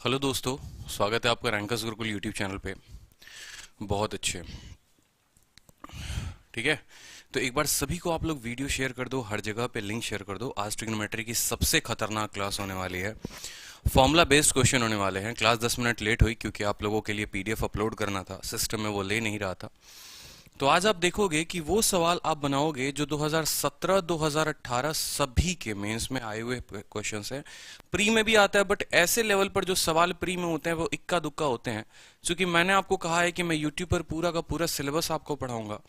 Hello दोस्तों, स्वागत है आपका रैंकर्स गुरुकुल यूट्यूब चैनल पे। बहुत अच्छे। ठीक है, तो एक बार सभी को आप लोग वीडियो शेयर कर दो, हर जगह पे लिंक शेयर कर दो। आज ट्रिग्नोमेट्री की सबसे खतरनाक क्लास होने वाली है। फॉर्मूला बेस्ड क्वेश्चन होने वाले हैं। क्लास 10 मिनट लेट हुई क्योंकि आप लोगों के लिए पीडीएफ अपलोड करना था, सिस्टम में वो ले नहीं रहा था। तो आज आप देखोगे कि वो सवाल आप बनाओगे जो 2017 2018 सभी के मेंस में आए हुए क्वेश्चंस हैं। प्री में भी आता है, बट ऐसे लेवल पर जो सवाल प्री में होते हैं वो इक्का दुक्का होते हैं। क्योंकि मैंने आपको कहा है कि मैं यूट्यूब पर पूरा का पूरा सिलेबस आपको पढ़ाऊंगा।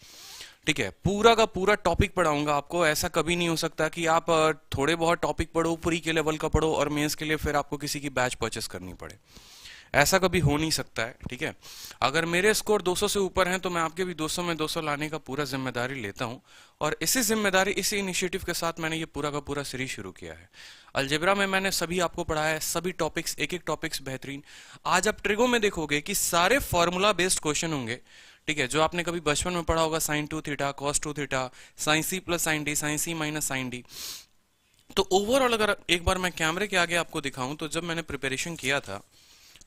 ठीक है, पूरा का पूरा टॉपिक पढ़ाऊंगा आपको। ऐसा कभी नहीं हो सकता कि आप थोड़े बहुत टॉपिक पढ़ो, प्री के लेवल का पढ़ो और मेंस के लिए फिर आपको किसी की बैच परचेस करनी पड़े। ऐसा कभी हो नहीं सकता है। ठीक है, अगर मेरे स्कोर 200 से ऊपर हैं तो मैं आपके भी 200 में 200 लाने का पूरा जिम्मेदारी लेता हूं। और इसी जिम्मेदारी, इसी इनिशिएटिव के साथ मैंने ये पूरा का पूरा सीरीज शुरू किया है। अलजेब्रा में मैंने सभी आपको पढ़ाया है, सभी टॉपिक्स, एक एक टॉपिक्स बेहतरीन। आज आप ट्रिगो में देखोगे कि सारे फॉर्मूला बेस्ड क्वेश्चन होंगे। ठीक है, जो आपने कभी बचपन में पढ़ा होगा, sine 2 theta, cos 2 theta, sine सी प्लस साइन डी, साइन सी माइनस साइन डी। तो ओवरऑल अगर एक बार मैं कैमरे के आगे आपको दिखाऊं, तो जब मैंने प्रिपरेशन किया था,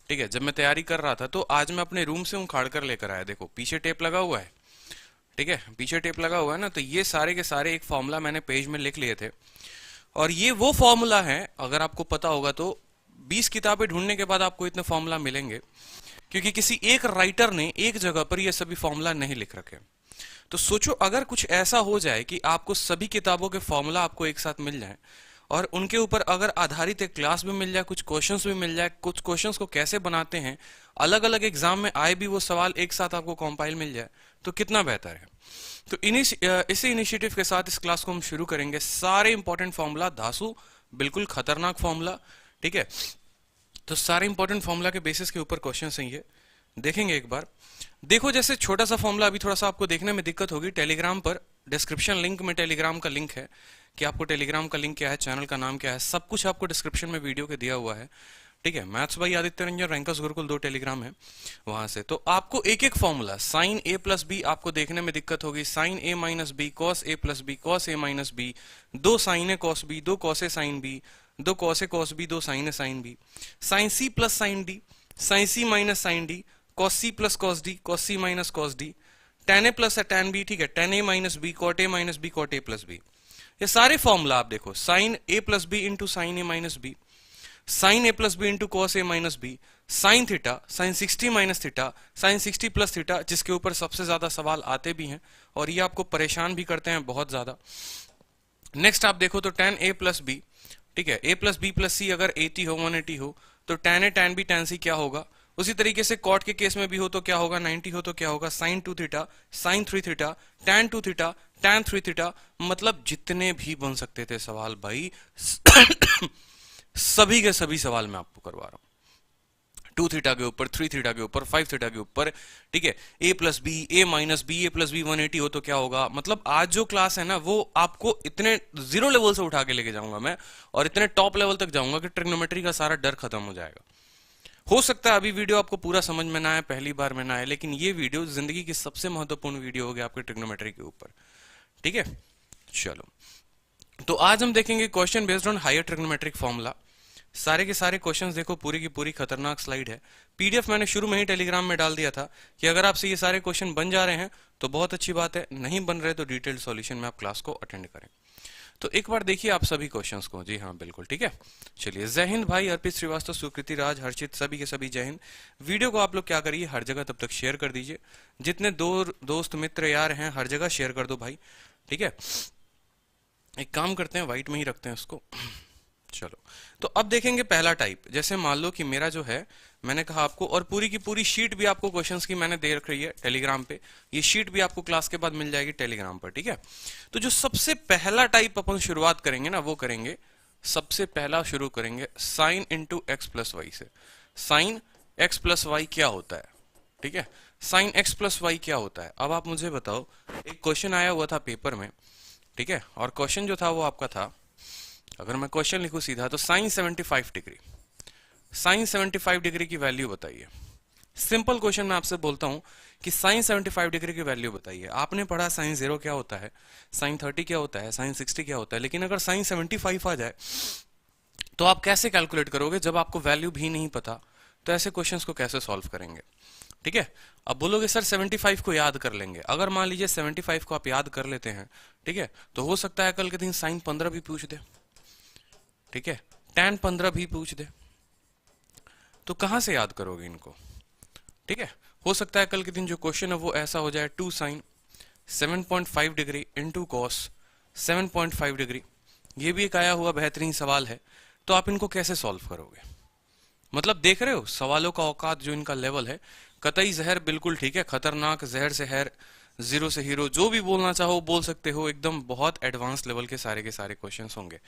ठीक है, जब मैं तैयारी कर रहा था, तो आज मैं अपने रूम से उखाड़ कर लेकर आया। देखो पीछे टेप लगा हुआ है। ठीक है, पीछे टेप लगा हुआ है ना, तो ये सारे के सारे एक फॉर्मूला मैंने पेज में लिख लिए थे। और ये वो फॉर्मूला है, अगर आपको पता होगा तो 20 किताबें ढूंढने के बाद आपको इतने फॉर्मूला मिलेंगे, क्योंकि किसी एक राइटर ने एक जगह पर ये सभी फॉर्मूला नहीं लिख रखे। तो सोचो अगर कुछ ऐसा हो जाए कि आपको सभी किताबों के फॉर्मूला आपको एक साथ मिल जाए और उनके ऊपर अगर आधारित एक क्लास भी मिल जाए, कुछ क्वेश्चंस भी मिल जाए, कुछ क्वेश्चंस को कैसे बनाते हैं, अलग अलग एग्जाम में आए भी वो सवाल एक साथ आपको कंपाइल मिल जाए, तो कितना बेहतर है। तो इसी इनिशिएटिव के साथ इस क्लास को हम शुरू करेंगे। सारे इंपॉर्टेंट फॉर्मूला धासु, बिल्कुल खतरनाक फॉर्मूला। ठीक है, तो सारे इंपॉर्टेंट फॉर्मूला के बेसिस के ऊपर क्वेश्चन हैं, ये देखेंगे एक बार। देखो जैसे छोटा सा फॉर्मूला, अभी थोड़ा सा आपको देखने में दिक्कत होगी। टेलीग्राम पर डिस्क्रिप्शन लिंक में टेलीग्राम का लिंक है, कि आपको टेलीग्राम का लिंक क्या है, चैनल का नाम क्या है, सब कुछ आपको डिस्क्रिप्शन में वीडियो के दिया हुआ है। ठीक है, maths by Aditya Ranjan, rankers Gurukul, 2 Telegram है। वहां से तो आपको एक एक formula, sine a plus b आपको देखने में दिक्कत होगी, sine a minus b, cos a plus b, cos a minus b, 2 sine a cos b, 2 cos a sine b, 2 cos a cos b, 2 sine a sine b, sine C plus sine D, sine C minus sine d, cos C plus cos D, cos C minus cos d, tan a plus tan b. ठीक है, tan a minus b, cot a minus b, cot a plus b. ये सारे formula आप देखो, sine a plus b into sine a minus b, sine a plus b into cos a minus b, sine theta, sine 60 minus theta, sine 60 plus theta, जिसके ऊपर सबसे ज्यादा सवाल आते भी हैं और ये आपको परेशान भी करते हैं बहुत ज्यादा। नेक्स्ट आप देखो तो टेन ए प्लस बी। ठीक है, A plus B plus C अगर 80 हो, 180 हो, तो ten A ten B ten C क्या होगा। उसी तरीके से कॉट के केस में भी हो तो क्या होगा, 90 हो तो क्या होगा, sine 2 theta, sine 3 theta, tan 2 theta, tan 3 theta. मतलब जितने भी बन सकते थे सवाल भाई सभी के सभी सवाल मैं आपको करवा रहा हूं। 2 थीटा के ऊपर, 3 थीटा के ऊपर, 5 थीटा के ऊपर। ठीक है, A plus B, A minus B, A plus B 180 हो तो क्या होगा। मतलब आज जो क्लास है ना, वो आपको इतने जीरो लेवल से उठा के लेके जाऊंगा मैं, और इतने टॉप लेवल तक जाऊंगा कि ट्रिग्नोमेट्री का सारा डर खत्म हो जाएगा। हो सकता है अभी वीडियो आपको पूरा समझ में ना आए, पहली बार में ना आए, लेकिन ये वीडियो जिंदगी की सबसे महत्वपूर्ण वीडियो होगी आपके ट्रिग्नोमेट्री के ऊपर। ठीक है, चलो तो आज हम देखेंगे question based on higher trigonometric formula. सारे के सारे क्वेश्चंस देखो, पूरी की पूरी खतरनाक स्लाइड है। पीडीएफ मैंने शुरू में ही टेलीग्राम में डाल दिया था कि अगर आपसे ये सारे क्वेश्चन बन जा रहे हैं तो बहुत अच्छी बात है, नहीं बन रहे तो डिटेल्ड सॉल्यूशन में आप क्लास को अटेंड करें। तो एक बार देखिए आप सभी क्वेश्चंस को। जी हाँ बिल्कुल, ठीक है। चलिए, जय हिंद भाई, अर्पित श्रीवास्तव, सुकृति राज, हर्षित, सभी के सभी जय हिंद। वीडियो को आप लोग क्या करिए, हर जगह तब तक शेयर कर दीजिए। जितने दोस्त मित्र यार हैं हर जगह शेयर कर दो भाई। ठीक है, एक काम करते हैं, व्हाइट में ही रखते हैं उसको। चलो, तो अब देखेंगे पहला टाइप। जैसे मान लो कि मेरा जो है, मैंने कहा आपको, और पूरी की पूरी शीट भी आपको क्वेश्चंस की मैंने दे रखी है टेलीग्राम पे। ये शीट भी आपको क्लास के बाद मिल जाएगी टेलीग्राम पर। ठीक है, तो जो सबसे पहला टाइप अपन शुरुआत करेंगे ना, वो करेंगे, सबसे पहला शुरू करेंगे sine into x plus y से। साइन एक्स प्लस वाई क्या होता है। ठीक है, साइन एक्स प्लस वाई क्या होता है। अब आप मुझे बताओ, एक क्वेश्चन आया हुआ था पेपर में। ठीक है, और क्वेश्चन जो था वो आपका था, अगर मैं क्वेश्चन लिखूं सीधा, तो साइन 75 डिग्री, साइन 75 डिग्री की वैल्यू बताइए। सिंपल क्वेश्चन मैं आपसे बोलता हूं कि साइन 75 डिग्री की वैल्यू बताइए। आपने पढ़ा साइन 0 क्या होता है, साइन 30 क्या होता है, साइन 60 क्या होता है, लेकिन अगर साइन 75 आ जाए तो आप कैसे कैलकुलेट करोगे जब आपको वैल्यू भी नहीं पता। तो ऐसे क्वेश्चंस को कैसे सॉल्व करेंगे? ठीक है, अब बोलोगे सर 75 को याद कर लेंगे। अगर मान लीजिए 75 को आप याद कर लेते हैं, ठीक है, तो हो सकता है कल के दिन साइन 15 भी पूछ दे, ठीक है, tan 15 भी पूछ दे, तो कहां से याद करोगे इनको? ठीक है, हो सकता है कल के दिन जो क्वेश्चन है वो ऐसा हो जाए 2 sin 7.5 degree into cos 7.5 degree. ये भी एक आया हुआ बेहतरीन सवाल है, तो आप इनको कैसे सॉल्व करोगे? मतलब देख रहे हो सवालों का औकात, जो इनका लेवल है, कतई जहर, बिल्कुल ठीक है, खतरनाक, जहर से हैर, जीरो से हीरो, जो भी बोलना चाहो बोल सकते हो, एकदम बहुत एडवांस लेवल के सारे क्वेश्चंस होंगे।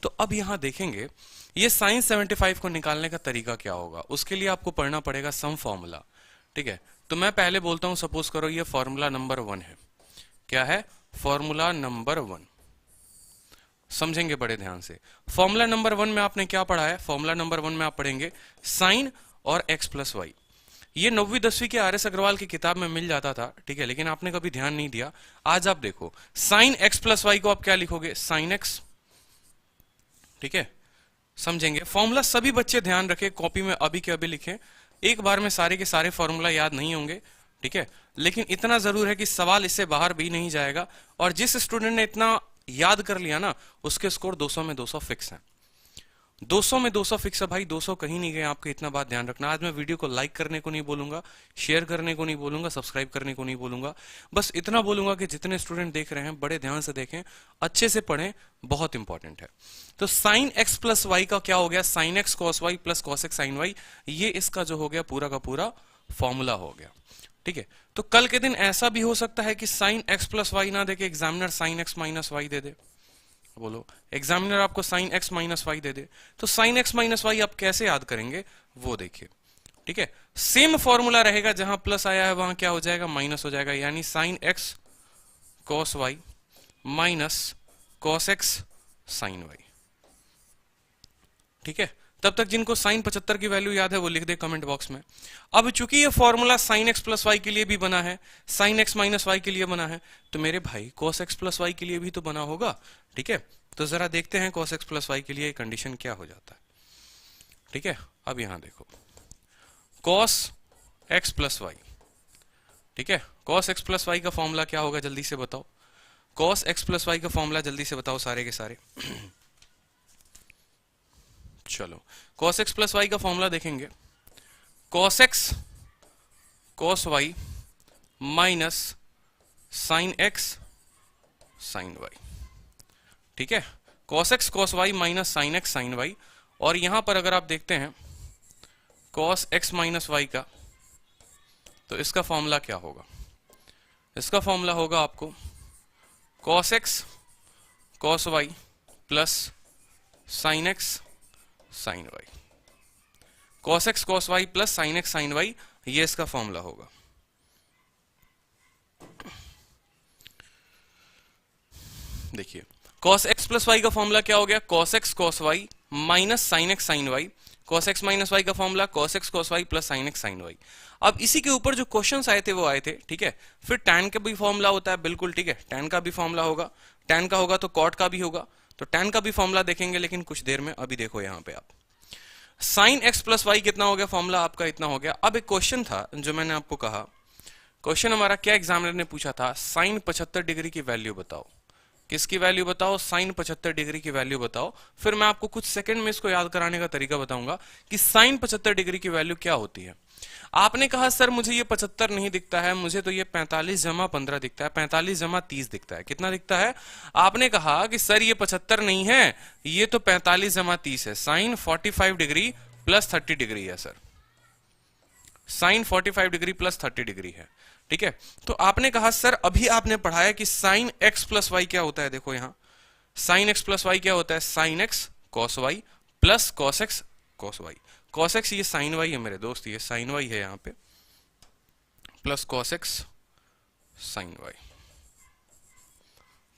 तो अब यहां देखेंगे ये साइन 75 को निकालने का तरीका क्या होगा। उसके लिए आपको पढ़ना पड़ेगा सम फॉर्मूला, ठीक है। तो मैं पहले बोलता हूं, सपोज करो ये फॉर्मूला नंबर 1 है। क्या है? Formula number 1। समझेंगे बड़े ध्यान से। फॉर्मूला नंबर 1 में आपने क्या पढ़ा है? फॉर्मूला नंबर 1 में आप पढ़ेंगे साइन और x प्लस वाई। ये 9वीं 10वीं के आर.एस. अग्रवाल की किताब में मिल जाता था, ठीक है, लेकिन आपने कभी ध्यान नहीं दिया। आज आप देखो, साइन x प्लस वाई को आप क्या लिखोगे? साइन x, ठीक है। समझेंगे फॉर्मूला, सभी बच्चे ध्यान रखें, कॉपी में अभी के अभी लिखें। एक बार में सारे के सारे फॉर्मूला याद नहीं होंगे, ठीक है, लेकिन इतना जरूर है कि सवाल इससे बाहर भी नहीं जाएगा। और जिस स्टूडेंट ने इतना याद कर लिया ना, उसके स्कोर 200 में 200 फिक्स है। 200 में 200 फिक्स है भाई, 200 कहीं नहीं गए आपके, इतना बात ध्यान रखना। आज मैं वीडियो को लाइक करने को नहीं बोलूंगा, शेयर करने को नहीं बोलूंगा, सब्सक्राइब करने को नहीं बोलूंगा। बस इतना बोलूंगा कि जितने स्टूडेंट देख रहे हैं बड़े ध्यान से देखें, अच्छे से पढ़ें, बहुत इंपॉर्टेंट है। तो साइन एक्स प्लस वाई का क्या हो गया? Sine x cos y plus cos x sine y. ये इसका जो हो गया पूरा का पूरा फॉर्मूला हो गया, ठीक है। तो कल के दिन ऐसा भी हो सकता है कि साइन एक्स प्लस वाई ना देके examiner sine x minus y दे दे। बोलो, एग्जामिनर आपको साइन एक्स माइनस वाई दे दे, तो साइन एक्स माइनस वाई आप कैसे याद करेंगे वो देखिए, ठीक है। सेम फॉर्मूला रहेगा, जहां प्लस आया है वहां क्या हो जाएगा? माइनस हो जाएगा, यानी sine x cos y minus cos x sine y, ठीक है। तब तक जिनको साइन 75 की वैल्यू याद है वो लिख दे कमेंट बॉक्स में। अब चूंकि ये formula sine x plus y के लिए भी बना है, साइन एक्स माइनस वाई के लिए बना है, तो मेरे भाई कॉस एक्स प्लस वाई के लिए भी तो बना होगा, ठीक है। तो जरा देखते हैं कॉस एक्स प्लस वाई के लिए कंडीशन क्या हो जाता है, ठीक है। अब यहां देखो, कॉस एक्स प्लस वाई, ठीक है। कॉस एक्स प्लस वाई का फॉर्मूला क्या होगा जल्दी से बताओ? कॉस एक्स प्लस वाई का फॉर्मूला जल्दी से बताओ सारे के सारे। चलो, cos x प्लस वाई का फॉर्मूला देखेंगे, cos x cos y minus sine x sine y, ठीक है। cos x cos y minus sine x sine y। और यहां पर अगर आप देखते हैं cos x माइनस y का, तो इसका फॉर्मूला क्या होगा? इसका फॉर्मूला होगा आपको cos x cos y plus sine x sine y. cos x cos y plus sine x sine y, ये इसका फॉर्मूला होगा। देखिए, cos x प्लस y का फॉर्मूला क्या हो गया? cos x cos y minus sine x sine y। cos x minus y का formula cos x cos y plus sine x sine y। अब इसी के ऊपर जो क्वेश्चंस आए थे वो आए थे, ठीक है। फिर tan का भी फॉर्मूला होता है, बिल्कुल ठीक है, tan का भी फॉर्मूला होगा, tan का होगा तो cot का भी होगा, तो tan का भी फॉर्मूला देखेंगे, लेकिन कुछ देर में। अभी देखो यहां पे आप साइन x प्लस वाई कितना हो गया? फॉर्मूला आपका इतना हो गया। अब एक क्वेश्चन था जो मैंने आपको कहा, क्वेश्चन हमारा क्या एग्जामिनर ने पूछा था? साइन 75 डिग्री की वैल्यू बताओ। किसकी वैल्यू बताओ? साइन 75 डिग्री की वैल्यू बताओ। फिर मैं आपको कुछ सेकंड में इसको याद कराने का तरीका बताऊंगा कि साइन 75 डिग्री की वैल्यू क्या होती है। आपने कहा सर मुझे ये 75 नहीं दिखता है, मुझे तो ये 45 जमा 15 दिखता है, 45 जमा 30 दिखता है। कितना दिखता है? आपने कहा कि सर ये 75 नहीं है, ये तो 45 जमा 30 है। साइन 45 डिग्री प्लस 30 डिग्री है sir, sine 45 degree plus 30 degree है, ठीक है। तो आपने कहा सर अभी आपने पढ़ाया कि साइन एक्स प्लस वाई क्या होता है। देखो यहां साइन एक्स प्लस वाई क्या होता है? Sine x cos y plus cos x cos y. Cos x ये साइन वाई है मेरे दोस्त, ये साइन वाई है यहां पे, plus cos x sine y,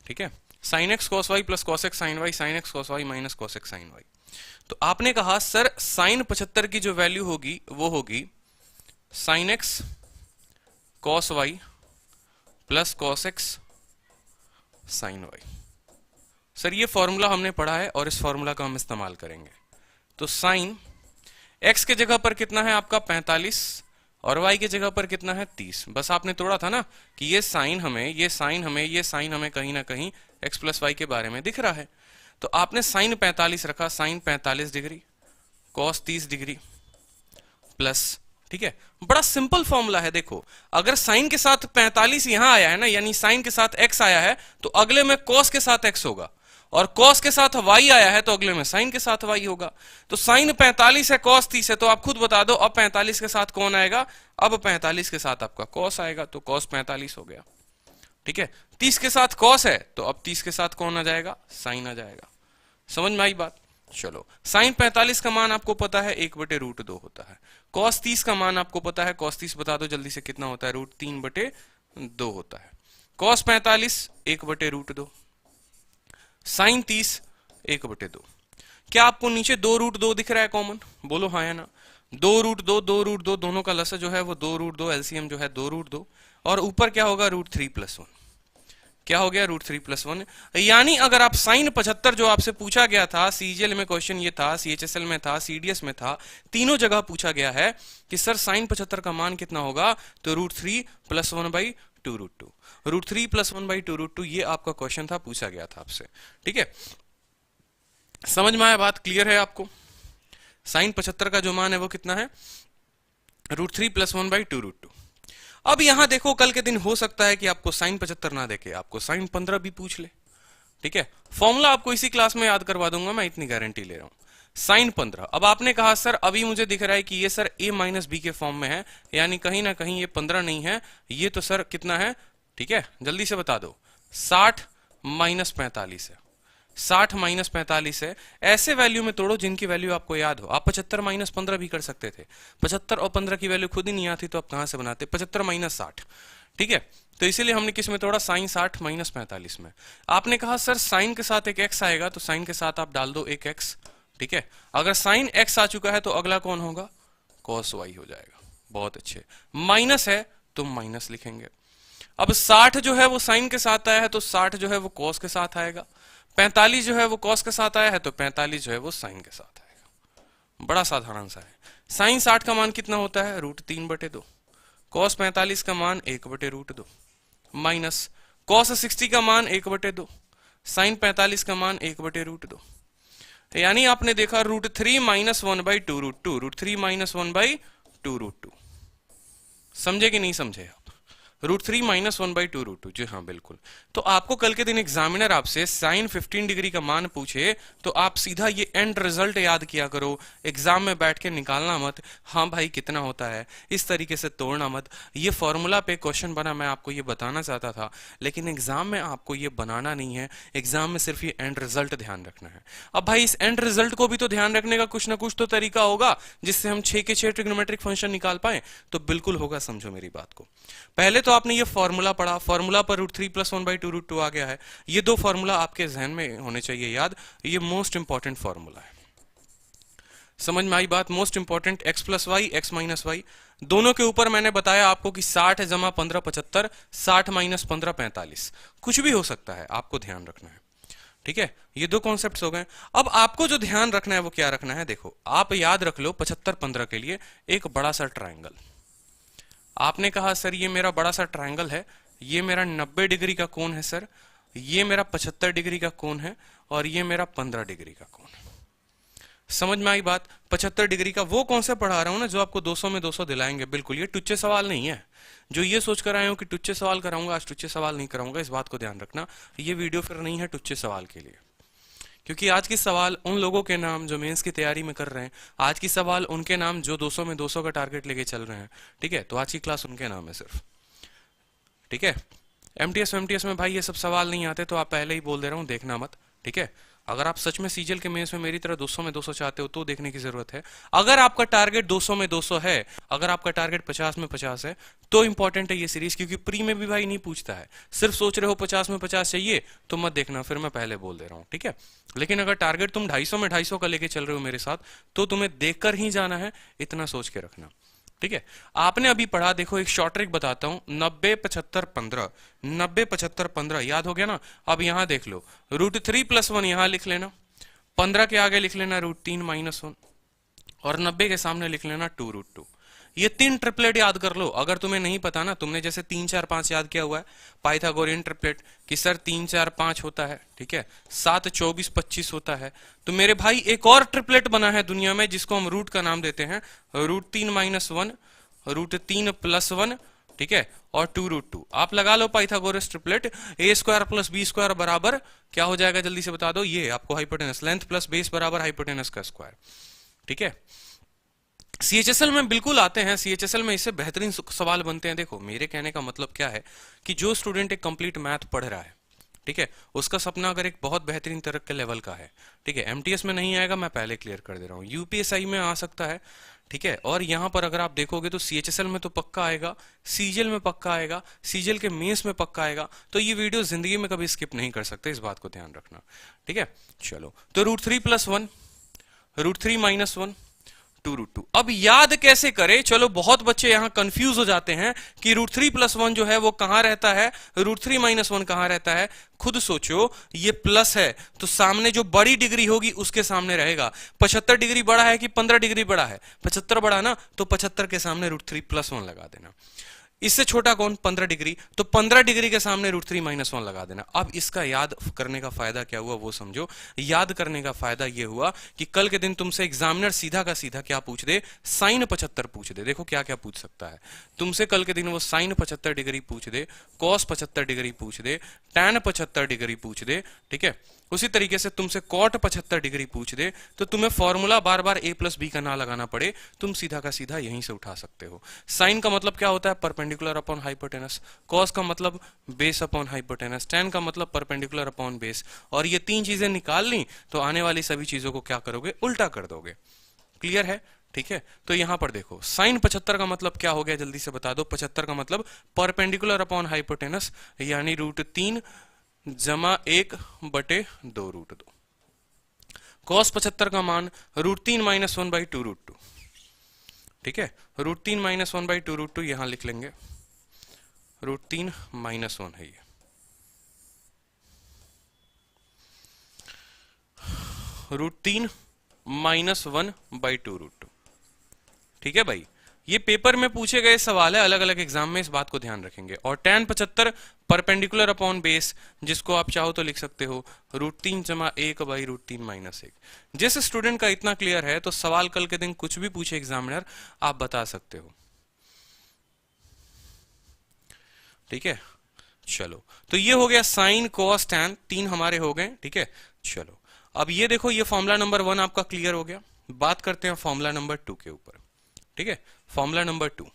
ठीक है। Sine x cos y plus cos x sine y, sine x cos y minus cos x sine y. तो आपने कहा सर साइन 75 की जो वैल्यू होगी वो होगी sine x cos y plus cos x sine y. Sir ये formula हमने पढ़ा है और इस फॉर्मूला का हम इस्तेमाल करेंगे। तो साइन x के जगह पर कितना है आपका 45 और y के जगह पर कितना है 30। बस आपने तोड़ा था ना कि ये साइन हमें कहीं ना कहीं x प्लस वाई के बारे में दिख रहा है, तो आपने साइन 45 रखा, sine 45 degree cos 30 degree plus, ठीक है। बड़ा सिंपल फॉर्मूला है। देखो अगर साइन के साथ 45 यहां आया है ना, यानी साइन के साथ x आया है, तो अगले में कॉस के साथ x होगा, और कॉस के साथ y आया है तो अगले में साइन के साथ y होगा। तो साइन 45 है, कॉस 30 है, तो आप खुद बता दो अब 45 के साथ कौन आएगा, अब 45 के साथ आपका कॉस आएगा, तो कॉस 45 हो गया, ठीक है। 30 के साथ कॉस है तो अब 30 के साथ कौन आ जाएगा, साइन आ जाएगा। समझ में आई बात? चलो, साइन 45 का मान आपको पता है 1/√2 होता है। कॉस 30 का मान आपको पता है, कॉस 30 बता दो जल्दी से कितना होता है, √3/2 होता है। Cos 45 1/√2, sine 30 1/2। क्या आपको नीचे 2√2 दिख रहा है कॉमन? बोलो हाँ या ना। 2√2 दोनों का लसा जो है वो 2√2, एलसीएम जो है 2√2, और ऊपर क्या होगा √3+1। क्या हो गया, √3+1। यानी अगर आप साइन 75 जो आपसे पूछा गया था, सीजीएल में क्वेश्चन ये था, सीएचएसएल में था, सीडीएस में था, तीनों जगह पूछा गया है कि सर साइन 75 का मान कितना होगा, तो √3+1/2√2। √3+1/2√2 ये आपका क्वेश्चन था, पूछा गया था आपसे, ठीक है। समझ में आया बात? क्लियर है आपको? साइन 75 का जो मान है वो कितना है, √3+1/2√2। अब यहां देखो कल के दिन हो सकता है कि आपको साइन 75 ना देके आपको साइन 15 भी पूछ ले, ठीक है। फॉर्मूला आपको इसी क्लास में याद करवा दूंगा, मैं इतनी गारंटी ले रहा हूं। साइन 15, अब आपने कहा सर अभी मुझे दिख रहा है कि ये सर a माइनस बी के फॉर्म में है, यानी कहीं ना कहीं ये 15 नहीं है, ये तो सर कितना है, ठीक है, जल्दी से बता दो। 60 माइनस 45 है, 60 माइनस 45 है। ऐसे वैल्यू में तोड़ो जिनकी वैल्यू आपको याद हो। आप 75 माइनस 15 भी कर सकते थे, 75 और 15 की वैल्यू खुद ही नहीं आती तो आप कहां से बनाते, 75 माइनस 60, ठीक है। तो इसीलिए हमने किस में तोड़ा, साइन 60 माइनस 45 में। आपने कहा सर साइन के साथ एक x आएगा, तो साइन के साथ आप डाल दो एक x, ठीक है। अगर साइन x आ चुका है तो अगला कौन होगा, cos y हो जाएगा। बहुत अच्छे, माइनस है तो माइनस लिखेंगे। अब 60 जो है वो साइन के साथ आया है तो 60 जो है वो cos के साथ आएगा, 45 जो है वो cos के साथ आया है तो 45 जो है वो साइन के साथ आएगा। बड़ा साधारण सा है। साइन 60 का मान कितना होता है, √3/2, cos 45 का मान 1/√2, माइनस cos 60 का मान 1/2, साइन 45 का मान 1/√2। यानी आपने देखा √3 माइनस 1/2√2, √3 माइनस 1/2√2। समझे कि नहीं समझे आप? √3 माइनस 1/2√2, जी हाँ बिल्कुल। तो आपको कल के दिन एग्जामिनर आपसे साइन 15 डिग्री का मान पूछे तो आप सीधा ये एंड रिजल्ट याद किया करो, एग्जाम में बैठ के निकालना मत, हाँ भाई कितना होता है, इस तरीके से तोड़ना मत। ये फॉर्मूला पे क्वेश्चन बना, मैं आपको ये बताना चाहता था, लेकिन एग्जाम में आपको ये बनाना नहीं है, एग्जाम में सिर्फ ये एंड रिजल्ट ध्यान रखना है। अब भाई इस एंड रिजल्ट को भी तो ध्यान रखने का कुछ ना कुछ तो तरीका होगा जिससे हम 6 के 6 ट्रिग्नोमेट्रिक फंक्शन निकाल पाए, तो बिल्कुल होगा। समझो मेरी बात को। पहले तो आपने ये फॉर्मूला पढ़ा, फॉर्मूला पर √3+1/2√2 आ गया है। ये दो फॉर्मूला आपके जहन में होने चाहिए याद, ये मोस्ट इंपॉर्टेंट फॉर्मूला है। समझ में आई बात? Most important, x plus y, x minus y, दोनों के ऊपर मैंने बताया आपको कि 60 जमा 15 75, 60 माइनस 15 45, कुछ भी हो सकता है, आपको ध्यान रखना है, ठीक है। ये दो कॉन्सेप्ट्स हो गए। अब आपको जो ध्यान रखना है वो क्या रखना है, देखो आप याद रख लो 75 15 के लिए एक बड़ा सा ट्राइंगल। आपने कहा सर ये मेरा बड़ा सा ट्रायंगल है, ये मेरा 90 डिग्री का कोण है सर, ये मेरा 75 डिग्री का कोण है, और ये मेरा 15 डिग्री का कोण है। समझ में आई बात? 75 डिग्री का वो कौन सा पढ़ा रहा हूं ना जो आपको 200 में 200 दिलाएंगे, बिल्कुल ये टुच्चे सवाल नहीं है। जो ये सोच कर आए हो कि टुच्चे सवाल कराऊंगा, आज टुच्चे सवाल नहीं कराऊंगा, इस बात को ध्यान रखना। ये वीडियो फिर नहीं है टुच्चे सवाल के लिए, क्योंकि आज की सवाल उन लोगों के नाम जो मेंस की तैयारी में कर रहे हैं, आज की सवाल उनके नाम जो 200 में 200 का टारगेट लेके चल रहे हैं, ठीक है। तो आज की क्लास उनके नाम है सिर्फ, ठीक है। एमटीएस में भाई ये सब सवाल नहीं आते, तो आप पहले ही बोल दे रहा हूं, देखना मत, ठीक है। अगर आप सच में सीजीएल के मेंस में मेरी तरह 200 में 200 चाहते हो तो देखने की जरूरत है। अगर आपका टारगेट 200 में 200 है, अगर आपका टारगेट 50 में 50 है, तो इंपॉर्टेंट है ये सीरीज, क्योंकि प्री में भी भाई नहीं पूछता है। सिर्फ सोच रहे हो 50 में 50 चाहिए तो मत देखना, फिर मैं पहले बोल दे रहा हूं, ठीक है। लेकिन अगर टारगेट तुम 250 में 250 का लेके चल रहे हो मेरे साथ, तो तुम्हें देखकर ही जाना है, इतना सोच के रखना, ठीक है। आपने अभी पढ़ा, देखो एक शॉर्ट ट्रिक बताता हूं, 90 75 15, 90 75 15 याद हो गया ना। अब यहां देख लो, √3+1 यहां लिख लेना, 15 के आगे लिख लेना √3 - 1, और 90 के सामने लिख लेना 2√2। ये 3 ट्रिपलेट याद कर लो। अगर तुम्हें नहीं पता ना, तुमने जैसे 3 4 5 याद किया हुआ है पाइथागोरियन ट्रिपलेट कि सर 3 4 5 होता है, ठीक है, 7 24 25 होता है, तो मेरे भाई एक और ट्रिपलेट बना है दुनिया में जिसको हम रूट का नाम देते हैं √3 - 1 √3 + 1, ठीक है, और 2√2। आप लगा लो पाइथागोरस ट्रिपलेट, a² + b² बराबर क्या हो जाएगा, जल्दी से बता दो। ये आपको हाइपोटेनस लेंथ प्लस बेस बराबर हाइपोटेनस का स्क्वायर, ठीक है। सीएचएसएल में बिल्कुल आते हैं, सीएचएसएल में इससे बेहतरीन सवाल बनते हैं। देखो मेरे कहने का मतलब क्या है कि जो स्टूडेंट एक कंप्लीट मैथ पढ़ रहा है, ठीक है, उसका सपना अगर एक बहुत बेहतरीन तरह के लेवल का है, ठीक है, एमटीएस में नहीं आएगा, मैं पहले क्लियर कर दे रहा हूँ, यूपीएसआई में आ सकता है, ठीक है, और यहां पर अगर आप देखोगे तो सीएचएसएल में तो पक्का आएगा, सीजीएल में पक्का आएगा, सीजीएल के मेंस में पक्का आएगा। तो ये वीडियो जिंदगी में कभी स्किप नहीं कर सकते, इस बात को ध्यान रखना, ठीक है। चलो, तो √3 + 1 √3 - 1 2√2। अब याद कैसे करें? चलो, बहुत बच्चे यहां कंफ्यूज हो जाते हैं कि √3 + 1 जो है वो कहां रहता है, √3 - 1 कहां रहता है। खुद सोचो, ये प्लस है तो सामने जो बड़ी डिग्री होगी उसके सामने रहेगा। 75 डिग्री बड़ा है कि 15 डिग्री बड़ा है? 75 बड़ा ना, तो 75 के सामने √3 + 1 लगा देना। इससे छोटा कौन? 15 डिग्री, तो 15 डिग्री के सामने √3 - 1 लगा देना। अब इसका याद करने का फायदा क्या हुआ वो समझो। याद करने का फायदा ये हुआ कि कल के दिन तुमसे एग्जामिनर सीधा का सीधा क्या पूछ दे, साइन 75 पूछ दे। देखो क्या क्या पूछ सकता है तुमसे कल के दिन, वो साइन 75 डिग्री पूछ दे, कॉस 75 डिग्री पूछ दे, टैन 75 डिग्री पूछ दे, ठीक है। उसी तरीके से तुमसे कॉट 75 डिग्री पूछ दे, तो तुम्हें formula bar bar a + b का ना लगाना पड़े, तुम सीधा का सीधा यहीं से उठा सकते हो। साइन का मतलब क्या होता है? Perpendicular upon hypotenuse. कॉस का मतलब बेस अपॉन हाइपोटेनस। टैन का मतलब परपेंडिकुलर अपॉन बेस। और ये 3 चीजें निकाल ली तो आने वाली सभी चीजों को क्या करोगे? उल्टा कर दोगे। क्लियर है? ठीक है, तो यहां पर देखो, साइन 75 का मतलब क्या हो गया, जल्दी से बता दो। 75 का मतलब परपेंडिकुलर अपॉन हाइपोटेनस, यानी √3 + 1/2√2। कॉस 75 का मान √3 - 1/2√2, ठीक है। √3 - 1/2√2 यहां लिख लेंगे, √3 - 1 है ये। √3 - 1/2√2, ठीक है भाई। ये पेपर में पूछे गए सवाल है, अलग अलग एग्जाम में, इस बात को ध्यान रखेंगे। और टैन 75 परपेंडिकुलर अपॉन बेस, जिसको आप चाहो तो लिख सकते हो √3 + 1/√3 - 1। जिस स्टूडेंट का इतना क्लियर है तो सवाल कल के दिन कुछ भी पूछे एग्जामिनर, आप बता सकते हो, ठीक है। चलो, तो ये हो गया साइन कॉस टैन, 3 हमारे हो गए, ठीक है। चलो, अब ये देखो, ये फॉर्मूला नंबर 1 आपका क्लियर हो गया। बात करते हैं फॉर्मूला नंबर 2 के ऊपर, ठीक है। फॉर्मूला नंबर 2,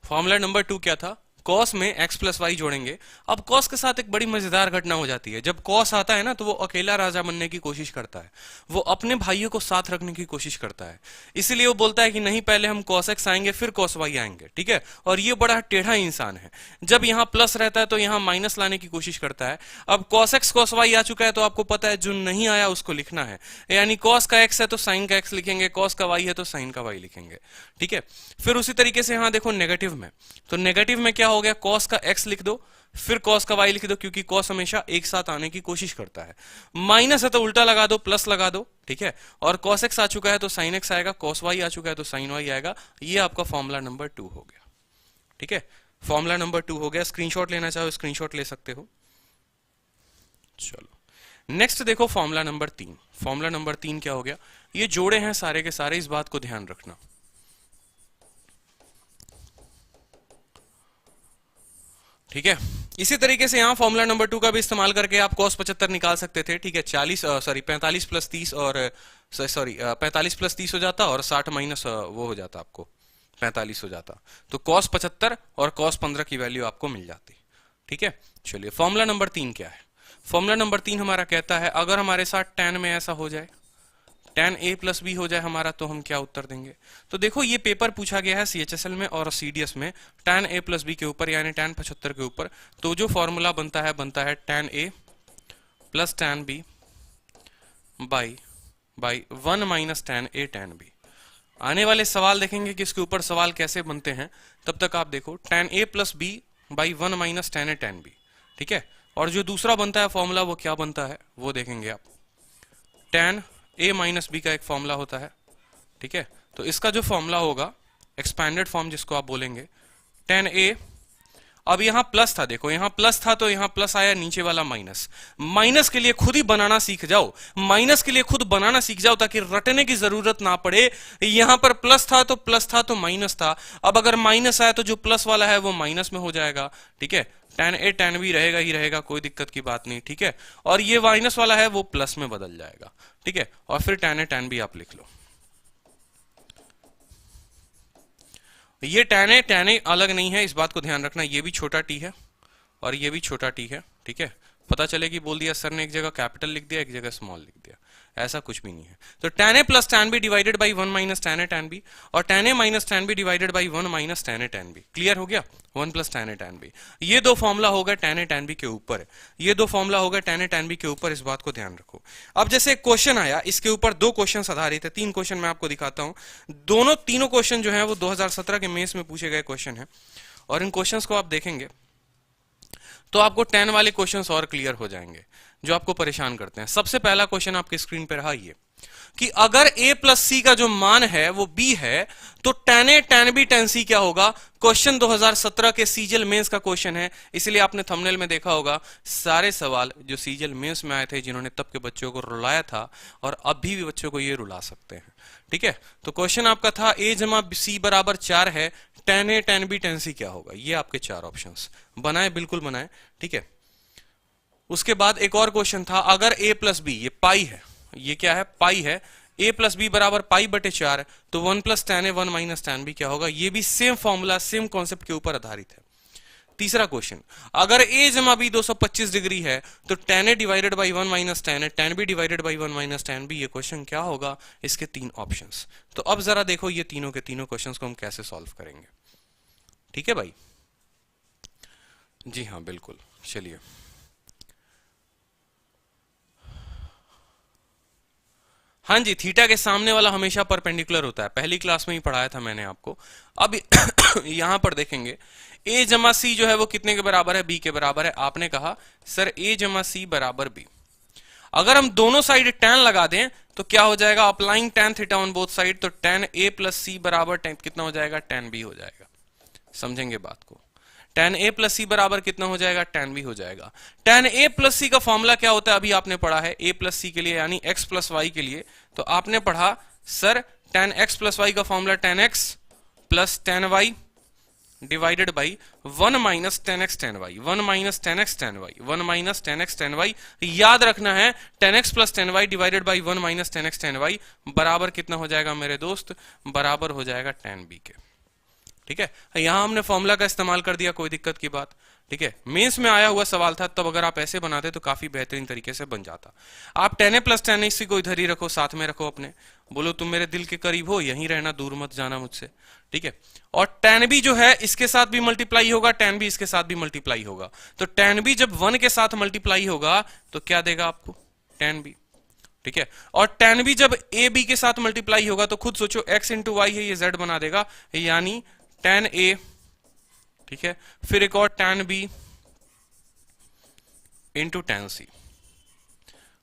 फॉर्मूला नंबर 2 क्या था? कॉस में x + y जोड़ेंगे। अब कॉस के साथ एक बड़ी मजेदार घटना हो जाती है। जब कॉस आता है ना, तो वो अकेला राजा बनने की कोशिश करता है, वो अपने भाइयों को साथ रखने की कोशिश करता है। इसीलिए वो बोलता है कि नहीं, पहले हम cos x आएंगे फिर cos y आएंगे, ठीक है। और ये बड़ा टेढ़ा इंसान है। जब यहाँ प्लस रहता है तो यहाँ माइनस लाने की कोशिश करता है। अब cos x cos y आ चुका है तो आपको पता है जो नहीं आया उसको लिखना है, यानी cos का x है तो sin का x लिखेंगे, cos का y है तो sin का y लिखेंगे, ठीक है। फिर उसी तरीके से यहाँ देखो नेगेटिव में, तो नेगेटिव में क्या हो गया? cos का x लिख दो, फिर cos का y लिख दो, क्योंकि cos हमेशा एक साथ आने की कोशिश करता है। माइनस है तो उल्टा लगा दो, प्लस लगा दो, ठीक है। और cos x आ चुका है तो sin x आएगा, cos y आ चुका है तो sin y आएगा। ये आपका फॉर्मूला नंबर 2 हो गया, ठीक है। फॉर्मूला नंबर 2 हो गया। स्क्रीनशॉट लेना चाहो स्क्रीनशॉट ले सकते हो। चलो, नेक्स्ट देखो फॉर्मूला नंबर 3। फॉर्मूला नंबर 3 क्या हो गया? ये जोड़े हैं सारे के सारे, इस बात को ध्यान रखना, ठीक है। इसी तरीके से यहां फॉर्मूला नंबर 2 का भी इस्तेमाल करके आप cos 75 निकाल सकते थे, ठीक है। 45 + 30 और 45 + 30 हो जाता, और 60 माइनस वो हो जाता, आपको 45 हो जाता। तो cos 75 और cos 15 की वैल्यू आपको मिल जाती, ठीक है। चलिए, फॉर्मूला नंबर 3 क्या है? फॉर्मूला नंबर 3 हमारा कहता है, अगर हमारे साथ tan में ऐसा हो जाए, tan a + b हो जाए हमारा, तो हम क्या उत्तर देंगे? तो देखो, ये पेपर पूछा गया है सीएचएसएल में और सीडीएस में tan a + b के ऊपर, यानी tan 75 के ऊपर। तो जो फॉर्मूला बनता है tan a + tan b by 1 - tan a tan b। आने वाले सवाल देखेंगे कि इसके ऊपर सवाल कैसे बनते हैं। तब तक आप देखो tan a + b by 1 - tan a tan b, ठीक है। और जो दूसरा बनता है फॉर्मूला वो क्या बनता है वो देखेंगे आप। tan a माइनस बी का एक फॉर्मूला होता है, ठीक है। तो इसका जो फॉर्मूला होगा, एक्सपैंडेड फॉर्म जिसको आप बोलेंगे, tan a, अब यहां प्लस था, देखो यहां प्लस था तो यहां प्लस आया, नीचे वाला माइनस। माइनस के लिए खुद ही बनाना सीख जाओ, माइनस के लिए खुद बनाना सीख जाओ ताकि रटने की जरूरत ना पड़े। यहां पर प्लस था तो प्लस था तो माइनस था, अब अगर माइनस आया तो जो प्लस वाला है वो माइनस में हो जाएगा, ठीक है। tan a tan b रहेगा ही रहेगा, कोई दिक्कत की बात नहीं, ठीक है। और ये माइनस वाला है वो प्लस में बदल जाएगा, ठीक है। और फिर tan a tan b आप लिख लो। ये tan a अलग नहीं है, इस बात को ध्यान रखना, ये भी छोटा t है और ये भी छोटा t है, ठीक है। पता चले कि बोल दिया सर ने एक जगह कैपिटल लिख दिया, एक जगह स्मॉल लिख दिया, ऐसा कुछ भी नहीं है। तो tan a plus tan b divided by 1 minus tan a tan b, और tan a minus tan b divided by 1 minus tan a tan b। Clear हो गया, 1 plus tan a tan b। ये दो फॉर्मूला होगा tan a tan b के ऊपर, ये दो फॉर्मूला होगा tan a tan b के ऊपर, इस बात को ध्यान रखो। अब जैसे क्वेश्चन आया, इसके ऊपर दो क्वेश्चन आधारित है, 3 क्वेश्चन मैं आपको दिखाता हूं। तीनों क्वेश्चन जो है वो 2017 के मेंस में पूछे गए क्वेश्चन है, और इन क्वेश्चंस को आप देखेंगे तो आपको 10 वाले क्वेश्चंस और क्लियर हो जाएंगे जो आपको परेशान करते हैं। सबसे पहला क्वेश्चन आपकी स्क्रीन पे रहा ये कि अगर a प्लस सी का जो मान है वो b है तो tan a tan b tan c क्या होगा। क्वेश्चन 2017 के सीजीएल मेंस का क्वेश्चन है, इसलिए आपने थंबनेल में देखा होगा सारे सवाल जो सीजीएल मेंस में आए थे, जिन्होंने तब के बच्चों को रुलाया था और अभी भी बच्चों को ये रुला सकते हैं, ठीक है। तो क्वेश्चन आपका था a जमा c बराबर 4 है, tan a tan b tan c क्या होगा। ये आपके 4 ऑप्शंस बनाए, बिल्कुल बनाए, ठीक है। उसके बाद एक और क्वेश्चन था, अगर a प्लस बी, ये पाई है, ये क्या है, पाई है, a प्लस बी बराबर पाई बटे 4, तो 1 plus tan a 1 minus tan b क्या होगा। ये भी सेम फॉर्मूला, सेम कॉन्सेप्ट के ऊपर आधारित है। तीसरा क्वेश्चन, अगर a जमा b 225 डिग्री है तो tan a divided by 1 minus tan a tan b divided by 1 minus tan b, ये क्वेश्चन क्या होगा। इसके 3 ऑप्शंस। तो अब जरा देखो ये तीनों के तीनों क्वेश्चंस को हम कैसे सॉल्व करेंगे, ठीक है भाई। जी हाँ बिल्कुल, चलिए। हाँ जी, थीटा के सामने वाला हमेशा परपेंडिकुलर होता है, पहली क्लास में ही पढ़ाया था मैंने आपको। अब यहां पर देखेंगे a जमा सी जो है वो कितने के बराबर है, b के बराबर है। आपने कहा सर a जमा सी बराबर b, अगर हम दोनों साइड tan लगा दें तो क्या हो जाएगा, applying tan theta on both side, तो tan a प्लस सी बराबर कितना हो जाएगा, tan b हो जाएगा। समझेंगे बात को, tan a प्लस सी बराबर कितना हो जाएगा, tan b हो जाएगा। tan a प्लस सी का फॉर्मूला क्या होता है, अभी आपने पढ़ा है a प्लस सी के लिए यानी x प्लस वाई के लिए, तो आपने पढ़ा sir tan x plus y का formula tan x plus tan y divided by 1 minus tan x tan y, 1 minus tan x tan y, 1 minus tan x tan y। याद रखना है tan x plus tan y divided by 1 minus tan x tan y बराबर कितना हो जाएगा मेरे दोस्त, बराबर हो जाएगा tan b के, ठीक है। यहां हमने फॉर्मूला का इस्तेमाल कर दिया, कोई दिक्कत की बात, ठीक है। मेंस में आया हुआ सवाल था, तब अगर आप ऐसे बनाते तो काफी बेहतरीन तरीके से बन जाता। आप tan a plus tan x को इधर ही रखो, साथ में रखो अपने, बोलो तुम मेरे दिल के करीब हो, यहीं रहना, दूर मत जाना मुझसे, ठीक है। और tan b जो है इसके साथ भी मल्टीप्लाई होगा, tan b इसके साथ भी मल्टीप्लाई होगा, तो tan b जब 1 के साथ मल्टीप्लाई होगा तो क्या देगा आपको, tan b, ठीक है। और tan b जब a b के साथ मल्टीप्लाई होगा तो खुद सोचो x इंटू वाई है, ये z बना देगा, यानी tan a, ठीक है। फिर एक और tan b into tan c,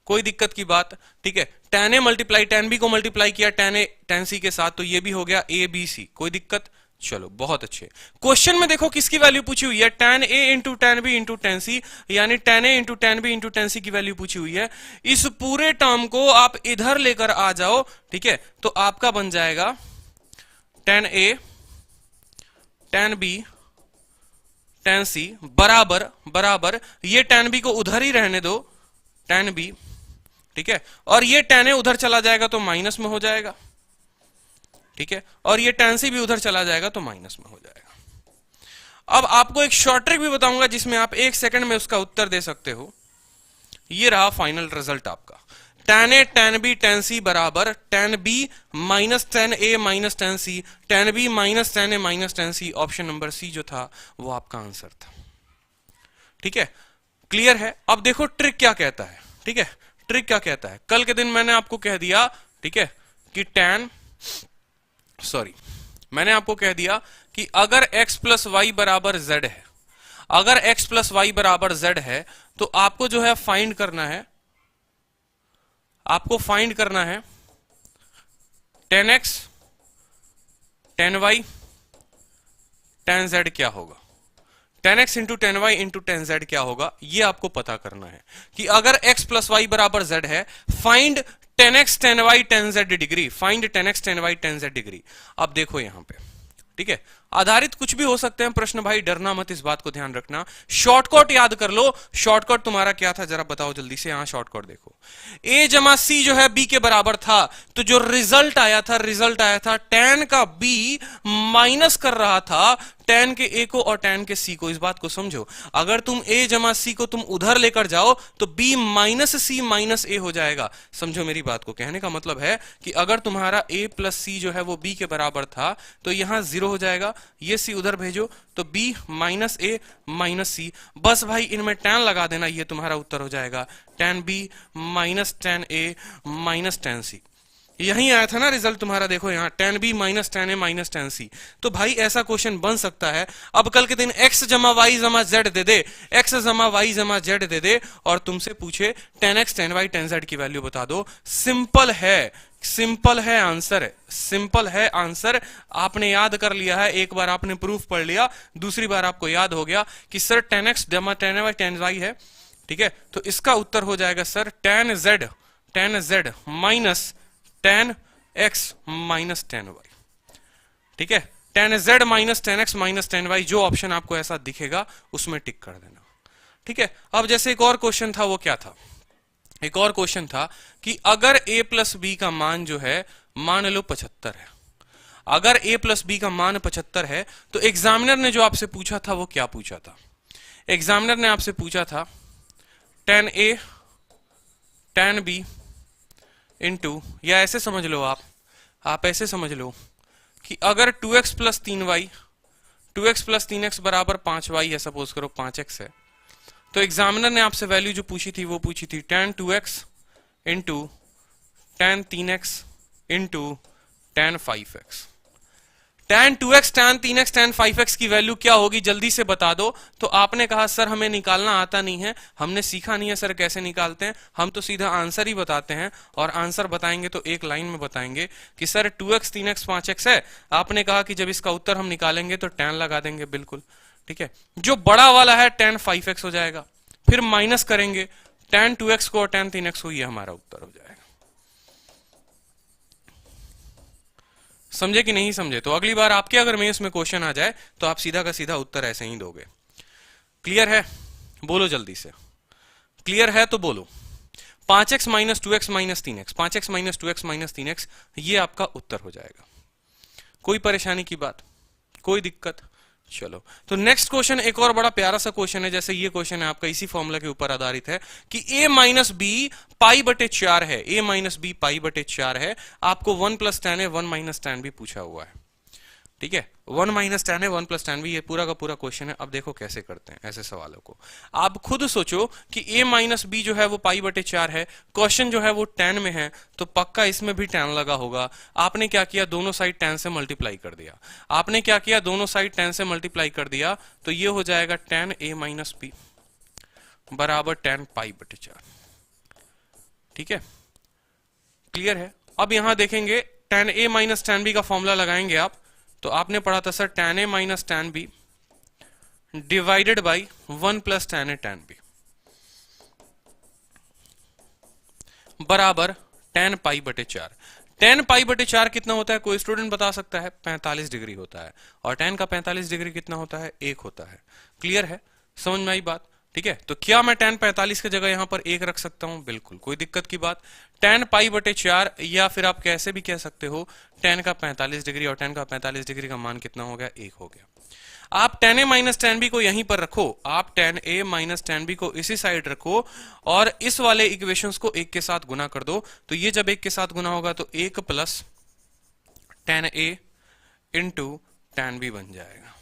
कोई दिक्कत की बात, ठीक है। tan a multiply tan b को मल्टीप्लाई किया tan a tan c के साथ, तो ये भी हो गया a b c, कोई दिक्कत। चलो बहुत अच्छे। क्वेश्चन में देखो किसकी वैल्यू पूछी हुई है, tan a into tan b into tan c, यानी tan a into tan b into tan c की वैल्यू पूछी हुई है। इस पूरे टर्म को आप इधर लेकर आ जाओ, ठीक है, तो आपका बन जाएगा tan a tan b tan c बराबर बराबर, ये tan b को उधर ही रहने दो, tan b, ठीक है। और ये tan a उधर चला जाएगा तो माइनस में हो जाएगा, ठीक है। और ये tan c भी उधर चला जाएगा तो माइनस में हो जाएगा। अब आपको एक शॉर्ट ट्रिक भी बताऊंगा जिसमें आप 1 सेकंड में उसका उत्तर दे सकते हो। ये रहा फाइनल रिजल्ट आपका, tan a tan b tan c बराबर tan b minus tan a minus tan c, tan b minus tan a minus tan c। Option number C जो था वो आपका आंसर था, ठीक है। क्लियर है। अब देखो ट्रिक क्या कहता है, ठीक है, ट्रिक क्या कहता है। कल के दिन मैंने आपको कह दिया, ठीक है, कि मैंने आपको कह दिया कि अगर x प्लस वाई बराबर z है, अगर x प्लस वाई बराबर z है तो आपको जो है फाइंड करना है, आपको फाइंड करना है 10x, 10y, 10z क्या होगा। 10x into 10y into 10z क्या होगा, ये आपको पता करना है कि अगर x प्लस वाई बराबर z है, find 10x 10y 10z degree, find 10x 10y 10z degree. अब देखो यहां पे, ठीक है, आधारित कुछ भी हो सकते हैं प्रश्न, भाई डरना मत, इस बात को ध्यान रखना। शॉर्टकट याद कर लो, शॉर्टकट तुम्हारा क्या था जरा बताओ जल्दी से। यहां शॉर्टकट देखो, a जमा c जो है b के बराबर था, तो जो रिजल्ट आया था, रिजल्ट आया था tan का b माइनस कर रहा था tan के a को और tan के c को। इस बात को समझो, अगर तुम a जमा c को तुम उधर लेकर जाओ तो b minus c minus a हो जाएगा। समझो मेरी बात को, कहने का मतलब है कि अगर तुम्हारा a प्लस c जो है वो b के बराबर था तो यहां 0 हो जाएगा, ये c उधर भेजो तो b minus a minus c, बस भाई इनमें tan लगा देना, ये तुम्हारा उत्तर हो जाएगा tan b minus tan a minus tan c। यही आया था ना रिजल्ट तुम्हारा, देखो यहाँ tan b minus tan a minus tan c। तो भाई ऐसा क्वेश्चन बन सकता है। अब कल के दिन x जमा y जमा z दे दे, x जमा y जमा z दे दे और तुमसे पूछे tan x tan y tan z की वैल्यू बता दो। सिंपल है, सिंपल है आंसर, सिंपल है आंसर। आपने याद कर लिया है, एक बार आपने प्रूफ पढ़ लिया, दूसरी बार आपको याद हो गया कि सर tan x जमा tan y tan y है, ठीक है। तो इसका उत्तर हो जाएगा sir tan z minus tan x minus tan y, ठीक है। tan z minus tan x minus tan y, जो ऑप्शन आपको ऐसा दिखेगा उसमें टिक कर देना, ठीक है। अब जैसे एक और क्वेश्चन था, वो क्या था, एक और क्वेश्चन था कि अगर a प्लस बी का मान जो है मान लो 75 है, अगर a प्लस बी का मान 75 है तो एग्जामिनर ने जो आपसे पूछा था वो क्या पूछा था। एग्जामिनर ने आपसे पूछा था tan a tan b into, या ऐसे समझ लो आप ऐसे समझ लो कि अगर 2x plus 3y, 2x plus 3x बराबर 5y है, सपोज करो 5x है, तो एग्जामिनर ने आपसे वैल्यू जो पूछी थी वो पूछी थी tan 2x into tan 3x into tan 5x। tan 2x tan 3x tan 5x की वैल्यू क्या होगी जल्दी से बता दो। तो आपने कहा सर हमें निकालना आता नहीं है, हमने सीखा नहीं है सर कैसे निकालते हैं, हम तो सीधा आंसर ही बताते हैं, और आंसर बताएंगे तो एक लाइन में बताएंगे कि सर 2x 3x 5x है। आपने कहा कि जब इसका उत्तर हम निकालेंगे तो tan लगा देंगे, बिल्कुल ठीक है। जो बड़ा वाला है tan 5x हो जाएगा, फिर माइनस करेंगे tan 2x को और tan 3x को, ये हमारा उत्तर हो जाएगा। समझे कि नहीं समझे? तो अगली बार आपके अगर मेंस में क्वेश्चन आ जाए तो आप सीधा का सीधा उत्तर ऐसे ही दोगे। क्लियर है? बोलो जल्दी से, क्लियर है तो बोलो। 5x minus 2x minus 3x, 5x minus 2x minus 3x, ये आपका उत्तर हो जाएगा। कोई परेशानी की बात, कोई दिक्कत? चलो, तो नेक्स्ट क्वेश्चन एक और बड़ा प्यारा सा क्वेश्चन है। जैसे ये क्वेश्चन है आपका इसी फॉर्मूला के ऊपर आधारित है कि a माइनस बी पाई बटे 4 है, a माइनस बी पाई बटे 4 है। आपको 1 प्लस tan है, 1 माइनस tan भी पूछा हुआ है, ठीक है। 1 माइनस tan है, 1 प्लस tan भी, ये पूरा का पूरा क्वेश्चन है। अब देखो कैसे करते हैं ऐसे सवालों को। आप खुद सोचो कि a माइनस बी जो है वो पाई बटे 4 है, क्वेश्चन जो है वो tan में है, तो पक्का इसमें भी tan लगा होगा। आपने क्या किया, दोनों साइड tan से मल्टीप्लाई कर दिया। आपने क्या किया, दोनों साइड tan से मल्टीप्लाई कर दिया, तो ये हो जाएगा tan a माइनस बी बराबर tan पाई बटे 4, ठीक है। क्लियर है? अब यहां देखेंगे tan a minus tan b का फॉर्मूला लगाएंगे आप, तो आपने पढ़ा था sir tan a minus tan b divided by 1 plus tan a tan b बराबर tan पाई बटे 4। tan पाई बटे 4 कितना होता है, कोई स्टूडेंट बता सकता है? 45 डिग्री होता है। और tan का 45 डिग्री कितना होता है? 1 होता है। क्लियर है? समझ में आई बात? ठीक है। तो क्या मैं tan 45 की जगह यहां पर 1 रख सकता हूं? बिल्कुल, कोई दिक्कत की बात। tan पाई बटे 4, या फिर आप कैसे भी कह सकते हो tan का 45 डिग्री, और tan का 45 डिग्री का मान कितना हो गया? 1 हो गया। आप tan a minus tan b को यहीं पर रखो, आप tan a minus tan b को इसी साइड रखो, और इस वाले इक्वेशंस को 1 के साथ गुना कर दो। तो ये जब 1 के साथ गुना होगा तो 1 plus tan a into tan b बन जाएगा,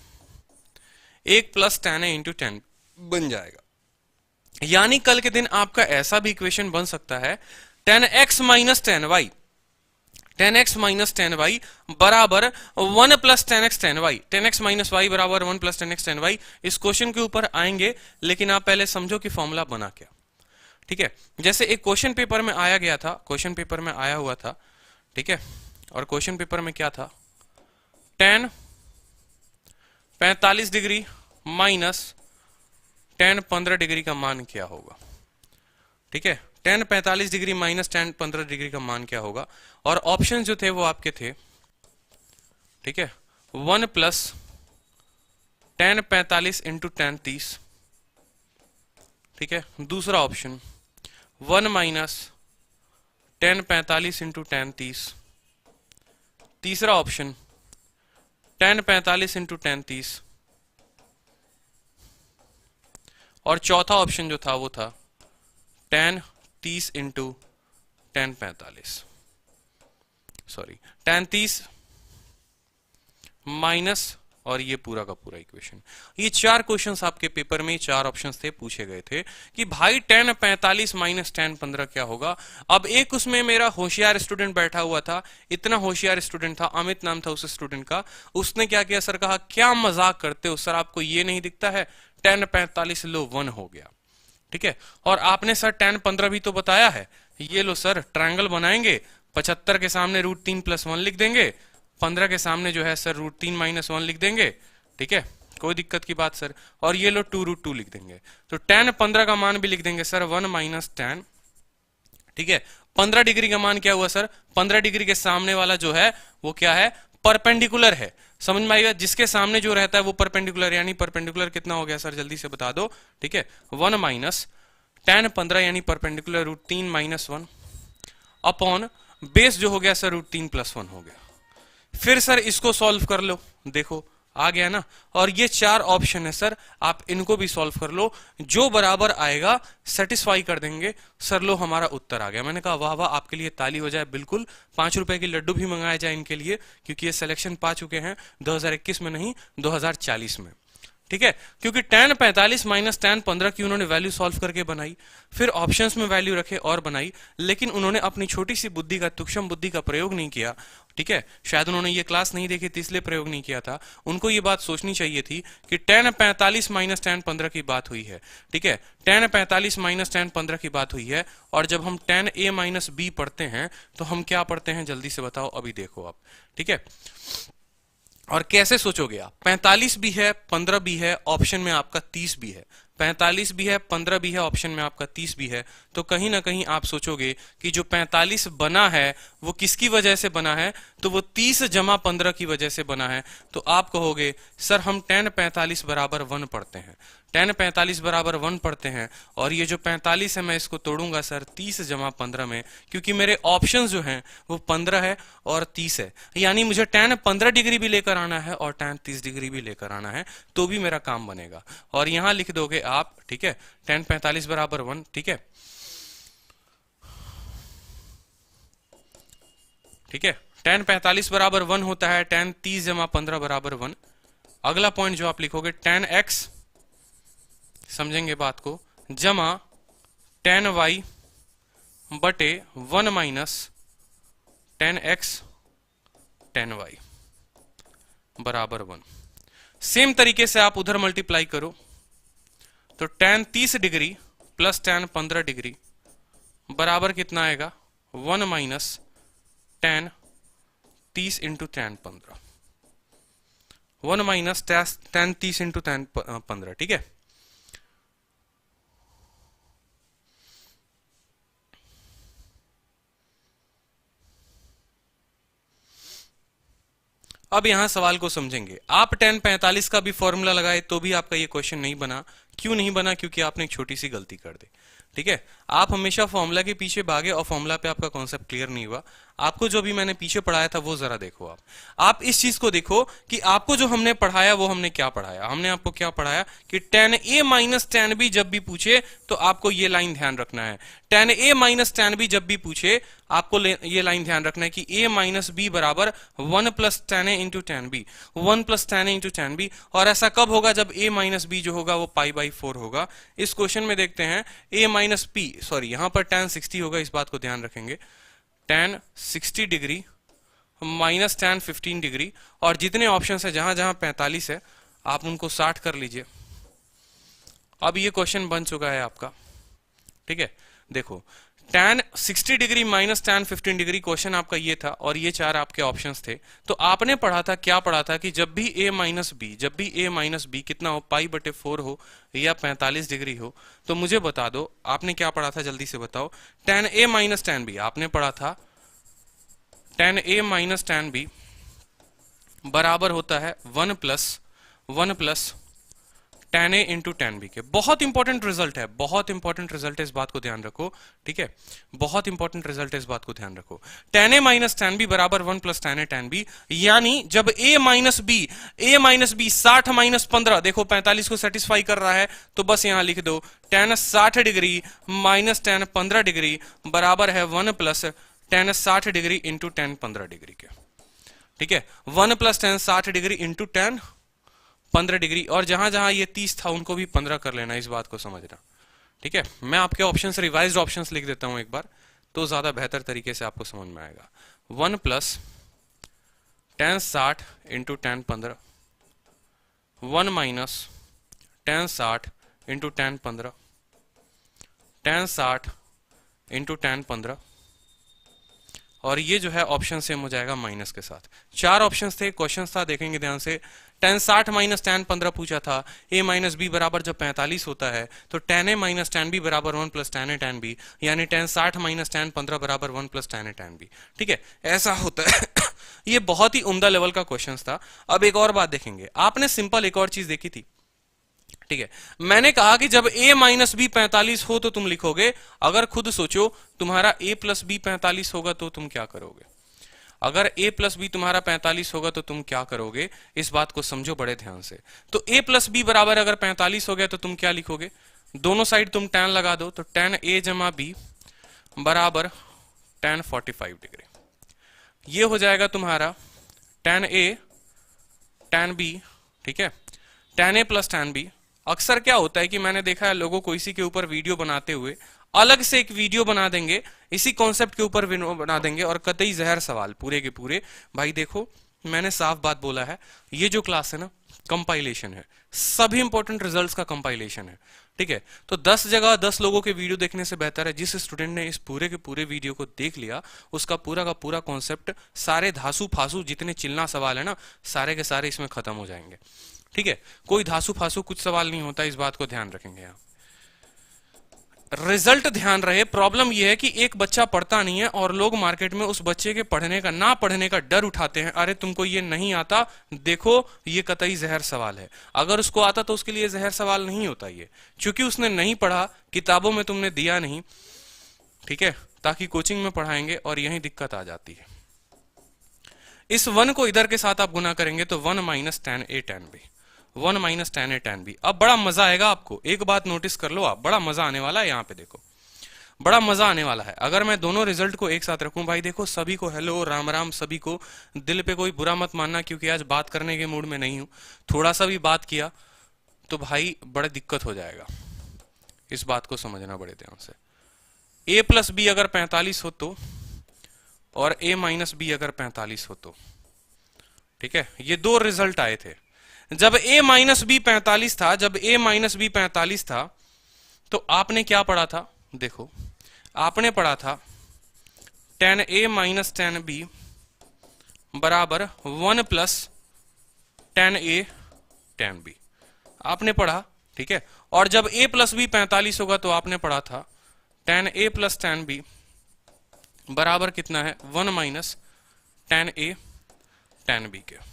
1 plus tan a into tan बन जाएगा। यानी कल के दिन आपका ऐसा भी इक्वेशन बन सकता है tan x minus tan y, 10x minus 10y बराबर 1 plus 10x 10y, 10x minus y बराबर 1 प्लस 10x 10y। इस क्वेश्चन के ऊपर आएंगे, लेकिन आप पहले समझो कि फॉर्मूला बना क्या। ठीक है, जैसे एक क्वेश्चन पेपर में आया गया था, क्वेश्चन पेपर में आया हुआ था, ठीक है, और क्वेश्चन पेपर में क्या था, tan 45 degree minus tan 15 degree का मान क्या होगा। ठीक है, tan 45 degree minus tan 15 degree का मान क्या होगा, और ऑप्शन जो थे वो आपके थे, ठीक है, 1 प्लस tan 45 इंटू tan 30, ठीक है, दूसरा option 1 minus tan 45 into tan 30, तीसरा ऑप्शन tan 45 इंटू tan 30, और चौथा ऑप्शन जो था वो था tan 30 into tan 45, sorry tan 30 minus और ये पूरा का पूरा इक्वेशन। ये 4 क्वेश्चंस आपके पेपर में, 4 ऑप्शंस थे, पूछे गए थे कि भाई tan 45 माइनस tan 15 क्या होगा। अब एक उसमें मेरा होशियार स्टूडेंट बैठा हुआ था, इतना होशियार स्टूडेंट था, अमित नाम था उस स्टूडेंट का। उसने क्या किया, सर कहा क्या मजाक करते हो सर, आपको ये नहीं दिखता है tan 45 लो 1 हो गया। ठीक है, और आपने सर tan 15 भी तो बताया है, ये लो सर ट्रायंगल बनाएंगे, 75 के सामने √3 + 1 लिख देंगे, 15 के सामने जो है सर √3 - 1 लिख देंगे। ठीक है, कोई दिक्कत की बात सर, और ये लो 2√2 लिख देंगे, तो tan 15 का मान भी लिख देंगे सर 1 माइनस tan। ठीक है, 15 डिग्री का मान क्या हुआ सर, 15 डिग्री के सामने वाला जो है वो क्या है, परपेंडिकुलर है। समझ में आएगा, जिसके सामने जो रहता है वो परपेंडिकुलर, यानी परपेंडिकुलर कितना हो गया सर, जल्दी से बता दो। ठीक है, 1 माइनस tan 15 यानी परपेंडिकुलर √3 - 1 अपॉन बेस जो हो गया सर √3 + 1 हो गया। फिर सर इसको सॉल्व कर लो, देखो आ गया ना, और ये 4 ऑप्शन है सर, आप इनको भी सॉल्व कर लो, जो बराबर आएगा सेटिस्फाई कर देंगे। सर लो हमारा उत्तर आ गया। मैंने कहा वाह वाह, आपके लिए ताली हो जाए, बिल्कुल 5 रुपए की लड्डू भी मंगाए जाए इनके लिए, क्योंकि ये सिलेक्शन पा चुके हैं 2021 में नहीं 2040 में। ठीक है, क्योंकि tan 45 माइनस tan 15 की उन्होंने वैल्यू सॉल्व करके बनाई, फिर ऑप्शंस में वैल्यू रखे और बनाई, लेकिन उन्होंने अपनी छोटी सी बुद्धि का, सूक्ष्म बुद्धि का प्रयोग नहीं किया। ठीक है, शायद उन्होंने ये क्लास नहीं देखी थी इसलिए प्रयोग नहीं किया था। उनको ये बात सोचनी चाहिए थी कि tan 45 माइनस tan 15 की बात हुई है। ठीक है, tan 45 माइनस tan 15 की बात हुई है, और जब हम tan a माइनस b पढ़ते हैं तो हम क्या पढ़ते हैं, जल्दी से बताओ, अभी देखो आप। ठीक है, और कैसे सोचोगे आप, 45 भी है 15 भी है, ऑप्शन में आपका 30 भी है, 45 भी है 15 भी है, ऑप्शन में आपका 30 भी है, तो कहीं ना कहीं आप सोचोगे कि जो 45 बना है वो किसकी वजह से बना है, तो वो 30 जमा 15 की वजह से बना है। तो आप कहोगे सर हम tan 45 बराबर 1 पढ़ते हैं, tan 45 बराबर 1 पढ़ते हैं, और ये जो 45 है मैं इसको तोड़ूंगा सर 30 जमा 15 में, क्योंकि मेरे ऑप्शन जो हैं वो 15 है और 30 है, यानी मुझे tan 15 डिग्री भी लेकर आना है और tan 30 डिग्री भी लेकर आना है, तो भी मेरा काम बनेगा। और यहां लिख दोगे आप, ठीक है, tan 45 बराबर 1। ठीक है, ठीक है, tan 45 बराबर 1 होता है tan 30 जमा 15 बराबर 1। अगला पॉइंट जो आप लिखोगे tan x, समझेंगे बात को, जमा tan y बटे 1 minus tan x tan y बराबर 1। सेम तरीके से आप उधर मल्टीप्लाई करो, तो tan 30 degree plus tan 15 degree बराबर कितना आएगा, 1 minus tan 30 into tan 15, 1 minus tan 30 into tan 15। ठीक है, अब यहां सवाल को समझेंगे। आप tan 45 का भी फॉर्मूला लगाए तो भी आपका ये क्वेश्चन नहीं बना। क्यों नहीं बना, क्योंकि आपने एक छोटी सी गलती कर दी। ठीक है, आप हमेशा फॉर्मूला के पीछे भागे और फॉर्मूला पे आपका कॉन्सेप्ट क्लियर नहीं हुआ। आपको जो भी मैंने पीछे पढ़ाया था वो जरा देखो। आप इस चीज को देखो कि आपको जो हमने पढ़ाया वो हमने क्या पढ़ाया। हमने आपको क्या पढ़ाया कि tan a minus tan b जब भी पूछे तो आपको ये लाइन ध्यान रखना है। tan a minus tan b जब भी पूछे आपको ये लाइन ध्यान रखना है कि a माइनस b बराबर 1 plus tan a into tan b, 1 plus tan a into tan b। और ऐसा कब होगा, जब a माइनस b जो होगा वो π/4 होगा। इस क्वेश्चन में देखते हैं a माइनस p, सॉरी यहां पर tan 60 होगा, इस बात को ध्यान रखेंगे। tan 60 degree minus tan 15 degree, और जितने ऑप्शन है जहां जहां 45 है आप उनको 60 कर लीजिए। अब ये क्वेश्चन बन चुका है आपका। ठीक है, देखो tan 60 degree minus tan 15 degree question आपका ये था, और ये चार आपके ऑप्शंस थे। तो आपने पढ़ा था, क्या पढ़ा था कि जब भी a माइनस बी, जब भी a माइनस बी कितना हो, π/4 हो या 45 डिग्री हो, तो मुझे बता दो आपने क्या पढ़ा था, जल्दी से बताओ। tan a minus tan b आपने पढ़ा था, tan a minus tan b बराबर होता है 1 plus tan a into tan b के। बहुत इंपॉर्टेंट रिजल्ट है, बहुत इंपॉर्टेंट रिजल्ट है, इस बात को ध्यान रखो। ठीक है, बहुत इंपॉर्टेंट रिजल्ट है, इस बात को ध्यान रखो। tan a minus tan b बराबर 1 plus tan a tan b, यानी जब a माइनस b 60 माइनस 15, देखो 45 को सेटिस्फाई कर रहा है, तो बस यहां लिख दो tan 60 degree minus tan 15 degree बराबर है 1 plus tan 60 degree into tan 15 degree के। ठीक है, 1 plus tan 60 degree into tan 15 degree, और जहां जहां ये 30 था उनको भी 15 कर लेना, इस बात को समझना। ठीक है, मैं आपके ऑप्शंस, रिवाइज्ड ऑप्शंस लिख देता हूं एक बार, तो ज्यादा बेहतर तरीके से आपको समझ में आएगा। 1 plus tan 60 into tan 15, 1 minus tan 60 into tan 15, tan 60 into tan 15, और ये जो है ऑप्शन सेम हो जाएगा माइनस के साथ। चार ऑप्शंस थे, क्वेश्चन था, देखेंगे ध्यान से। tan 60 माइनस tan 15 पूछा था, a माइनस बी बराबर जब 45 होता है तो tan a minus tan b बराबर 1 plus tan a tan b, यानी tan 60 माइनस tan 15 बराबर 1 plus tan a tan b। ठीक है, ऐसा होता है। ये बहुत ही उम्दा लेवल का क्वेश्चन था। अब एक और बात देखेंगे, आपने सिंपल एक और चीज देखी थी। ठीक है, मैंने कहा कि जब a माइनस बी 45 हो तो तुम लिखोगे। अगर खुद सोचो, तुम्हारा a प्लस बी 45 होगा तो तुम क्या करोगे? अगर a प्लस बी तुम्हारा 45 होगा तो तुम क्या करोगे, इस बात को समझो बड़े ध्यान से। तो a प्लस बी बराबर अगर 45 हो गया तो तुम क्या लिखोगे? दोनों साइड तुम tan लगा दो, तो tan a जमा b बराबर tan 45 डिग्री। ये हो जाएगा तुम्हारा tan a tan b। ठीक है, tan a plus tan b। अक्सर क्या होता है कि मैंने देखा है लोगों को इसी के ऊपर वीडियो बनाते हुए अलग से एक वीडियो बना देंगे, इसी कॉन्सेप्ट के ऊपर बना देंगे, और कतई जहर सवाल पूरे के पूरे। भाई देखो, मैंने साफ बात बोला है, ये जो क्लास है ना, कंपाइलेशन है, सभी इंपॉर्टेंट रिजल्ट्स का कंपाइलेशन है। ठीक है, तो 10 जगह 10 लोगों के वीडियो देखने से बेहतर है जिस स्टूडेंट ने इस पूरे के पूरे वीडियो को देख लिया, उसका पूरा का पूरा कॉन्सेप्ट, सारे धासु फासु जितने चिल्ला सवाल है ना, सारे के सारे इसमें खत्म हो जाएंगे। ठीक है, कोई धासु फासु कुछ सवाल नहीं होता, इस बात को ध्यान रखेंगे आप। रिजल्ट ध्यान रहे। प्रॉब्लम यह है कि एक बच्चा पढ़ता नहीं है और लोग मार्केट में उस बच्चे के पढ़ने का, ना पढ़ने का डर उठाते हैं। अरे तुमको ये नहीं आता, देखो ये कतई जहर सवाल है। अगर उसको आता तो उसके लिए जहर सवाल नहीं होता ये, क्योंकि उसने नहीं पढ़ा, किताबों में तुमने दिया नहीं। ठीक है, ताकि कोचिंग में पढ़ाएंगे और यही दिक्कत आ जाती है। इस 1 को इधर के साथ आप गुना करेंगे तो 1 minus tan a tan b, 1 minus tan a tan b। अब बड़ा मजा आएगा आपको, एक बात नोटिस कर लो आप, बड़ा मजा आने वाला है। यहाँ पे देखो, बड़ा मजा आने वाला है अगर मैं दोनों रिजल्ट को एक साथ रखूं। भाई देखो, सभी को हेलो राम राम, सभी को। दिल पे कोई बुरा मत मानना, क्योंकि आज बात करने के मूड में नहीं हूं। थोड़ा सा भी बात किया तो भाई बड़ा दिक्कत हो जाएगा, इस बात को समझना बड़े ध्यान से। a प्लस बी अगर 45 हो तो, और a माइनस बी अगर 45 हो तो, ठीक है, ये दो रिजल्ट आए थे। जब a माइनस बी 45 था, जब a माइनस बी 45 था, तो आपने क्या पढ़ा था? देखो, आपने पढ़ा था tan a minus tan b बराबर 1 plus tan a tan b, आपने पढ़ा। ठीक है, और जब a प्लस बी 45 होगा तो आपने पढ़ा था tan a plus tan b बराबर कितना है? 1 minus tan a tan b के।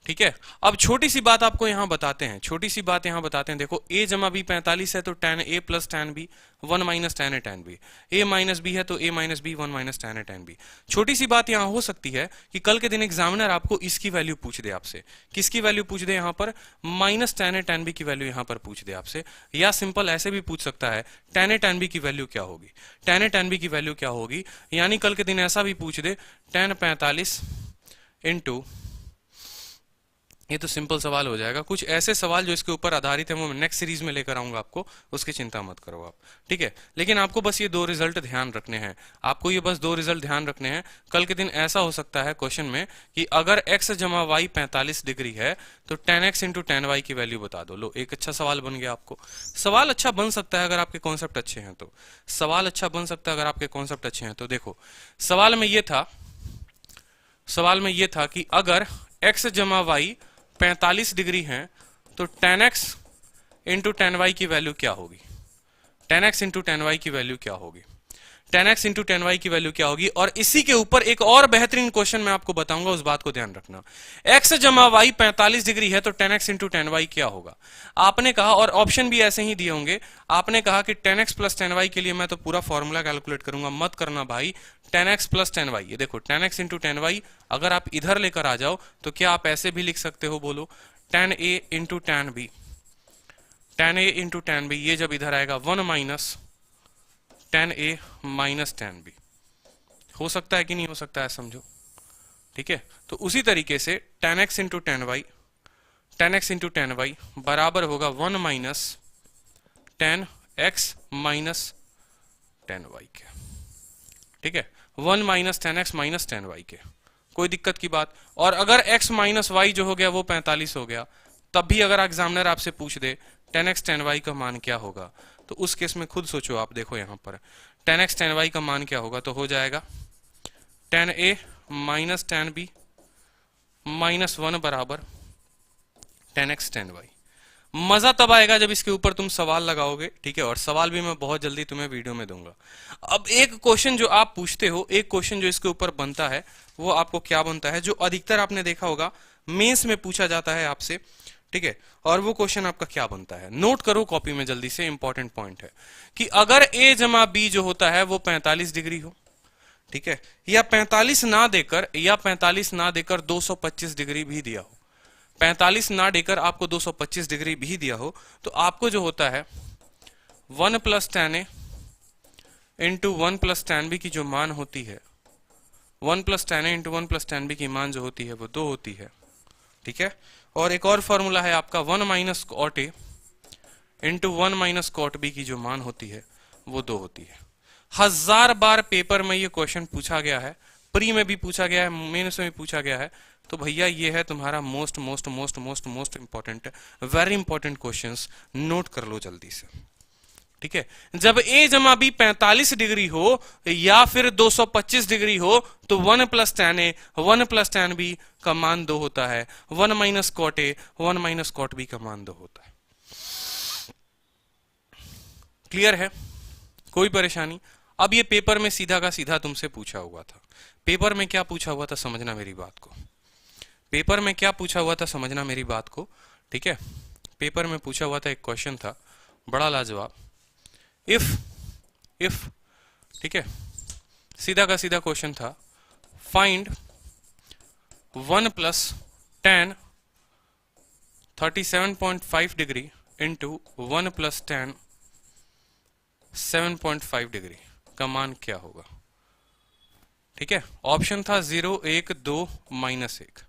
ठीक है, अब छोटी सी बात आपको यहां बताते हैं, छोटी सी बात यहां बताते हैं। देखो, a जमा b 45 है तो tan a plus tan b 1 minus tan a tan b, a minus b है तो a minus b 1 minus tan a tan b। छोटी सी बात यहां हो सकती है कि कल के दिन एग्जामिनर आपको इसकी वैल्यू पूछ दे आपसे। किसकी वैल्यू पूछ दे? यहां पर minus tan a tan b की वैल्यू यहां पर पूछ दे आपसे, या सिंपल ऐसे भी पूछ सकता है tan a tan b की वैल्यू क्या होगी, tan a tan b की वैल्यू क्या होगी। यानी कल के दिन ऐसा भी पूछ दे tan 45 इंटू ये तो सिंपल सवाल हो जाएगा। कुछ ऐसे सवाल जो इसके ऊपर आधारित है वो मैं नेक्स्ट सीरीज में लेकर आऊंगा आपको, उसकी चिंता मत करो आप, ठीक है। लेकिन आपको बस ये 2 रिजल्ट ध्यान रखने हैं, आपको ये बस 2 रिजल्ट ध्यान रखने हैं। कल के दिन ऐसा हो सकता है क्वेश्चन में कि अगर x जमा वाई 45 डिग्री है तो tan x into tan y की वैल्यू बता दो। लो, एक अच्छा सवाल बन गया आपको। सवाल अच्छा बन सकता है अगर आपके कॉन्सेप्ट अच्छे हैं तो, सवाल अच्छा बन सकता है अगर आपके कॉन्सेप्ट अच्छे हैं तो। देखो, सवाल में ये था कि अगर x जमा वाई 45 डिग्री है तो tan x into tan y की वैल्यू क्या होगी, tan x into tan y की वैल्यू क्या होगी, tan x into tan y की वैल्यू क्या होगी। और इसी के ऊपर एक और बेहतरीन क्वेश्चन मैं आपको बताऊंगा, उस बात को ध्यान रखना। x जमा y 45 डिग्री है तो tan x into tan y क्या होगा। आपने कहा, और ऑप्शन भी ऐसे ही दिए होंगे, आपने कहा कि tan x plus tan y के लिए मैं तो पूरा फॉर्मूला कैलकुलेट करूंगा, मत करना भाई। tan x plus tan y, ये देखो tan x into tan y अगर आप इधर लेकर आ जाओ तो क्या आप ऐसे भी लिख सकते हो, बोलो, tan a into tan b, tan a into tan b, ये जब इधर आएगा 1 minus tan a minus tan b। हो सकता है कि नहीं हो सकता है, समझो, ठीक है। तो उसी तरीके से tan x into tan y बराबर होगा 1 minus tan x minus tan y के, ठीक है। 1 minus tan x minus tan y के, कोई दिक्कत की बात। और अगर x माइनस y जो हो गया वो 45 हो गया, तब भी अगर एग्जामिनर आपसे पूछ दे tan x tan y का मान क्या होगा, तो उस केस में खुद सोचो आप। देखो यहां पर tan x tan y का मान क्या होगा, तो हो जाएगा tan a minus tan b minus 1 बराबर tan x tan y। मजा तब आएगा जब इसके ऊपर तुम सवाल लगाओगे, ठीक है। और सवाल भी मैं बहुत जल्दी तुम्हें वीडियो में दूंगा। अब एक क्वेश्चन जो आप पूछते हो, एक क्वेश्चन जो इसके ऊपर बनता है, वो आपको क्या बनता है, जो अधिकतर आपने देखा होगा मेंस में पूछा जाता है आपसे, ठीक है। और वो क्वेश्चन आपका क्या बनता है, नोट करो कॉपी में जल्दी से, इंपॉर्टेंट पॉइंट है कि अगर a जमा b जो होता है वो 45 डिग्री हो, ठीक है, या 45 ना देकर 225 डिग्री भी दिया हो, 45 ना देकर आपको 225 डिग्री भी दिया हो, तो आपको जो होता है 1 plus tan a into 1 plus tan b की जो मान होती है, 1 plus tan a into 1 plus tan b की मान जो होती है वो 2 होती है, ठीक है। और एक और फॉर्मूला है आपका 1 minus cot a into 1 minus cot b की जो मान होती है वो 2 होती है। 1000 बार पेपर में ये क्वेश्चन पूछा गया है, प्री में भी पूछा गया है, मेंस में भी पूछा गया है। तो भैया ये है तुम्हारा most most most most most important, very important questions, note कर लो जल्दी से, ठीक है। जब a जमा b 45 डिग्री हो या फिर 225 डिग्री हो तो 1 plus tan a 1 plus tan b का मान 2 होता है, 1 minus cot a 1 minus cot b का मान 2 होता है। क्लियर है, कोई परेशानी। अब ये पेपर में सीधा का सीधा तुमसे पूछा हुआ था। पेपर में क्या पूछा हुआ था, समझना मेरी बात को, पेपर में क्या पूछा हुआ था, समझना मेरी बात को, ठीक है। पेपर में पूछा हुआ था, एक क्वेश्चन था बड़ा लाजवाब, इफ, ठीक है, सीधा का सीधा क्वेश्चन था, find 1 plus tan 37.5 degree into 1 plus tan 7.5 degree का मान क्या होगा, ठीक है। ऑप्शन था 0 1 2 minus 1,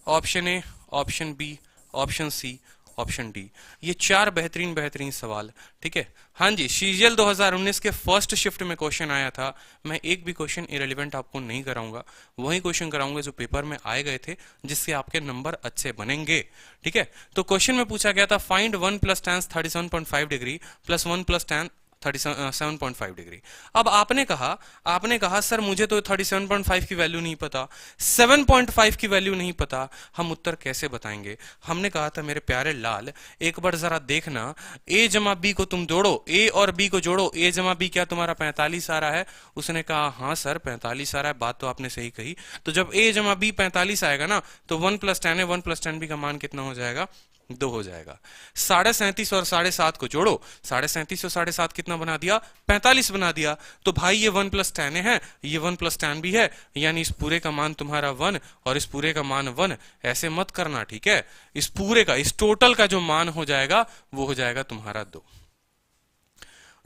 option A, option B, option C, option D. ये 4 बेहतरीन सवाल, ठीक है। हाँ जी, सीजीएल 2019 के फर्स्ट शिफ्ट में क्वेश्चन आया था। मैं एक भी क्वेश्चन इरेलीवेंट आपको नहीं कराऊंगा, वही क्वेश्चन कराऊंगा जो पेपर में आए गए थे, जिससे आपके नंबर अच्छे बनेंगे, ठीक है। तो क्वेश्चन में पूछा गया था find 1 plus tan 37.5 degree plus 1 plus tan 37.5 degree. अब आपने कहा सर मुझे तो 37.5 की वैल्यू नहीं पता, 7.5 की वैल्यू नहीं पता, हम उत्तर कैसे बताएंगे। हमने कहा था मेरे प्यारे लाल, एक बार जरा देखना, a जमा b को तुम जोड़ो, a और b को जोड़ो, a जमा b क्या तुम्हारा 45 आ रहा है। उसने कहा हाँ सर 45 आ रहा है, बात तो आपने सही कही। तो जब a जमा b 45 आएगा ना, तो 1 plus tan a 1 plus tan b का मान कितना हो जाएगा, 2 हो जाएगा। 37.5 और 7.5 को जोड़ो, 37.5 और 7.5 कितना बना दिया, 45 बना दिया। तो भाई ये 1 प्लस tan है, ये 1 प्लस tan भी है, यानी इस पूरे का मान तुम्हारा 1 और इस पूरे का मान 1। ऐसे मत करना, ठीक है। इस पूरे का, इस टोटल का जो मान हो जाएगा वो हो जाएगा तुम्हारा 2।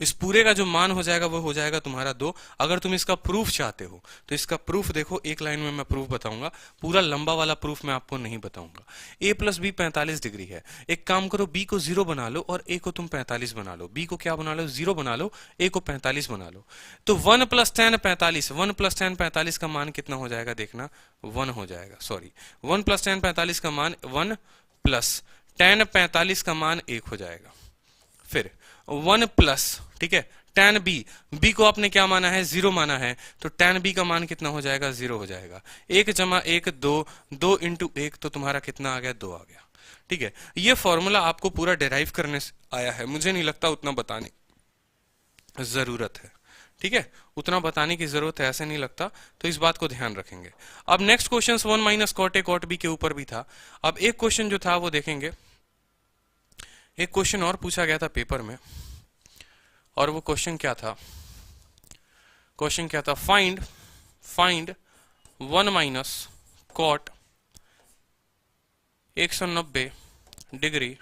इस पूरे का जो मान हो जाएगा वो हो जाएगा तुम्हारा 2। अगर तुम इसका प्रूफ चाहते हो तो इसका प्रूफ देखो, एक लाइन में मैं प्रूफ बताऊंगा, पूरा लंबा वाला प्रूफ मैं आपको नहीं बताऊंगा। a प्लस बी 45 डिग्री है। एक काम करो, b को 0 बना लो और a को तुम 45 बना लो। b को क्या बना लो? 0 बना लो, a को 45 बना लो। तो 1 प्लस 10 45, 1 प्लस 10 45 का मान कितना हो जाएगा? देखना 1 हो जाएगा, सॉरी 1 प्लस 10 45 का मान 1 प्लस 10 45 का मान 1 हो जाएगा। फिर 1 प्लस, ठीक है, tan b, b को आपने क्या माना है? 0 माना है, तो tan b का मान कितना हो जाएगा? 0 हो जाएगा। 1 जमा 1 2, 2 इंटू 1 तो तुम्हारा कितना आ गया? 2 आ गया। ठीक है, ये फॉर्मूला आपको पूरा डिराइव करने से आया है, मुझे नहीं लगता उतना बताने जरूरत है। ठीक है, उतना बताने की जरूरत है ऐसे नहीं लगता, तो इस बात को ध्यान रखेंगे। अब next question 1 minus cot a cot b के ऊपर भी था। अब एक क्वेश्चन जो था वो देखेंगे, एक क्वेश्चन और पूछा गया था पेपर में, और वो क्वेश्चन क्या था? क्वेश्चन क्या था? फाइंड 1 माइनस कॉट 190 डिग्री,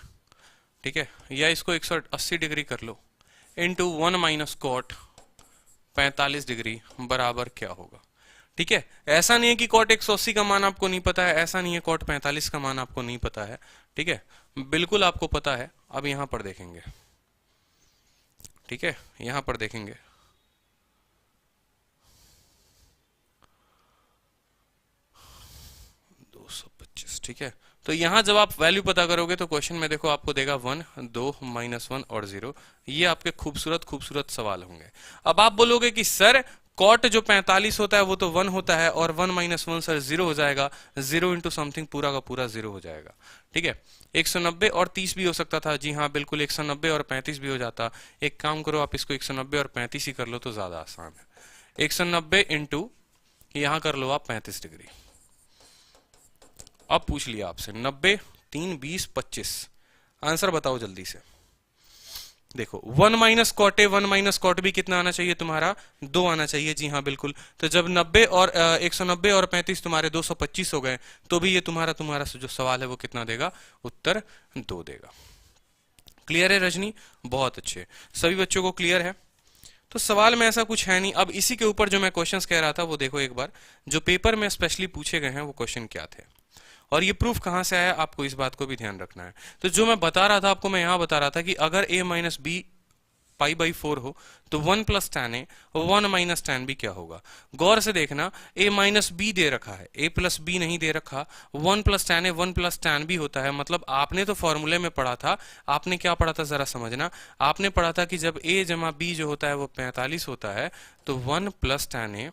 ठीक है, या इसको 180 डिग्री कर लो, इंटू 1 माइनस कॉट 45 डिग्री बराबर क्या होगा? ठीक है, ऐसा नहीं है कि कॉट 180 का मान आपको नहीं पता है, ऐसा नहीं है कॉट 45 का मान आपको नहीं पता है। ठीक है, बिल्कुल आपको पता है। अब यहां पर देखेंगे, ठीक है, यहां पर देखेंगे 225। ठीक है, तो यहां जब आप वैल्यू पता करोगे तो क्वेश्चन में देखो आपको देगा 1 2 -1 और 0। ये आपके खूबसूरत खूबसूरत सवाल होंगे। अब आप बोलोगे कि सर कॉट जो 45 होता है वो तो 1 होता है, और 1 - 1 सर 0 हो जाएगा, 0 इंटू समथिंग पूरा का पूरा 0 हो जाएगा। ठीक है, 190 और 30 भी हो सकता था। जी हाँ बिल्कुल, 190 और 35 भी हो जाता। एक काम करो, आप इसको 190 और 35 ही कर लो तो ज्यादा आसान है। 190 इंटू यहां कर लो आप 35 डिग्री। अब पूछ लिया आपसे 90 3 20 25, आंसर बताओ जल्दी से। देखो 1 minus cot a 1 minus cot b कितना आना चाहिए तुम्हारा? 2 आना चाहिए। जी हाँ बिल्कुल, तो जब 90 और 190 और 35 तुम्हारे 225 हो गए, तो भी ये तुम्हारा जो सवाल है वो कितना देगा? उत्तर 2 देगा। क्लियर है रजनी? बहुत अच्छे, सभी बच्चों को क्लियर है। तो सवाल में ऐसा कुछ है नहीं। अब इसी के ऊपर जो मैं क्वेश्चंस कह रहा था वो देखो एक बार, जो पेपर में स्पेशली पूछे गए हैं वो क्वेश्चन क्या थे, और ये प्रूफ कहां से आया, आपको इस बात को भी ध्यान रखना है। तो जो मैं बता रहा था आपको, मैं यहां बता रहा था कि अगर a माइनस बी π/4 हो तो 1 प्लस tan ए 1 माइनस tan बी क्या होगा? गौर से देखना, a माइनस बी दे रखा है, a प्लस बी नहीं दे रखा। 1 प्लस tan ए 1 प्लस tan बी होता है, मतलब आपने तो फॉर्मूले में पढ़ा था। आपने क्या पढ़ा था जरा समझना, आपने पढ़ा था कि जब a जमा b जो होता है वो 45 होता है, तो 1 प्लस tan ए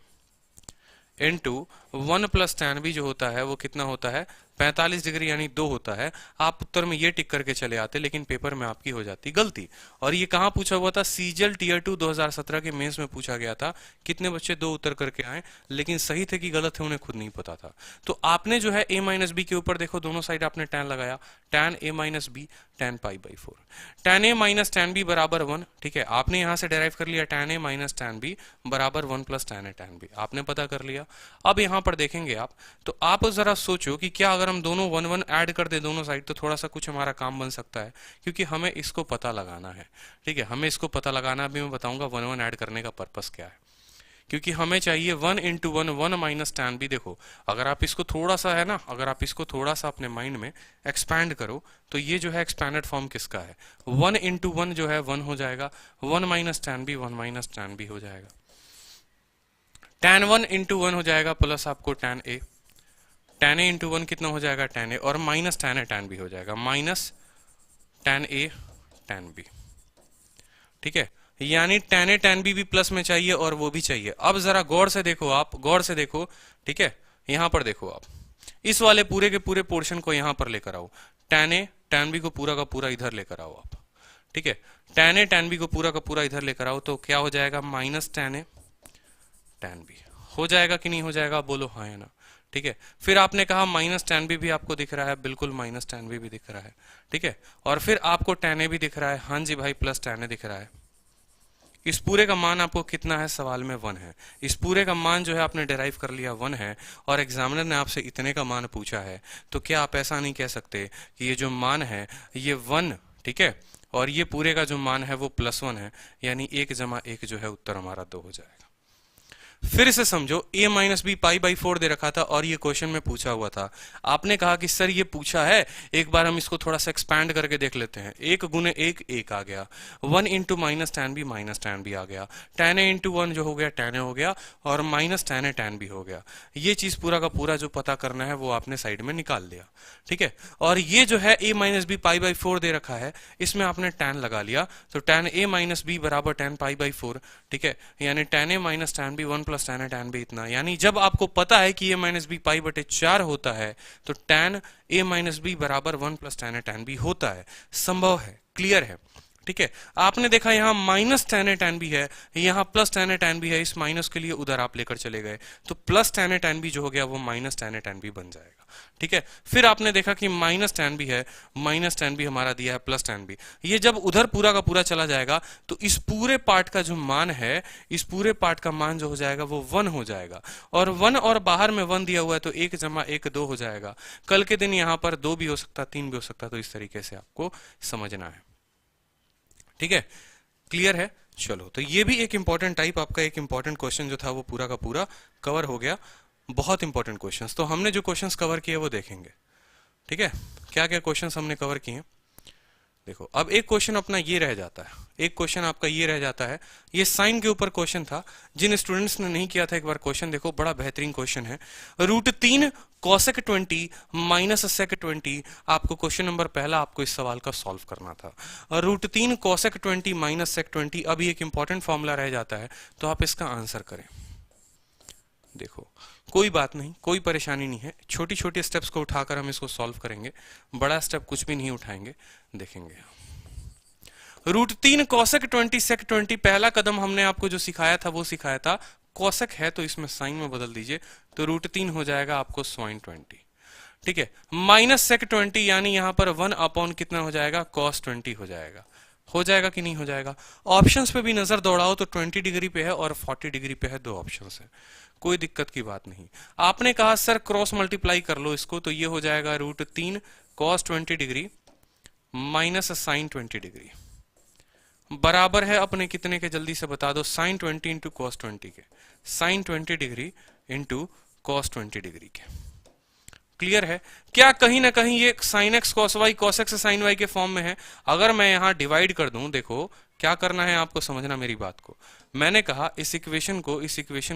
इंटू 1 प्लस tan बी जो होता है वो कितना होता है? 45 डिग्री यानी 2 होता है। आप उत्तर में ये टिक करके चले आते, लेकिन पेपर में आपकी हो जाती गलती। और ये कहां पूछा हुआ था? सीजीएल टीयर 2 2017 के मेंस में पूछा गया था। कितने बच्चे 2 उत्तर करके आए, लेकिन सही थे कि गलत थे उन्हें खुद नहीं पता था। तो आपने जो है a माइनस बी के ऊपर देखो, दोनों साइड आपने tan लगाया, tan a minus b tan π/4, tan a minus tan b बराबर 1। ठीक है, आपने यहां से डेराइव कर लिया tan a minus tan b बराबर 1 plus tan a tan b, आपने पता कर लिया। अब यहां पर देखेंगे आप, तो आप जरा सोचो कि क्या अगर हम दोनों 1 1 ऐड कर दे दोनों साइड, तो थोड़ा सा कुछ हमारा काम बन सकता है, क्योंकि हमें इसको पता लगाना है। ठीक है, हमें इसको पता लगाना, अभी मैं बताऊंगा 1 1 ऐड करने का पर्पस क्या है। क्योंकि हमें चाहिए 1 इंटू 1 1 माइनस tan बी। देखो अगर आप इसको थोड़ा सा है ना, अगर आप इसको थोड़ा सा अपने माइंड में एक्सपैंड करो, तो ये जो है एक्सपैंडेड फॉर्म किसका है? 1 इंटू 1 जो है 1 हो जाएगा, 1 minus tan b 1 minus tan b हो जाएगा। tan 1 इंटू 1 हो जाएगा, प्लस आपको tan a, tan a into 1 कितना हो जाएगा? tan a, और minus tan a tan b हो जाएगा, minus tan a tan b। ठीक है, यानी tan a tan b भी प्लस में चाहिए और वो भी चाहिए। अब जरा गौर से देखो, आप गौर से देखो। ठीक है, यहां पर देखो आप, इस वाले पूरे के पूरे पोर्शन को यहां पर लेकर आओ, tan a tan b को पूरा का पूरा इधर लेकर आओ आप। ठीक है, tan a tan b को पूरा का पूरा इधर लेकर आओ, तो क्या हो जाएगा? Minus tan a tan b हो जाएगा कि नहीं हो जाएगा? बोलो हाँ या ना। ठीक है, फिर आपने कहा माइनस tan b भी आपको दिख रहा है, बिल्कुल माइनस tan b भी दिख रहा है। ठीक है, और फिर आपको tan a भी दिख रहा है, हाँ जी भाई, प्लस tan a दिख रहा है। इस पूरे का मान आपको कितना है? सवाल में 1 है। इस पूरे का मान जो है आपने डिराइव कर लिया 1 है, और एग्जामिनर ने आपसे इतने का मान पूछा है, तो क्या आप ऐसा नहीं कह सकते कि ये जो मान है ये 1, ठीक है, और ये पूरे का जो मान है वो +1 है, यानी 1 + 1 जो है उत्तर हमारा 2 हो जाएगा। फिर से समझो, a - b π/4 दे रखा था और ये क्वेश्चन में पूछा हुआ था। आपने कहा कि सर ये पूछा है, एक बार हम इसको थोड़ा सा एक्सपैंड करके देख लेते हैं। 1 × 1 1 आ गया, 1 × -tan b -tan b आ गया, tan a × 1 जो हो गया tan a हो गया, और -tan a tan b हो गया। ये चीज पूरा का पूरा जो पता करना है वो आपने साइड में निकाल लिया, ठीक है। और ये जो है a - b π/4 दे रखा है, इसमें आपने tan लगा लिया, तो tan a - b बराबर tan π/4, ठीक है। यानी tan a - tan b 1 + tan a tan b इतना। यानी जब आपको पता है कि a - b π/4 होता है, तो tan a - b बराबर 1 + tan a tan b होता है। संभव है, क्लियर है, ठीक है। आपने देखा यहाँ -tan a tan b है, यहाँ +tan a tan b है, इस माइनस के लिए उधर आप लेकर चले गए, तो +tan a tan b जो हो गया वो -tan a tan b बन जाएगा, ठीक है। फिर आपने देखा कि -tan b है, -tan b हमारा दिया है +tan b। ये जब उधर पूरा का पूरा चला जाएगा तो इस पूरे पार्ट का जो मान है, इस पूरे पार्ट का मान जो हो जाएगा वो 1 हो जाएगा, और 1 और बाहर में 1 दिया हुआ है, तो 1 + 1 2 हो जाएगा। कल के दिन यहाँ पर 2 भी हो सकता, 3 भी हो सकता, तो इस तरीके से आपको समझना है, ठीक है। क्लियर है। चलो, तो ये भी एक इंपॉर्टेंट टाइप, आपका एक इंपॉर्टेंट क्वेश्चन जो था वो पूरा का पूरा कवर हो गया। बहुत इंपॉर्टेंट क्वेश्चंस, तो हमने जो क्वेश्चंस कवर किए वो देखेंगे, ठीक है। क्या क्या क्वेश्चंस हमने कवर किए, देखो। अब एक क्वेश्चन अपना ये रह जाता है, एक क्वेश्चन आपका ये रह जाता है, ये साइन के ऊपर क्वेश्चन था। जिन स्टूडेंट्स ने नहीं किया था, एक बार क्वेश्चन देखो, बड़ा बेहतरीन क्वेश्चन है। √3 cosec 20 - sec 20, आपको क्वेश्चन नंबर पहला आपको इस सवाल का सॉल्व करना था। √3 cosec 20 - sec 20, अभी एक इंपॉर्टेंट फॉर्मूला रह जाता है, तो आप इसका आंसर करें। देखो, कोई बात नहीं, कोई परेशानी नहीं है, छोटी छोटी स्टेप्स को उठाकर हम इसको सॉल्व करेंगे, बड़ा स्टेप कुछ भी नहीं उठाएंगे, देखेंगे। √3 cosec 20 sec 20, पहला कदम हमने आपको जो सिखाया था वो सिखाया था, cosec है तो इसमें साइन में बदल दीजिए, तो √3 हो जाएगा आपको sin 20, ठीक है। -sec 20, यानी यहां पर 1 कितना हो जाएगा, cos 20 हो जाएगा। हो जाएगा कि नहीं हो जाएगा। ऑप्शंस पे भी नजर दौड़ाओ तो 20 डिग्री पे है और 40 डिग्री पे है, 2 ऑप्शंस है, कोई दिक्कत की बात नहीं। आपने कहा सर क्रॉस मल्टीप्लाई कर लो इसको, तो ये हो जाएगा √3 cos 20 डिग्री -sin 20 डिग्री बराबर है अपने कितने के, जल्दी से बता दो, sin 20 इंटू cos 20 के, sin 20 degree into cos 20 degree के। क्लियर है। क्या कहीं ना कहीं ये sin x cos y cos x sin y के फॉर्म में है। अगर मैं यहां डिवाइड कर दूं, देखो क्या करना है आपको, समझना मेरी बात को। मैंने कहा इस इक्वेशन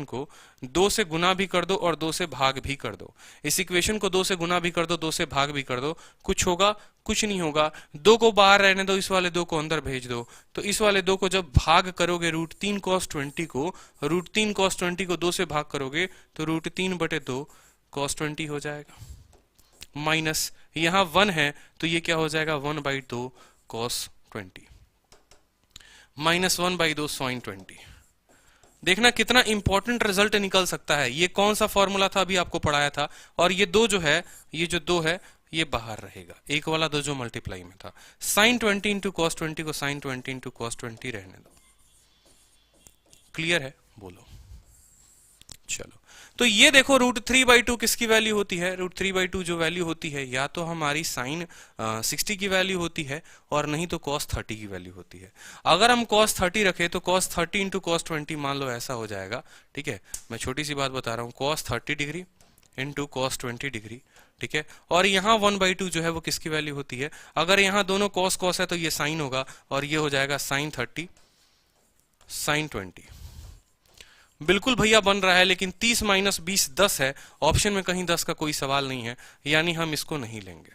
को 2 से गुना भी कर दो और 2 से भाग भी कर दो। इस इक्वेशन को 2 से गुना भी कर दो, 2 से भाग भी कर दो, कुछ होगा, कुछ नहीं होगा। 2 को बाहर रहने दो, इस वाले 2 को अंदर भेज दो, तो इस वाले 2 को जब भाग करोगे √3 cos 20 को, √3 cos 20 को 2 से भाग करोगे तो √3/2 cos 20 हो जाएगा। माइनस यहां 1 है तो ये क्या हो जाएगा, 1/2 cos 20 -1/2 sin 20। देखना कितना इंपॉर्टेंट रिजल्ट निकल सकता है। ये कौन सा फॉर्मूला था, अभी आपको पढ़ाया था, और ये 2 जो है, ये जो 2 है ये बाहर रहेगा, एक वाला 2 जो मल्टीप्लाई में था। sin 20 इंटू cos 20 को sin 20 इंटू cos 20 रहने दो। क्लियर है, बोलो। चलो, तो ये देखो √3/2 किसकी वैल्यू होती है, √3/2 जो वैल्यू होती है या तो हमारी sin 60 की वैल्यू होती है और नहीं तो cos 30 की वैल्यू होती है। अगर हम cos 30 रखें तो cos 30 इंटू cos 20 मान लो ऐसा हो जाएगा, ठीक है। मैं छोटी सी बात बता रहा हूँ, cos 30 degree into cos 20 degree, ठीक है। और यहाँ 1/2 जो है वो किसकी वैल्यू होती है, अगर यहाँ दोनों cos cos है तो ये sin होगा और ये हो जाएगा sin 30 sin 20। बिल्कुल भैया बन रहा है, लेकिन 30 - 20 10 है, ऑप्शन में कहीं 10 का कोई सवाल नहीं है, यानी हम इसको नहीं लेंगे,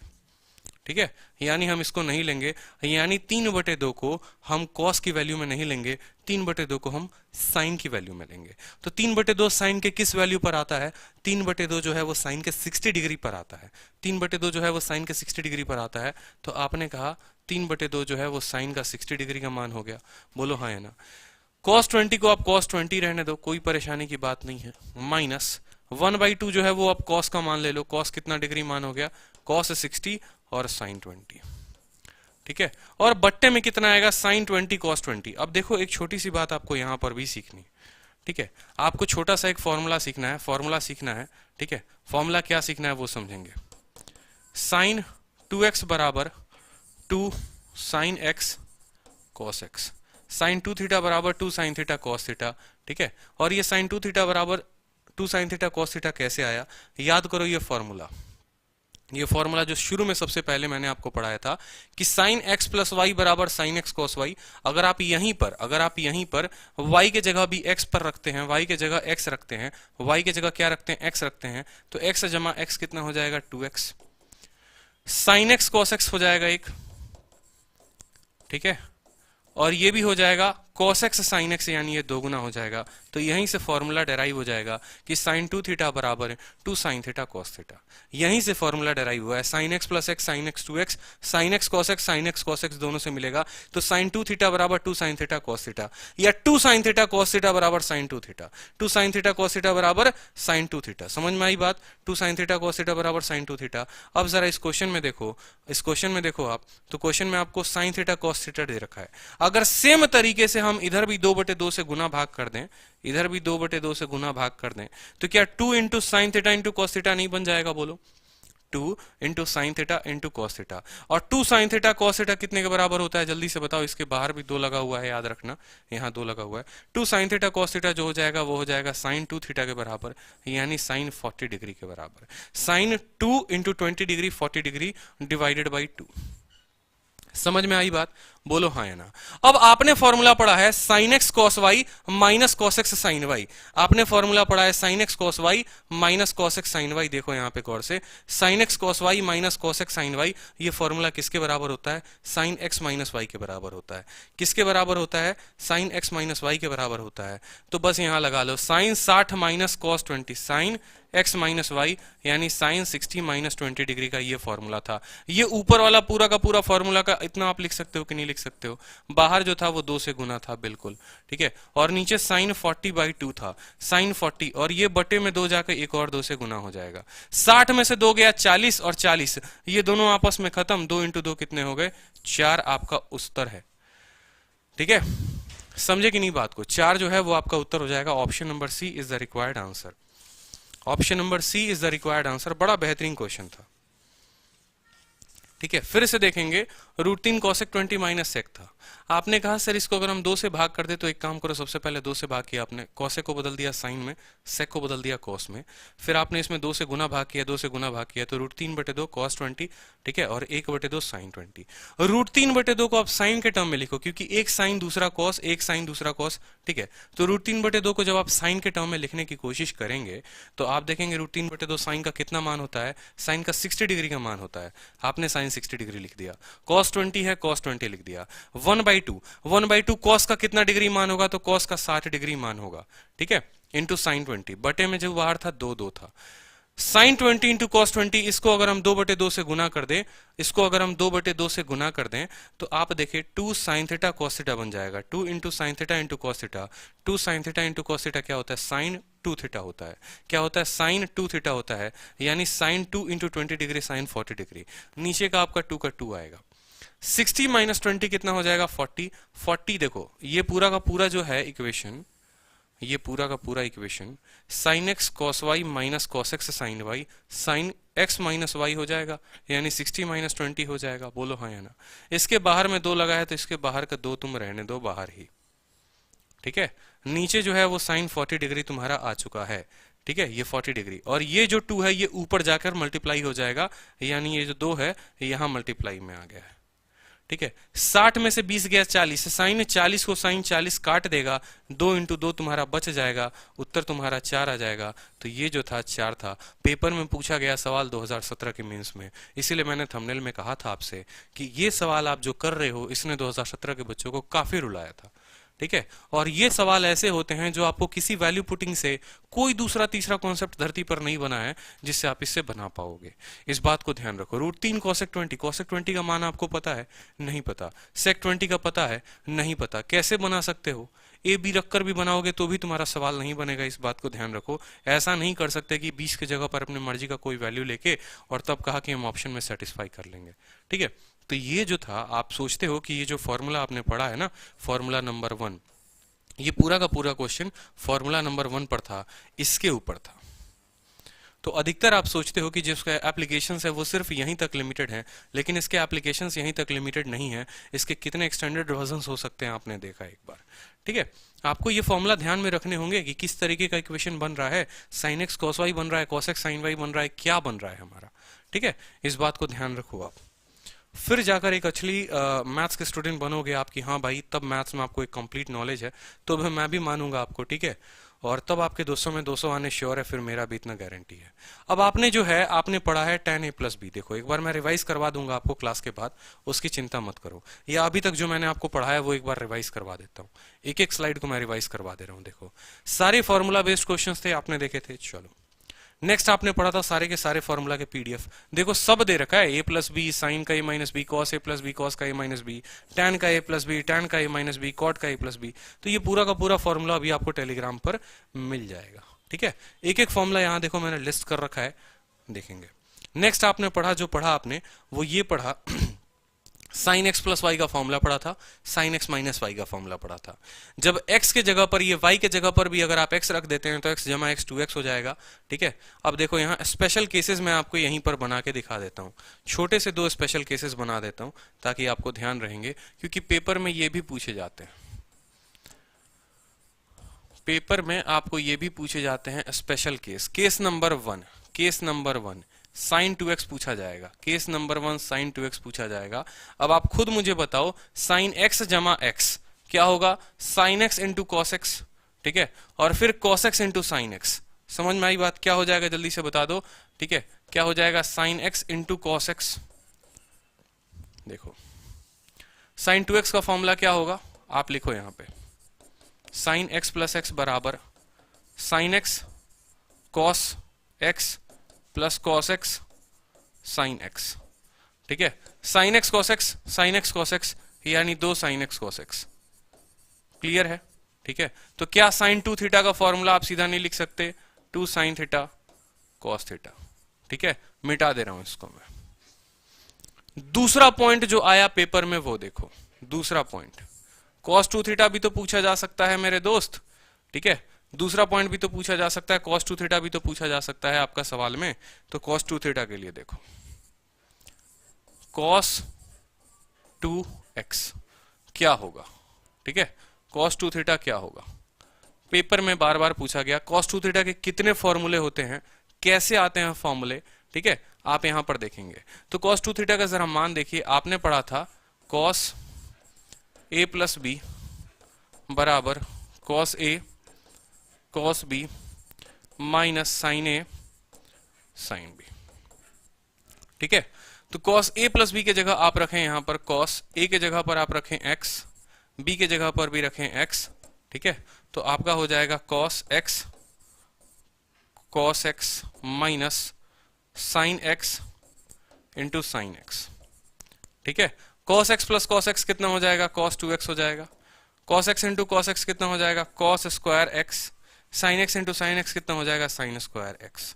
ठीक है। यानी हम इसको नहीं लेंगे, यानी 3/2 को हम cos की वैल्यू में नहीं लेंगे, 3/2 को हम sin की वैल्यू में लेंगे। तो 3/2 sin के किस वैल्यू पर आता है, 3/2 जो है वो sin के 60 डिग्री पर आता है, 3/2 जो है वो sin के 60 डिग्री पर आता है। तो आपने कहा 3/2 जो है वो sin का 60 डिग्री का मान हो गया, बोलो हाँ या ना। cos 20 को आप cos 20 रहने दो, कोई परेशानी की बात नहीं है, माइनस 1/2 जो है वो आप cos का मान ले लो, cos कितना डिग्री मान हो गया, cos 60 और sin 20, ठीक है। और बट्टे में कितना आएगा, sin 20 cos 20। अब देखो एक छोटी सी बात आपको यहां पर भी सीखनी, ठीक है। आपको छोटा सा एक फॉर्मूला सीखना है, फॉर्मूला सीखना है, ठीक है। फॉर्मूला क्या सीखना है वो समझेंगे। sin 2x बराबर 2 sin x cos x, sine 2 theta बराबर 2 साइन थीटा कॉस थीटा, ठीक है। और ये साइन 2 थीटा बराबर 2 साइन थीटा कॉस थीटा कैसे आया, याद करो ये फॉर्मूला जो शुरू में सबसे पहले मैंने आपको पढ़ाया था कि साइन एक्स प्लस वाई बराबर साइन एक्स कॉस वाई। अगर आप यहीं पर y के जगह भी x पर रखते हैं, y के जगह x रखते हैं, y के जगह क्या रखते हैं, x रखते हैं, तो x जमा x कितना हो जाएगा 2x, sign x cos x हो जाएगा एक, ठीक है। और ये भी हो जाएगा cos x sin x, यानी ये दो गुना हो जाएगा। तो यहीं से फॉर्मूला डेराइव हो जाएगा कि sin 2 थीटा बराबर है 2 sin थीटा cos थीटा। यहीं से फॉर्मूला डेराइव हुआ है, sin x plus x sin x 2x, sin x cos x दोनों से मिलेगा। तो sin 2 थीटा बराबर 2 sin थीटा cos थीटा, या 2 sin थीटा cos थीटा बराबर sin 2 theta, 2 sin theta cos theta बराबर sin 2 थीटा। समझ में आई बात, 2 sin थीटा cos थीटा बराबर sin 2 थीटा। अब जरा इस क्वेश्चन में देखो आप, तो क्वेश्चन में आपको sin थीटा cos थीटा दे रखा है। अगर सेम तरीके से हम इधर भी 2/2 से गुना भाग कर दें, इधर भी 2/2 से गुना भाग कर दें, तो क्या 2 into sine theta into cos theta नहीं बन जाएगा, बोलो। 2 into sine theta into cos theta, और 2 साइन थीटा कॉस थीटा कितने के बराबर होता है, जल्दी से बताओ। इसके बाहर भी 2 लगा हुआ है, याद रखना, यहाँ 2 लगा हुआ है। 2 साइन थीटा कॉस थीटा जो हो जाएगा वो हो जाएगा साइन 2 थीटा के बराबर, यानी साइन 40 डिग्री के बराबर। Sine 2 into 20 degree 40 degree divided by 2। समझ में आई बात, बोलो हाँ या ना। अब आपने फॉर्मूला पढ़ा है sin x cos y minus cos x sin y, आपने फॉर्मूला पढ़ा है sin x cos y minus cos x sin y। देखो यहां पे गौर से, sin x cos y minus cos x sin y, ये फॉर्मूला किसके बराबर होता है, sin x माइनस y के बराबर होता है। किसके बराबर होता है, sin x माइनस y के बराबर होता है। तो बस यहां लगा लो sin 60 minus cos 20 sin x minus y, यानी साइन 60 माइनस 20 डिग्री का ये फॉर्मूला था। ये ऊपर वाला पूरा का पूरा फॉर्मूला का इतना आप लिख सकते हो कि नहीं लिख सकते हो, बाहर जो था वो 2 से गुना था, बिल्कुल ठीक है। और नीचे साइन 40/2 था, साइन 40, और ये बटे में 2 जाकर एक और 2 से गुना हो जाएगा। 60 में से 2 गया 40, और 40 ये दोनों आपस में खत्म, 2 इंटू 2 कितने हो गए 4, आपका उत्तर है। ठीक है, समझे कि नहीं बात को, 4 जो है वो आपका उत्तर हो जाएगा। Option number C is the required answer. Option number C is the required answer. बड़ा बेहतरीन क्वेश्चन था। ठीक है, फिर से देखेंगे, √3 cosec 20 माइनस सेक था। आपने कहा सर इसको अगर हम 2 से भाग कर दे तो एक काम करो, सबसे पहले 2 से भाग किया आपने, कॉसेक को बदल दिया साइन में, सेक को बदल दिया कॉस में, फिर आपने इसमें 2 से गुना भाग किया, 2 से गुना भाग किया, तो √3/2 cos 20, ठीक है, और 1/2 sin 20। √3/2 को आप साइन के टर्म में लिखो, क्योंकि एक साइन दूसरा कॉस, एक साइन दूसरा कॉस, ठीक है। तो √3/2 को जब आप साइन के टर्म में लिखने की कोशिश करेंगे तो आप देखेंगे √3/2 साइन का कितना मान होता है, साइन का 60 डिग्री का मान होता है। आपने साइन 60 डिग्री लिख दिया, cos 20 है cos 20 लिख दिया। 1/2 cos का कितना डिग्री मान होगा, तो cos का 60 डिग्री मान होगा, ठीक है, इंटू साइन 20, बटे में जो बाहर था 2 था। साइन 20 इंटू कॉस 20, इसको अगर हम 2/2 से गुना कर दें, इसको अगर हम 2/2 से गुना कर दें, तो आप देखिए 2 साइन थीटा कॉस थीटा बन जाएगा। 2 into sine theta into cos theta, 2 sine theta into cos theta क्या होता है, साइन 2 थीटा होता है। क्या होता है, साइन 2 थीटा होता है, यानी sine 2 into 20 degree sine 40 degree. नीचे का आपका 2 का 2 आएगा। 60 माइनस 20 कितना हो जाएगा 40। 40 देखो ये पूरा का पूरा जो है इक्वेशन, ये पूरा का पूरा equation sine x cos y minus cos x sine y, sine x minus y हो जाएगा, यानी 60 माइनस 20 हो जाएगा। बोलो हाँ या ना। इसके बाहर में 2 लगा है तो इसके बाहर का 2 तुम रहने दो बाहर ही, ठीक है। नीचे जो है वो साइन 40 डिग्री तुम्हारा आ चुका है, ठीक है, ये 40 डिग्री, और ये जो 2 है ये ऊपर जाकर मल्टीप्लाई हो जाएगा, यानी ये जो 2 है यहां मल्टीप्लाई में आ गया है, ठीक है। 60 में से 20 गया 40, साइन 40 को साइन 40 काट देगा, 2 इंटू 2 तुम्हारा बच जाएगा, उत्तर तुम्हारा 4 आ जाएगा। तो ये जो था 4 था। पेपर में पूछा गया सवाल 2017 के मेंस में, इसीलिए मैंने थंबनेल में कहा था आपसे कि ये सवाल आप जो कर रहे हो इसने 2017 के बच्चों को काफी रुलाया था, ठीक है। और ये सवाल ऐसे होते हैं जो आपको किसी वैल्यू पुटिंग से कोई दूसरा तीसरा कॉन्सेप्ट धरती पर नहीं बना है जिससे आप इससे बना पाओगे। इस बात को ध्यान रखो। √3 cosec 20, cosec 20 का मान आपको पता है, नहीं पता। sec 20 का पता है, नहीं पता। कैसे बना सकते हो, ए बी रखकर भी बनाओगे तो भी तुम्हारा सवाल नहीं बनेगा। इस बात को ध्यान रखो। ऐसा नहीं कर सकते कि 20 की जगह पर अपनी मर्जी का कोई वैल्यू लेके और तब कहा कि हम ऑप्शन में सेटिस्फाई कर लेंगे, ठीक है। तो ये जो था, आप सोचते हो कि ये जो फॉर्मूला आपने पढ़ा है ना, फॉर्मूला नंबर 1, ये पूरा का पूरा क्वेश्चन फॉर्मूला नंबर 1 पर था, इसके ऊपर था। तो अधिकतर आप सोचते हो कि जिसका एप्लीकेशंस है वो सिर्फ यहीं तक लिमिटेड है, लेकिन इसके एप्लीकेशंस यहीं तक लिमिटेड नहीं है। इसके कितने एक्सटेंडेड वर्जन्स हो सकते हैं आपने देखा एक बार। ठीक है, आपको ये फॉर्मूला ध्यान में रखने होंगे कि किस तरीके का इक्वेशन बन रहा है, साइन एक्स कॉस वाई बन रहा है, कॉस एक्स साइन वाई बन रहा है, क्या बन रहा है हमारा। ठीक है, इस बात को ध्यान रखो आप। फिर जाकर एक अच्छी मैथ्स के स्टूडेंट बनोगे आपकी, हाँ भाई तब मैथ्स में आपको एक कंप्लीट नॉलेज है, तो मैं भी मानूंगा आपको। ठीक है, और तब आपके 200 में 200 आने श्योर है, फिर मेरा भी इतना गारंटी है। अब आपने जो है आपने पढ़ा है tan a प्लस बी। देखो एक बार मैं रिवाइज करवा दूंगा आपको क्लास के बाद, उसकी चिंता मत करो। या अभी तक जो मैंने आपको पढ़ाया वो एक बार रिवाइज करवा देता हूँ, एक एक स्लाइड को मैं रिवाइज करवा दे रहा हूँ। देखो सारे फॉर्मूला बेस्ड क्वेश्चंस थे, आपने देखे थे। चलो नेक्स्ट आपने पढ़ा था सारे के सारे फॉर्मूला के पीडीएफ। देखो सब दे रखा है, a प्लस बी साइन का a minus b, cos a plus b cos का a माइनस बी, टैन का a प्लस बी टैन का a माइनस बी, कॉट का a प्लस बी। तो ये पूरा का पूरा फॉर्मूला अभी आपको टेलीग्राम पर मिल जाएगा। ठीक है, एक एक फॉर्मूला यहाँ देखो मैंने लिस्ट कर रखा है, देखेंगे। नेक्स्ट आपने पढ़ा, जो पढ़ा आपने वो ये पढ़ा साइन एक्स प्लस वाई का फॉर्मूला पढ़ा था, साइन एक्स माइनस वाई का फॉर्मूला पढ़ा था। जब x के जगह पर, ये y के जगह पर भी अगर आप x रख देते हैं तो x जमा x 2x हो जाएगा। ठीक है, अब देखो यहाँ स्पेशल केसेस मैं आपको यहीं पर बना के दिखा देता हूँ, छोटे से 2 स्पेशल केसेस बना देता हूँ ताकि आपको ध्यान रहेंगे, क्योंकि पेपर में ये भी पूछे जाते हैं। पेपर में आपको ये भी पूछे जाते हैं special case. Case number 1 sine 2x पूछा जाएगा, केस नंबर 1 साइन 2x पूछा जाएगा। अब आप खुद मुझे बताओ साइन x जमा x क्या होगा, sine x into cos x. ठीक है, और फिर cos x into sine x. समझ में आई बात, क्या हो जाएगा जल्दी से बता दो। ठीक है, क्या हो जाएगा, sine x into cos x. देखो साइन 2x का फॉर्मूला क्या होगा, आप लिखो यहां पे, साइन x प्लस एक्स बराबर sine x cos x plus cos x sine x. ठीक है, साइन एक्स कॉस एक्स यानी 2 sine x cos x. Clear है। ठीक है, तो क्या साइन 2 थीटा का फॉर्मूला आप सीधा नहीं लिख सकते, 2 साइन थीटा कॉस थीटा। ठीक है, मिटा दे रहा हूं इसको मैं। दूसरा पॉइंट जो आया पेपर में वो देखो, दूसरा पॉइंट कॉस 2 थीटा भी तो पूछा जा सकता है मेरे दोस्त। ठीक है, दूसरा पॉइंट भी तो पूछा जा सकता है, cos 2 थीटा भी तो पूछा जा सकता है आपका सवाल में। तो cos 2 थीटा के लिए देखो, cos 2x क्या होगा। ठीक है, cos 2 थीटा क्या होगा, पेपर में बार बार पूछा गया। cos 2 थीटा के कितने फॉर्मूले होते हैं, कैसे आते हैं फॉर्मूले, ठीक है, आप यहां पर देखेंगे। तो cos 2 थीटा का जरा मान देखिए, आपने पढ़ा था cos a प्लस बी बराबर cos a cos b minus sine a sine b. ठीक है, तो cos a प्लस बी के जगह आप रखें यहां पर cos a के जगह पर आप रखें x, b के जगह पर भी रखें x। ठीक है, तो आपका हो जाएगा cos x minus sine x into sine x। ठीक है, cos x plus cos x कितना हो जाएगा, cos 2x हो जाएगा। cos x into cos x कितना हो जाएगा, cos square x। Sine x into sine x कितना हो जाएगा, साइन स्क्वायर x।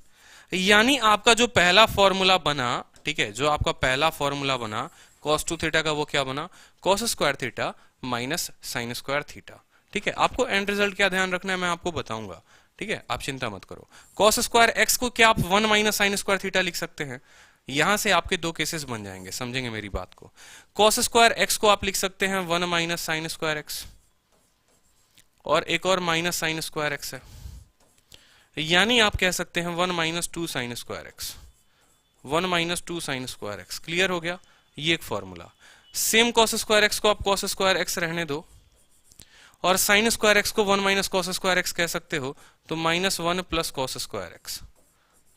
यानी आपका जो पहला फॉर्मूला बना, ठीक है, जो आपका पहला फॉर्मूला बना cos 2 थीटा का, वो क्या बना, cos square theta minus sine square theta. ठीक है, आपको एंड रिजल्ट क्या ध्यान रखना है मैं आपको बताऊंगा। ठीक है, आप चिंता मत करो। cos स्क्वायर x को क्या आप 1 माइनस साइन स्क्वायर थीटा लिख सकते हैं, यहां से आपके 2 केसेस बन जाएंगे, समझेंगे मेरी बात को। cos स्क्वायर x को आप लिख सकते हैं 1 माइनस साइन स्क्वायर x, और एक और माइनस साइन स्क्वायर x है, यानी आप कह सकते हैं 1 minus 2 sine square x, 1 minus 2 sine square x. Clear हो गया, ये एक formula. Same cos square x को आप cos स्क्वायर एक्स रहने दो, और साइन स्क्वायर एक्स को 1 माइनस cos स्क्वायर एक्स कह सकते हो, तो -1 प्लस cos स्क्वायर एक्स।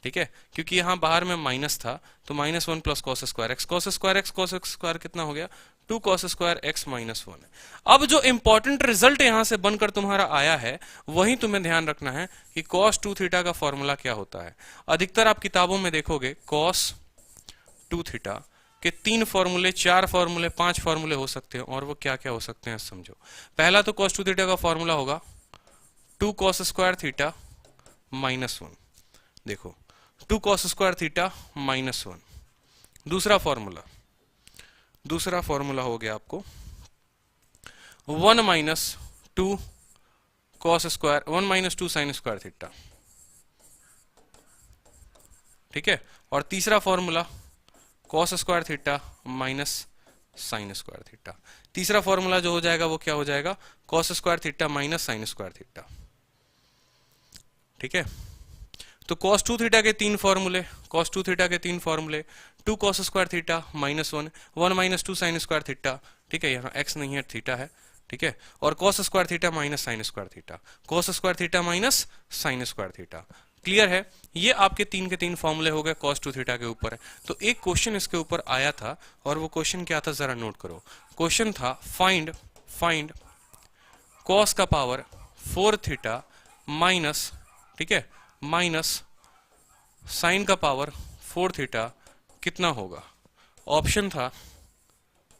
ठीक है, क्योंकि यहां बाहर में माइनस था, तो -1 plus cos square x. cos square x cos square कितना हो गया, 2 cos स्क्वायर एक्स -1। अब जो इंपॉर्टेंट रिजल्ट यहां से बनकर तुम्हारा आया है, वही तुम्हें ध्यान रखना है कि cos 2 थीटा का फॉर्मूला क्या होता है। अधिकतर आप किताबों में देखोगे cos 2 थीटा के 3 फॉर्मूले, 4 फॉर्मूले, 5 फॉर्मूले हो सकते हैं, और वो क्या क्या हो सकते हैं समझो। पहला तो cos 2 थीटा का फॉर्मूला होगा 2 cos स्क्वायर थीटा -1। देखो 2 cos स्क्वायर थीटा -1। दूसरा फॉर्मूला हो गया आपको 1 minus 2 cos square, 1 minus 2 sine square theta. ठीक है। और तीसरा formula cos square theta minus sine square theta. तीसरा फॉर्मूला जो हो जाएगा वो क्या हो जाएगा, cos square theta minus sine square theta. ठीक है। तो cos 2 थीटा के तीन फॉर्मूले, cos 2 थीटा के तीन फॉर्मूले, 2 cos square theta minus 1, 1 minus 2 sine square theta. ठीक है, यहाँ x नहीं है, थीटा है। ठीक है। और cos square theta minus sine square theta, cos square theta minus sine square theta. Clear है। ये आपके तीन के तीन फॉर्मूले हो गए cos 2 थीटा के ऊपर। तो एक क्वेश्चन इसके ऊपर आया था, और वो क्वेश्चन क्या था जरा नोट करो। क्वेश्चन था फाइंड cos का पावर 4 थीटा माइनस, ठीक है, माइनस साइन का पावर 4 थीटा कितना होगा। ऑप्शन था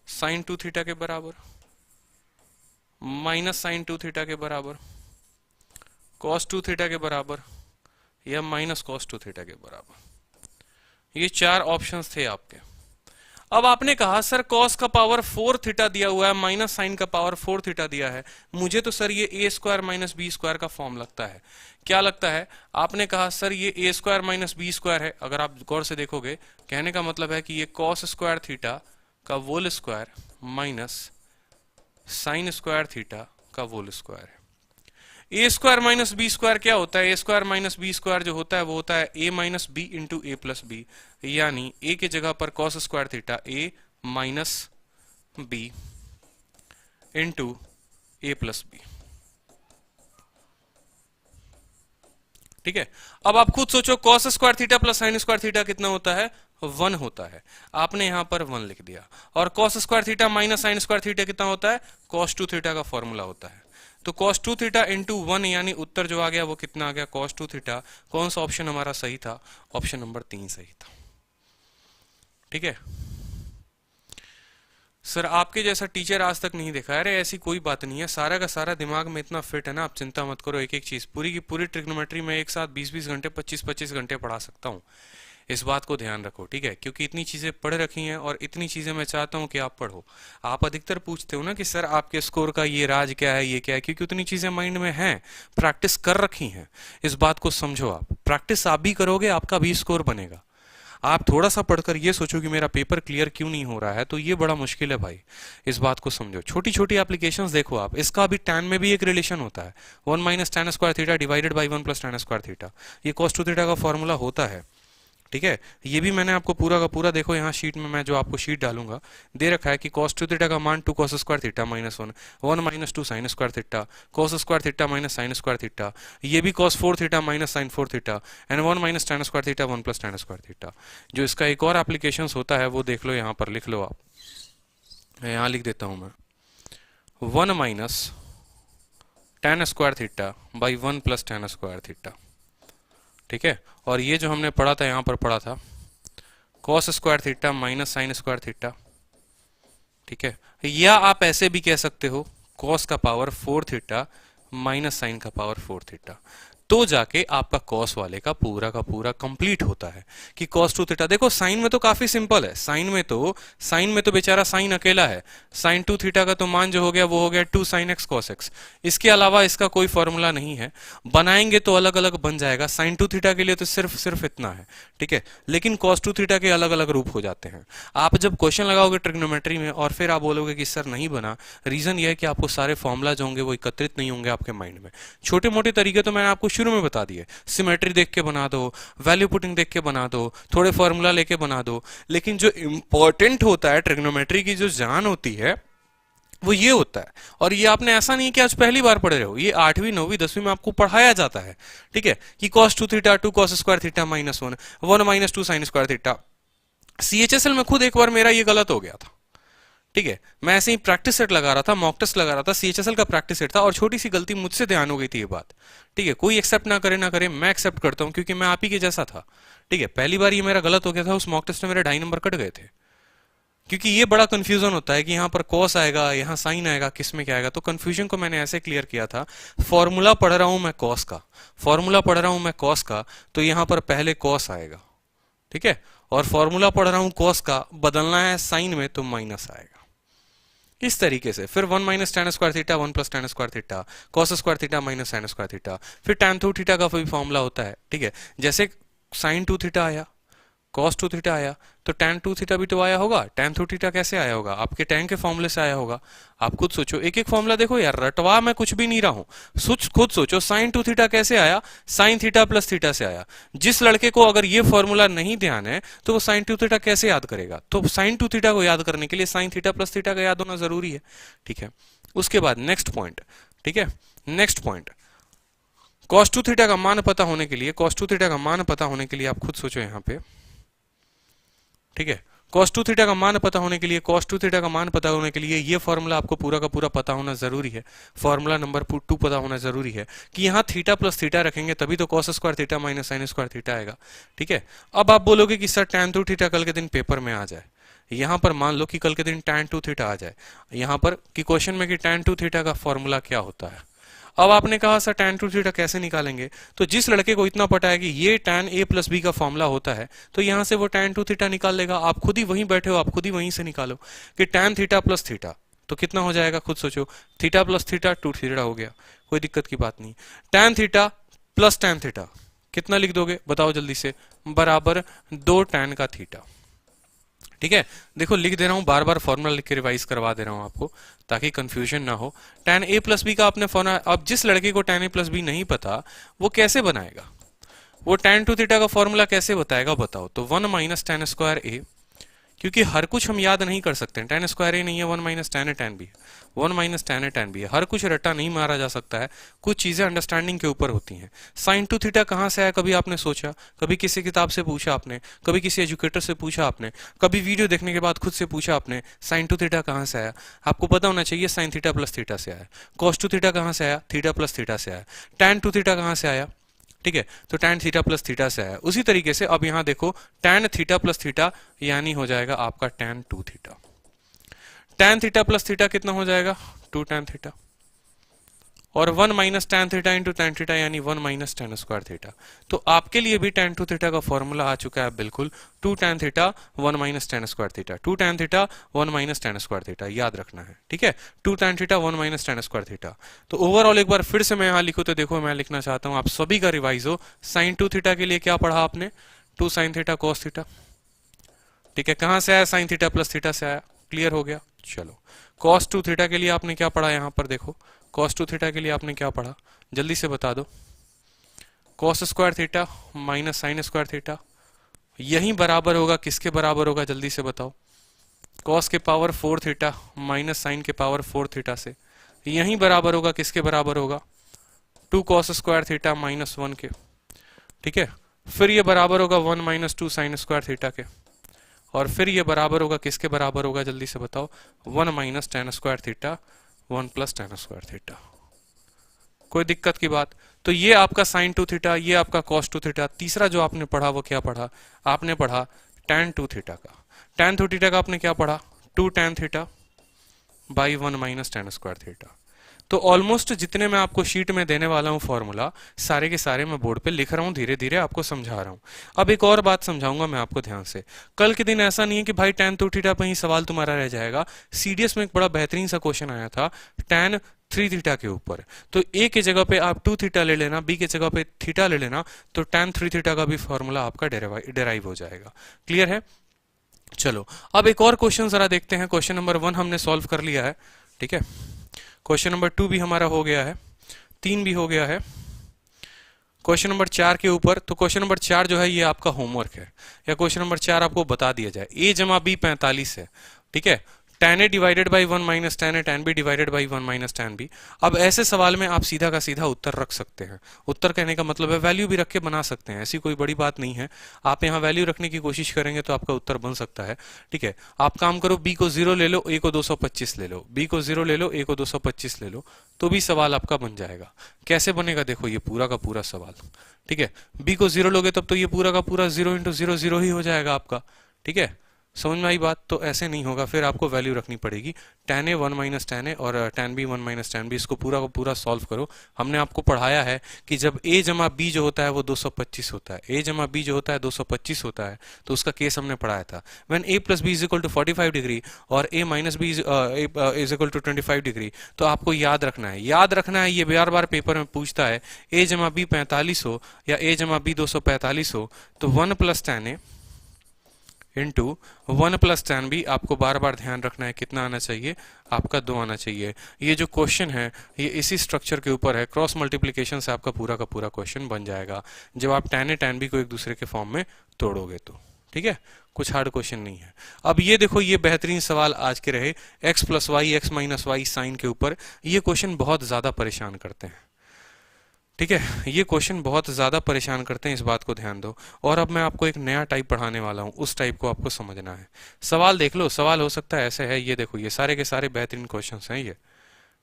साइन 2 थीटा के बराबर, माइनस साइन 2 थीटा के बराबर, cos 2 थीटा के बराबर, या माइनस cos 2 थीटा के बराबर। ये चार ऑप्शंस थे आपके। अब आपने कहा सर cos का पावर 4 थीटा दिया हुआ है, माइनस साइन का पावर 4 थीटा दिया है, मुझे तो सर ये ए स्क्वायर माइनस बी स्क्वायर का फॉर्म लगता है। क्या लगता है? आपने कहा सर ये ए स्क्वायर माइनस बी स्क्वायर है। अगर आप गौर से देखोगे, कहने का मतलब है कि ये cos स्क्वायर थीटा का whole square minus sine square theta का वोल स्क्वायर है। A square minus b square क्या होता है? A square minus b square जो होता है वो होता है a minus b into a plus b, यानी ए के जगह पर cos square theta a minus b into a plus B. ठीक है। अब आप खुद सोचो, cos square theta plus sine square theta कितना होता है? 1 होता है। आपने यहां पर 1 लिख दिया। और cos square theta minus sine square theta कितना होता है? cos 2 थीटा का फॉर्मूला होता है। तो cos 2 थीटा इंटू 1, यानी उत्तर जो आ गया वो कितना आ गया? cos 2 theta. कौन सा ऑप्शन हमारा सही था? ऑप्शन नंबर 3 सही था। ठीक है। सर आपके जैसा टीचर आज तक नहीं देखा। अरे ऐसी कोई बात नहीं है, सारा का सारा दिमाग में इतना फिट है ना, आप चिंता मत करो। एक एक चीज पूरी की पूरी ट्रिग्नोमेट्री में एक साथ 20-20 घंटे 25-25 घंटे पढ़ा सकता हूँ। इस बात को ध्यान रखो, ठीक है, क्योंकि इतनी चीजें पढ़ रखी हैं और इतनी चीजें मैं चाहता हूं कि आप पढ़ो। आप अधिकतर पूछते हो ना कि सर आपके स्कोर का ये राज क्या है, ये क्या है, क्योंकि उतनी चीजें माइंड में हैं, प्रैक्टिस कर रखी हैं। इस बात को समझो, आप प्रैक्टिस आप भी करोगे, आपका भी स्कोर बनेगा। आप थोड़ा सा पढ़कर ये सोचो कि मेरा पेपर क्लियर क्यों नहीं हो रहा है, तो ये बड़ा मुश्किल है भाई। इस बात को समझो। छोटी छोटी एप्लीकेशंस देखो आप, इसका भी tan में भी एक रिलेशन होता है, 1 minus tan square theta divided by 1 plus tan square theta. ये cos 2 थीटा का फॉर्मूला होता है। ठीक है। ये भी मैंने आपको पूरा का पूरा, देखो यहाँ शीट में, मैं जो आपको शीट डालूंगा दे रखा है कि cos 2 थीटा का मान 2 cos square theta minus 1, 1 minus 2 sine square theta, cos square theta minus sine square theta, ये भी cos 4 theta minus sine 4 theta, and 1 minus tan square theta 1 plus tan square theta. जो इसका एक और application होता है वो देख लो, यहाँ पर लिख लो आप, यहाँ लिख देता हूँ मैं, 1 minus tan square theta by 1 plus tan square theta. ठीक है। और ये जो हमने पढ़ा था, यहाँ पर पढ़ा था cos square theta minus sine square theta. ठीक है। या आप ऐसे भी कह सकते हो cos का पावर 4 थीटा माइनस साइन का पावर 4 थीटा। तो जाके आपका cos वाले का पूरा कंप्लीट होता है कि cos 2 थीटा। देखो साइन में तो काफी सिंपल है, साइन में तो बेचारा साइन अकेला है। साइन 2 थीटा का तो मान जो हो गया वो हो गया 2 साइन एक्स cos एक्स। इसके अलावा इसका कोई फॉर्मूला नहीं है, बनाएंगे तो अलग अलग बन जाएगा। साइन 2 थीटा के लिए तो सिर्फ इतना है। ठीक है। लेकिन cos 2 थीटा के अलग अलग रूप हो जाते हैं। आप जब क्वेश्चन लगाओगे ट्रिग्नोमेट्री में और फिर आप बोलोगे कि सर नहीं बना, रीजन यह है कि आपको सारे फॉर्मूला जो होंगे वो एकत्रित नहीं होंगे आपके माइंड में। छोटे मोटे तरीके तो मैंने आपको शुरू में बता दिए, सिमेट्री देख के बना दो, वैल्यू पुटिंग देख के बना दो, थोड़े फॉर्मूला लेके बना दो। लेकिन जो इंपॉर्टेंट होता है, ट्रिग्नोमेट्री की जो जान होती है वो ये होता है। और ये आपने ऐसा नहीं कि आज पहली बार पढ़ रहे हो, ये 8वीं 9वीं 10वीं में आपको पढ़ाया जाता है। ठीक है। कि cos 2 theta 2 cos square theta minus 1, 1 minus 2 sine square theta. CHSL में खुद एक बार मेरा ये गलत हो गया था। ठीक है। मैं ऐसे ही प्रैक्टिस सेट लगा रहा था, मॉक टेस्ट लगा रहा था, सीएचएसएल का प्रैक्टिस सेट था, और छोटी सी गलती मुझसे ध्यान हो गई थी ये बात। ठीक है। कोई एक्सेप्ट ना करे, मैं एक्सेप्ट करता हूं क्योंकि मैं आप ही के जैसा था। ठीक है। पहली बार ये मेरा गलत हो गया था, उस मॉक टेस्ट में मेरे 2.5 नंबर कट गए थे, क्योंकि ये बड़ा कंफ्यूजन होता है कि यहाँ पर cos आएगा, यहाँ साइन आएगा, किस में क्या आएगा। तो कंफ्यूजन को मैंने ऐसे क्लियर किया था, फॉर्मूला पढ़ रहा हूं मैं cos का, तो यहाँ पर पहले cos आएगा। ठीक है। और फॉर्मूला पढ़ रहा हूं cos का, बदलना है साइन में तो माइनस आएगा। इस तरीके से फिर 1 minus tan square theta 1 plus tan square theta, cos square theta minus sin square theta, फिर tan 2 थीटा का भी फॉर्मूला होता है। ठीक है। जैसे sin 2 थीटा आया cos 2 थीटा आया, तो tan 2 थीटा भी तो आया होगा। tan 2 थीटा कैसे आया होगा? आपके tan के फॉर्मूले से आया होगा। आप खुद सोचो, एक एक फॉर्मूला देखो यार, रटवा मैं कुछ भी नहीं रहा हूं। खुद सोचो, sin 2 थीटा कैसे आया? sin थीटा प्लस थीटा से आया। जिस लड़के को अगर ये फॉर्मूला नहीं ध्यान है तो वो sin 2 थीटा कैसे याद करेगा? तो sin 2 थीटा को याद करने के लिए sin थीटा प्लस थीटा का याद होना जरूरी है, ठीक है। उसके बाद नेक्स्ट पॉइंट, ठीक है, नेक्स्ट पॉइंट, cos 2 थीटा का मान पता होने के लिए, cos 2 थीटा का मान पता होने के लिए आप खुद सोचो यहां पे, ठीक है। cos 2 थीटा का मान पता होने के लिए, cos 2 थीटा का मान पता होने के लिए ये फॉर्मूला आपको पूरा का पूरा पता होना जरूरी है। फॉर्मूला नंबर 2 पता होना जरूरी है कि यहाँ थीटा प्लस थीटा रखेंगे तभी तो cos square theta minus sine square theta आएगा, ठीक है। अब आप बोलोगे कि सर tan 2 थीटा कल के दिन पेपर में आ जाए। यहां पर मान लो कि कल के दिन tan 2 थीटा आ जाए, यहां पर कि क्वेश्चन में कि tan 2 थीटा का फॉर्मूला क्या होता है। अब आपने कहा सर tan 2 थीटा कैसे निकालेंगे? तो जिस लड़के को इतना पता है कि ये tan a प्लस बी का फॉर्मूला होता है, तो यहां से वो tan 2 थीटा निकाल लेगा। आप खुद ही वहीं बैठे हो, आप खुद ही वहीं से निकालो कि tan थीटा प्लस थीटा तो कितना हो जाएगा, खुद सोचो। थीटा प्लस थीटा 2 थीटा हो गया, कोई दिक्कत की बात नहीं। tan theta plus tan theta कितना लिख दोगे बताओ जल्दी से? बराबर 2 tan का थीटा, ठीक है। देखो लिख दे रहा हूं, बार बार फॉर्मूला लिख के रिवाइज करवा दे रहा हूं आपको ताकि कंफ्यूजन ना हो। tan a प्लस बी का आपने फॉर्मूला, अब जिस लड़के को tan a प्लस बी नहीं पता वो कैसे बनाएगा? वो tan 2 थीटा का फॉर्मूला कैसे बताएगा बताओ? तो 1 माइनस tan स्क्वायर a, क्योंकि हर कुछ हम याद नहीं कर सकते। tan स्क्वायर a नहीं है, 1 minus tan a tan b, 1 minus tan a tan b है। हर कुछ रट्टा नहीं मारा जा सकता है, कुछ चीजें अंडरस्टैंडिंग के ऊपर होती हैं। sin 2 थीटा कहां से आया? कभी आपने सोचा? कभी किसी किताब से पूछा आपने? कभी किसी एजुकेटर से पूछा आपने? कभी वीडियो देखने के बाद खुद से पूछा आपने sin 2 थीटा कहां से आया? आपको पता होना चाहिए sin थीटा प्लस थीटा से आया। cos 2 थीटा कहां से आया? थीटा प्लस थीटा से आया। tan 2 थीटा कहां से आया? ठीक है, तो tan थीटा प्लस थीटा से आया। उसी तरीके से अब यहां देखो tan थीटा प्लस थीटा यानी हो जाएगा आपका tan 2 theta. tan theta plus theta कितना हो जाएगा? 2 tan थीटा, और 1 minus tan theta into tan theta यानी 1 माइनस tan स्क्वायर थीटा। तो आपके लिए भी tan 2 थीटा का फॉर्मूला आ चुका है बिल्कुल, 2 tan theta 1 minus tan square theta, 2 tan theta 1 minus tan square theta, याद रखना है, ठीक है। 2 tan theta 1 minus tan square theta. तो ओवरऑल एक बार फिर से मैं यहाँ लिखूं तो देखो, मैं लिखना चाहता हूं आप सभी का रिवाइज हो। sin 2 थीटा के लिए क्या पढ़ा आपने? 2 sin थीटा cos थीटा, ठीक है। कहां से आया? sin थीटा प्लस थीटा से आया, क्लियर हो गया। चलो cos 2 थीटा के लिए आपने क्या पढ़ा? यहां पर देखो cos 2 थीटा के लिए आपने क्या पढ़ा, जल्दी से बता दो। cos square theta minus sine square theta, यही बराबर होगा किसके बराबर होगा? जल्दी से बताओ। cos के पावर 4 थीटा माइनस साइन के पावर 4 थीटा से, यही बराबर होगा किसके बराबर होगा? 2 cos स्क्वायर थीटा माइनस 1 के, ठीक है। फिर ये बराबर होगा 1 माइनस 2 साइन स्क्वायर थीटा के, और फिर ये बराबर होगा किसके बराबर होगा? जल्दी से बताओ। 1 minus tan square theta 1 plus tan square theta. कोई दिक्कत की बात? तो ये आपका sin 2 थीटा, ये आपका cos 2 थीटा। तीसरा जो आपने पढ़ा वो क्या पढ़ा? आपने पढ़ा tan 2 थीटा का। tan 2 थीटा का आपने क्या पढ़ा? 2 tan theta by 1 minus tan square theta. तो ऑलमोस्ट जितने मैं आपको शीट में देने वाला हूं फॉर्मूला, सारे के सारे मैं बोर्ड पे लिख रहा हूं, धीरे धीरे आपको समझा रहा हूं। अब एक और बात समझाऊंगा मैं आपको ध्यान से। कल के दिन ऐसा नहीं है कि भाई tan 2 थीटा पे ही सवाल तुम्हारा रह जाएगा। सीडीएस में एक बड़ा बेहतरीन सा क्वेश्चन आया था tan 3 थीटा के ऊपर, तो ए के जगह पे आप 2 थीटा ले लेना, बी के जगह पे थीटा ले लेना, तो tan 3 थीटा का भी फॉर्मूला आपका डेराइव हो जाएगा। क्लियर है? चलो अब एक और क्वेश्चन जरा देखते हैं। क्वेश्चन नंबर 1 हमने सॉल्व कर लिया है, ठीक है। क्वेश्चन नंबर 2 भी हमारा हो गया है, 3 भी हो गया है। क्वेश्चन नंबर 4 के ऊपर, तो क्वेश्चन नंबर 4 जो है ये आपका होमवर्क है, या क्वेश्चन नंबर 4 आपको बता दिया जाए। a जमा b 45 है, ठीक है। tan a divided by 1 minus tan a tan b divided by 1 minus tan b। अब ऐसे सवाल में आप सीधा का सीधा उत्तर रख सकते हैं। उत्तर कहने का मतलब है वैल्यू भी रख के बना सकते हैं, ऐसी कोई बड़ी बात नहीं है। आप यहाँ वैल्यू रखने की कोशिश करेंगे तो आपका उत्तर बन सकता है, ठीक है। आप काम करो, b को 0 ले लो, a को 225 ले लो, b को 0 ले लो, a को 225 ले लो, तो भी सवाल आपका बन जाएगा। कैसे बनेगा देखो, ये पूरा का पूरा सवाल, ठीक है। b को 0 लोगे तब तो ये पूरा का पूरा 0 इंटू 0 0 ही हो जाएगा आपका, ठीक है। समझ में आई बात? तो ऐसे नहीं होगा, फिर आपको वैल्यू रखनी पड़ेगी। tan a 1 minus tan a और tan b 1 minus tan b, इसको पूरा का पूरा सॉल्व करो। हमने आपको पढ़ाया है कि जब a जमा b जो होता है वो 225 होता है, a जमा b जो होता है 225 होता है, तो उसका केस हमने पढ़ाया था। When a plus b is equal to 45 degree और a minus b is equal to 25 degree, तो आपको याद रखना है, ये बार बार पेपर में पूछता है। a जमा b 45 हो या a जमा b 245 हो, तो 1 plus tan a into 1 plus tan b, आपको बार बार ध्यान रखना है कितना आना चाहिए, आपका 2 आना चाहिए। ये जो क्वेश्चन है ये इसी स्ट्रक्चर के ऊपर है, क्रॉस मल्टीप्लिकेशन से आपका पूरा का पूरा क्वेश्चन बन जाएगा जब आप tan a tan b को एक दूसरे के फॉर्म में तोड़ोगे तो। ठीक है, कुछ हार्ड क्वेश्चन नहीं है। अब ये देखो, ये बेहतरीन सवाल आज के रहे, x plus y x minus y sine के ऊपर। ये क्वेश्चन बहुत ज्यादा परेशान करते हैं। ठीक है, ये क्वेश्चन बहुत ज्यादा परेशान करते हैं, इस बात को ध्यान दो। और अब मैं आपको एक नया टाइप पढ़ाने वाला हूँ, उस टाइप को आपको समझना है। सवाल देख लो, सवाल हो सकता है ऐसे है, ये देखो, ये सारे के सारे बेहतरीन क्वेश्चंस हैं ये।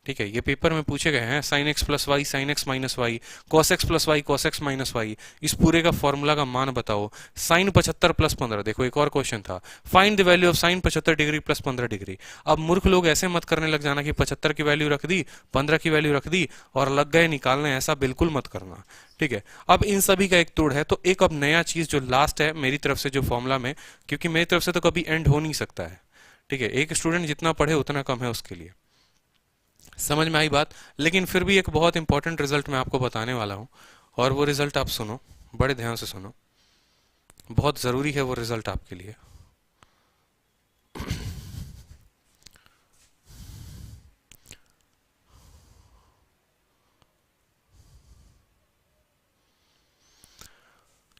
ठीक है, ये पेपर में पूछे गए हैं। Sine x plus y sine x minus y, cos x plus y cos x minus y, इस पूरे का फॉर्मूला का मान बताओ। साइन 75 प्लस 15, देखो एक और क्वेश्चन था, find the value of sign 75 degree plus 15 degree. अब मूर्ख लोग ऐसे मत करने लग जाना कि 75 की वैल्यू रख दी, 15 की वैल्यू रख दी और लग गए निकालने, ऐसा बिल्कुल मत करना। ठीक है, अब इन सभी का एक तोड़ है, तो एक अब नया चीज जो लास्ट है मेरी तरफ से जो फॉर्मूला में, क्योंकि मेरी तरफ से तो कभी एंड हो नहीं सकता है। ठीक है, एक स्टूडेंट जितना पढ़े उतना कम है उसके लिए। समझ में आई बात? लेकिन फिर भी एक बहुत इंपॉर्टेंट रिजल्ट मैं आपको बताने वाला हूं, और वो रिजल्ट आप सुनो, बड़े ध्यान से सुनो, बहुत जरूरी है वो रिजल्ट आपके लिए।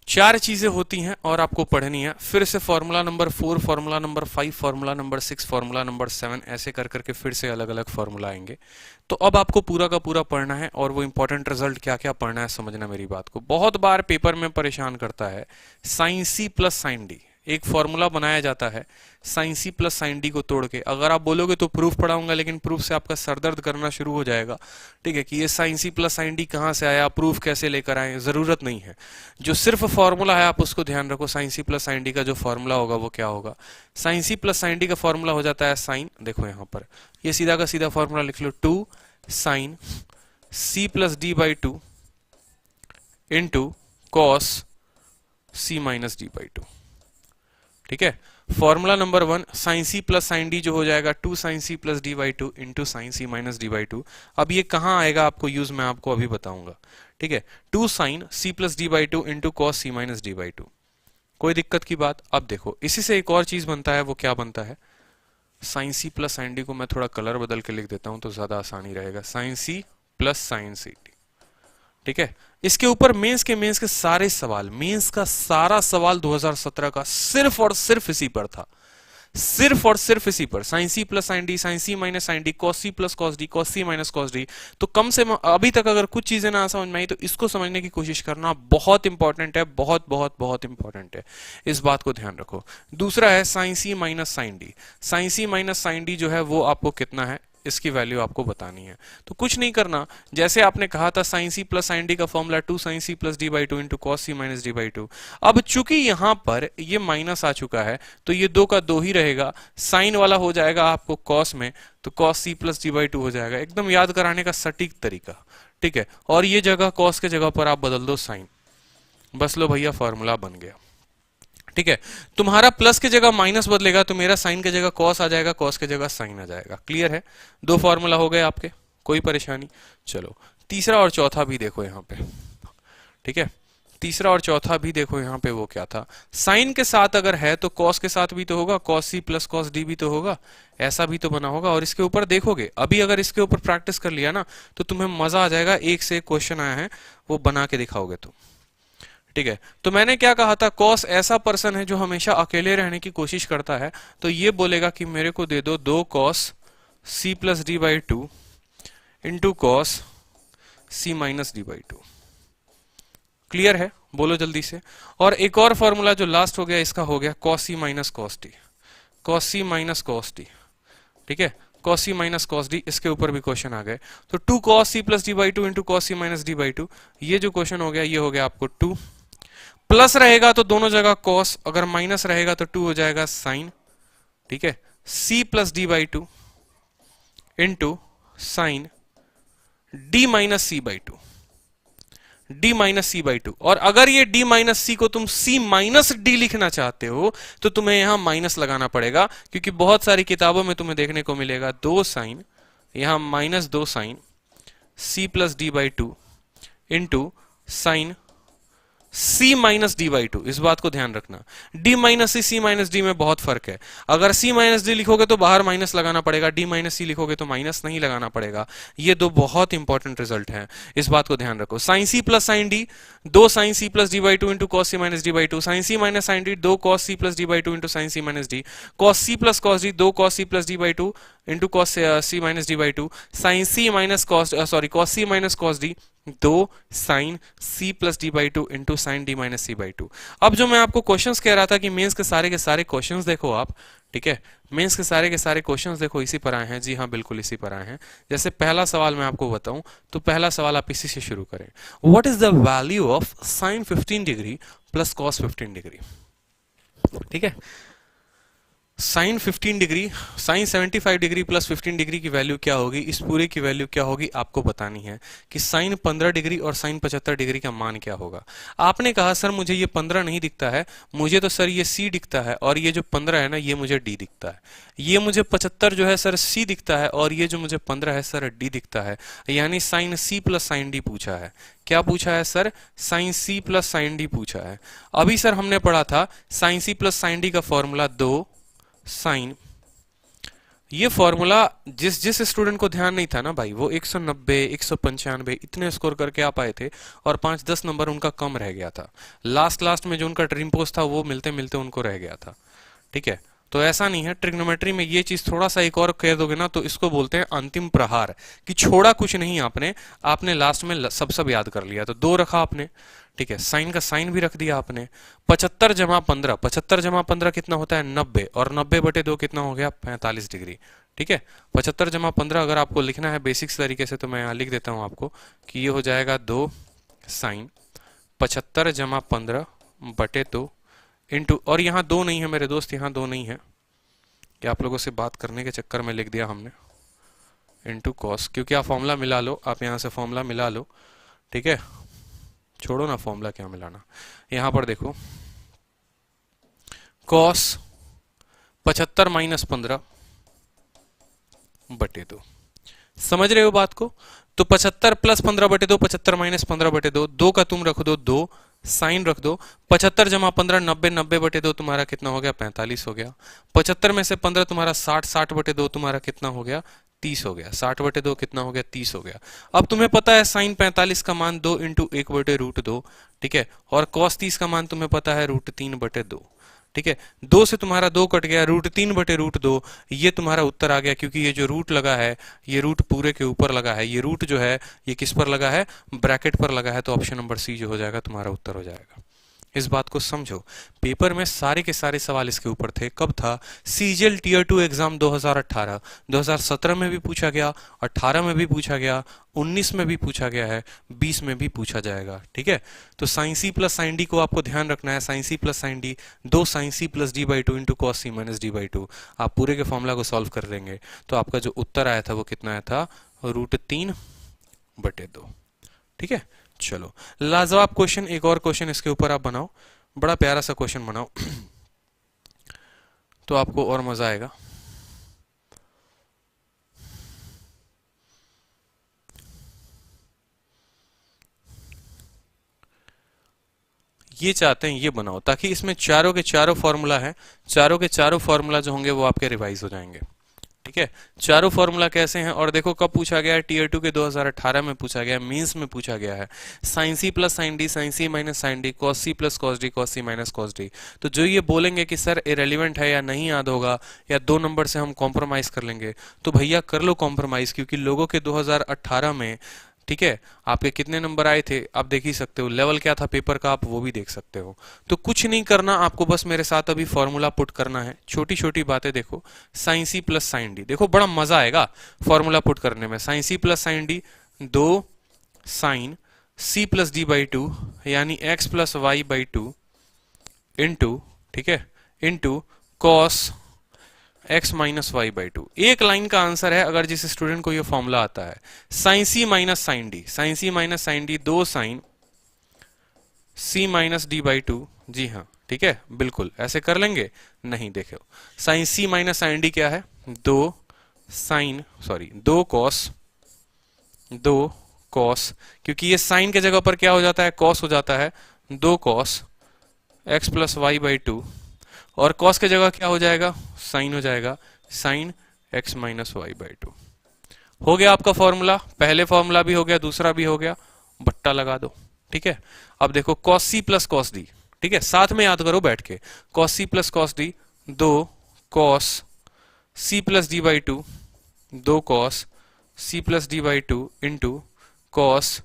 चार चीजें होती हैं और आपको पढ़नी है। फिर से formula number 4, formula number 5, formula number 6, formula number 7, ऐसे कर करके फिर से अलग अलग फॉर्मूला आएंगे। तो अब आपको पूरा का पूरा पढ़ना है, और वो इंपॉर्टेंट रिजल्ट क्या क्या पढ़ना है समझना मेरी बात को। बहुत बार पेपर में परेशान करता है साइन सी प्लस साइन डी, एक फॉर्मूला बनाया जाता है साइन सी प्लस साइन डी को तोड़ के। अगर आप बोलोगे तो प्रूफ पढ़ाऊंगा, लेकिन प्रूफ से आपका सरदर्द करना शुरू हो जाएगा। ठीक है, कि ये साइन सी प्लस साइन डी कहां से आया, प्रूफ कैसे लेकर आए, जरूरत नहीं है। जो सिर्फ फॉर्मूला है आप उसको ध्यान रखो, साइन सी प्लस साइन डी का जो फॉर्मूला होगा वो क्या होगा। साइन सी प्लस साइन डी का फॉर्मूला हो जाता है साइन, देखो यहां पर ये सीधा का सीधा फॉर्मूला लिख लो, 2 sine C plus D by 2 into cos C minus D by 2। ठीक है, फॉर्मूला नंबर 1 साइन सी प्लस साइन डी जो हो जाएगा 2 sine C plus D by 2 into sine C minus D by 2। अब ये कहां आएगा आपको यूज, मैं आपको अभी बताऊंगा। ठीक है, 2 sine C plus D by 2 into cos C minus D by 2। कोई दिक्कत की बात? अब देखो, इसी से एक और चीज बनता है, वो क्या बनता है, साइन सी प्लस साइन डी को मैं थोड़ा कलर बदल के लिख देता हूं तो ज्यादा आसानी रहेगा, साइन सी प्लस साइन सी डी। ठीक है, इसके ऊपर मेंस के सारे सवाल, मेंस का सारा सवाल 2017 का सिर्फ और सिर्फ इसी पर था, सिर्फ और सिर्फ इसी पर, साइन सी प्लस साइन डी, साइन सी माइनस साइन डी, कॉस सी प्लस कॉस डी, कॉस सी माइनस कॉस डी। तो कम से कम अभी तक अगर कुछ चीजें ना समझ में आई तो इसको समझने की कोशिश करना बहुत इंपॉर्टेंट है, बहुत बहुत बहुत इंपॉर्टेंट है, इस बात को ध्यान रखो। दूसरा है साइन सी माइनस साइन डी, साइन सी माइनस साइन डी जो है वो आपको कितना है, इसकी वैल्यू आपको बतानी है। तो कुछ नहीं करना, जैसे आपने कहा था साइन सी प्लस साइन डी का formula 2 sine C plus D by 2 into cos C minus D by 2। अब चूंकि यहां पर ये माइनस आ चुका है तो ये 2 का 2 ही रहेगा, साइन वाला हो जाएगा आपको कॉस में, तो cos C plus D by 2 हो जाएगा। एकदम याद कराने का सटीक तरीका। ठीक है, और ये जगह कॉस के जगह पर आप बदल दो साइन, बस लो भैया फॉर्मूला बन गया। ठीक है, तुम्हारा प्लस के जगह माइनस बदलेगा तो मेरा साइन के जगह कॉस आ जाएगा, कॉस के जगह साइन आ जाएगा। क्लियर है? 2 फॉर्मूला हो गए आपके, कोई परेशानी? चलो तीसरा और चौथा भी देखो यहाँ पे। ठीक है, तीसरा और चौथा भी देखो यहाँ पे, वो क्या था, साइन के साथ अगर है तो कॉस के साथ भी तो होगा, कॉस सी प्लस कॉस डी भी तो होगा, ऐसा भी तो बना होगा। और इसके ऊपर देखोगे, अभी अगर इसके ऊपर प्रैक्टिस कर लिया ना तो तुम्हें मजा आ जाएगा, एक से एक क्वेश्चन आया है वो बना के दिखाओगे तुम। ठीक है, तो मैंने क्या कहा था, कॉस ऐसा पर्सन है जो हमेशा अकेले रहने की कोशिश करता है, तो ये बोलेगा कि मेरे को दे दो 2 cos C plus D by 2 into cos C minus D by 2। Clear है? बोलो जल्दी से। और एक और फॉर्मूला जो लास्ट हो गया, इसका हो गया कॉस सी माइनस कॉस डी, कॉस सी माइनस कॉस डी। ठीक है, कॉस सी माइनस कॉस डी, इसके ऊपर भी क्वेश्चन आ गए। तो 2 cos C plus D by 2 into cos C minus D by 2, ये जो क्वेश्चन हो गया ये हो गया आपको 2। प्लस रहेगा तो दोनों जगह कॉस, अगर माइनस रहेगा तो 2 हो जाएगा साइन। ठीक है, C plus D by 2 into sine D minus C by 2, D minus C by 2। और अगर ये डी माइनस सी को तुम सी माइनस डी लिखना चाहते हो तो तुम्हें यहां माइनस लगाना पड़ेगा, क्योंकि बहुत सारी किताबों में तुम्हें देखने को मिलेगा 2 साइन, यहां minus 2 sine C plus D by 2 into sine c minus D by two, इस बात को ध्यान रखना। d minus C, c minus D में बहुत फर्क है। अगर c माइनस डी लिखोगे तो बाहर माइनस लगाना पड़ेगा, d माइनस सी लिखोगे तो माइनस नहीं लगाना पड़ेगा। ये दो बहुत इंपॉर्टेंट रिजल्ट हैं, इस बात को ध्यान रखो। साइन सी प्लस साइन डी, दो sine C plus D by two into cos C minus D by two. Sine C minus sine d, दो cos C plus D by two into sine C minus d. Cos C plus cos d, दो cos C plus D by two into cos C minus D by two. Sine C minus cos cos C minus cos d, दो sine C plus D by two into sine D minus C by two. अब जो मैं आपको questions कह रहा था कि mains के सारे क्वेश्चंस देखो आप, ठीक है, मेंस के सारे क्वेश्चंस देखो इसी पर आए हैं। जी हाँ, बिल्कुल इसी पर आए हैं। जैसे पहला सवाल मैं आपको बताऊं तो पहला सवाल आप इसी से शुरू करें। What is the value of sine 15 degree plus cos 15 degree? ठीक है, sine 15 degree, sine 75 degree plus 15 degree की वैल्यू क्या होगी, इस पूरे की वैल्यू क्या होगी आपको बतानी है कि साइन 15 डिग्री और साइन 75 डिग्री का मान क्या होगा। आपने कहा सर मुझे ये 15 नहीं दिखता है, मुझे तो सर ये c दिखता है और ये जो 15 है ना ये मुझे d दिखता है। ये मुझे 75 जो है सर c दिखता है और ये जो मुझे 15 है सर d दिखता है। यानी sine c plus sine d पूछा है। क्या पूछा है sir? Sine c plus sine d पूछा है। अभी सर हमने पढ़ा था sine c plus sine d का फॉर्मूला 2 साइन, ये फॉर्मूला जिस स्टूडेंट को ध्यान नहीं था ना भाई, वो 190 195 इतने स्कोर करके आ पाए थे और 5-10 नंबर उनका कम रह गया था। लास्ट में जो उनका ड्रीम पोस्ट था वो मिलते मिलते उनको रह गया था। ठीक है, तो ऐसा नहीं है। ट्रिग्नोमेट्री में ये चीज थोड़ा सा एक और कह दोगे ना तो इसको बोलते हैं अंतिम प्रहार, कि छोड़ा कुछ नहीं आपने लास्ट में सब याद कर लिया। तो 2 रखा आपने, ठीक है, साइन का साइन भी रख दिया आपने। 75 जमा 15, 75 जमा 15 कितना होता है 90, और 90 बटे 2 कितना हो गया 45 डिग्री। ठीक है, 75 जमा 15 अगर आपको लिखना है बेसिक्स तरीके से तो मैं यहाँ लिख देता हूँ आपको कि ये हो जाएगा 2 साइन 75 जमा 15 बटे 2 इंटू, और यहाँ 2 नहीं है मेरे दोस्त, यहाँ 2 नहीं है, कि आप लोगों से बात करने के चक्कर में लिख दिया हमने, इंटू कॉस, क्योंकि आप फॉर्मूला मिला लो, आप यहाँ से फॉर्मूला मिला लो। ठीक है, छोड़ो ना फॉर्मूला क्या मिलाना। यहां पर देखो कॉस 75 माइनस 15 बटे 2, समझ रहे हो बात को? तो 75 प्लस 15 बटे 2, 75 माइनस 15 बटे 2, 2 का तुम रख दो 2, साइन रख दो। 75 जमा 15 90, 90 बटे 2 तुम्हारा कितना हो गया 45 हो गया। 75 में से 15 तुम्हारा 60, 60 बटे 2 तुम्हारा कितना हो गया 30 हो गया। 60 बटे 2 कितना हो गया 30 हो गया। अब तुम्हें पता है साइन 45 का मान 2 इंटू 1 बटे रूट 2, ठीक है, और कॉस 30 का मान तुम्हें पता है रूट 3 बटे 2। ठीक है, 2 से तुम्हारा 2 कट गया, रूट 3 बटे रूट 2, ये तुम्हारा उत्तर आ गया। क्योंकि ये जो रूट लगा है ये रूट पूरे के ऊपर लगा है, ये रूट जो है ये किस पर लगा है ब्रैकेट पर लगा है, तो ऑप्शन नंबर सी जो हो जाएगा तुम्हारा उत्तर हो जाएगा। इस बात को समझो, पेपर में सारे के सारे सवाल इसके ऊपर थे। कब था? सीजीएल टीयर 2 एग्जाम 2018, 2017 में भी पूछा गया, 18 में भी पूछा गया, 19 में भी पूछा गया है, 20 में भी पूछा जाएगा। ठीक है, तो साइन सी प्लस साइन डी को आपको ध्यान रखना है। Sine C plus sine D, 2 sine C plus D by two into cos C minus D by two. आप पूरे के फॉर्मूला को सॉल्व कर लेंगे तो आपका जो उत्तर आया था वो कितना आया था रूट 3 बटे 2। ठीक है, चलो लाजवाब क्वेश्चन, एक और क्वेश्चन इसके ऊपर आप बनाओ, बड़ा प्यारा सा क्वेश्चन बनाओ तो आपको और मजा आएगा। ये चाहते हैं ये बनाओ ताकि इसमें चारों के चारों फॉर्मूला है, चारों के चारों फॉर्मूला जो होंगे वो आपके रिवाइज हो जाएंगे। ठीक है, चारों फॉर्मूला कैसे हैं और देखो कब पूछा गया है, टीयर 2 के 2018 में पूछा गया है, मींस में पूछा गया है। साइन सी प्लस साइन डी, साइन सी माइनस साइन डी, कॉस सी प्लस कॉस डी, कॉस सी माइनस कॉस डी। तो जो ये बोलेंगे कि सर इरेलीवेंट है या नहीं याद होगा या 2 नंबर से हम कॉम्प्रोमाइज कर लेंगे, तो भैया कर लो कॉम्प्रोमाइज, क्योंकि लोगों के 2018 में ठीक है आपके कितने नंबर आए थे आप देख ही सकते हो, लेवल क्या था पेपर का आप वो भी देख सकते हो। तो कुछ नहीं करना आपको, बस मेरे साथ अभी फॉर्मूला पुट करना है, छोटी छोटी बातें देखो। साइन सी प्लस साइन डी, देखो बड़ा मजा आएगा फॉर्मूला पुट करने में। Sine C plus sine D, 2 sine C plus D by 2 यानी X plus Y by 2 into, ठीक है, into cos x minus Y by 2। एक लाइन का आंसर है अगर जिस स्टूडेंट को ये फॉर्मूला आता है। Sine C minus sine D, sine C minus sine D, 2 sine C minus D by 2। जी हाँ, ठीक है, बिल्कुल ऐसे कर लेंगे। नहीं, देखो साइन सी माइनस साइन डी क्या है 2 साइन, सॉरी 2 कॉस, क्योंकि ये साइन के जगह पर क्या हो जाता है कॉस हो जाता है, 2 cos x plus Y by two, और कॉस के जगह क्या हो जाएगा, साइन हो जाएगा, sine x minus Y by two. हो गया आपका फॉर्मूला, पहले फॉर्मूला भी हो गया, दूसरा भी हो गया, बट्टा लगा दो। ठीक है, अब देखो कॉस सी प्लस कॉस डी, ठीक है, साथ में याद करो बैठ के, cos C plus cos D, 2 cos C plus D by two, 2 cos C plus D by two into cos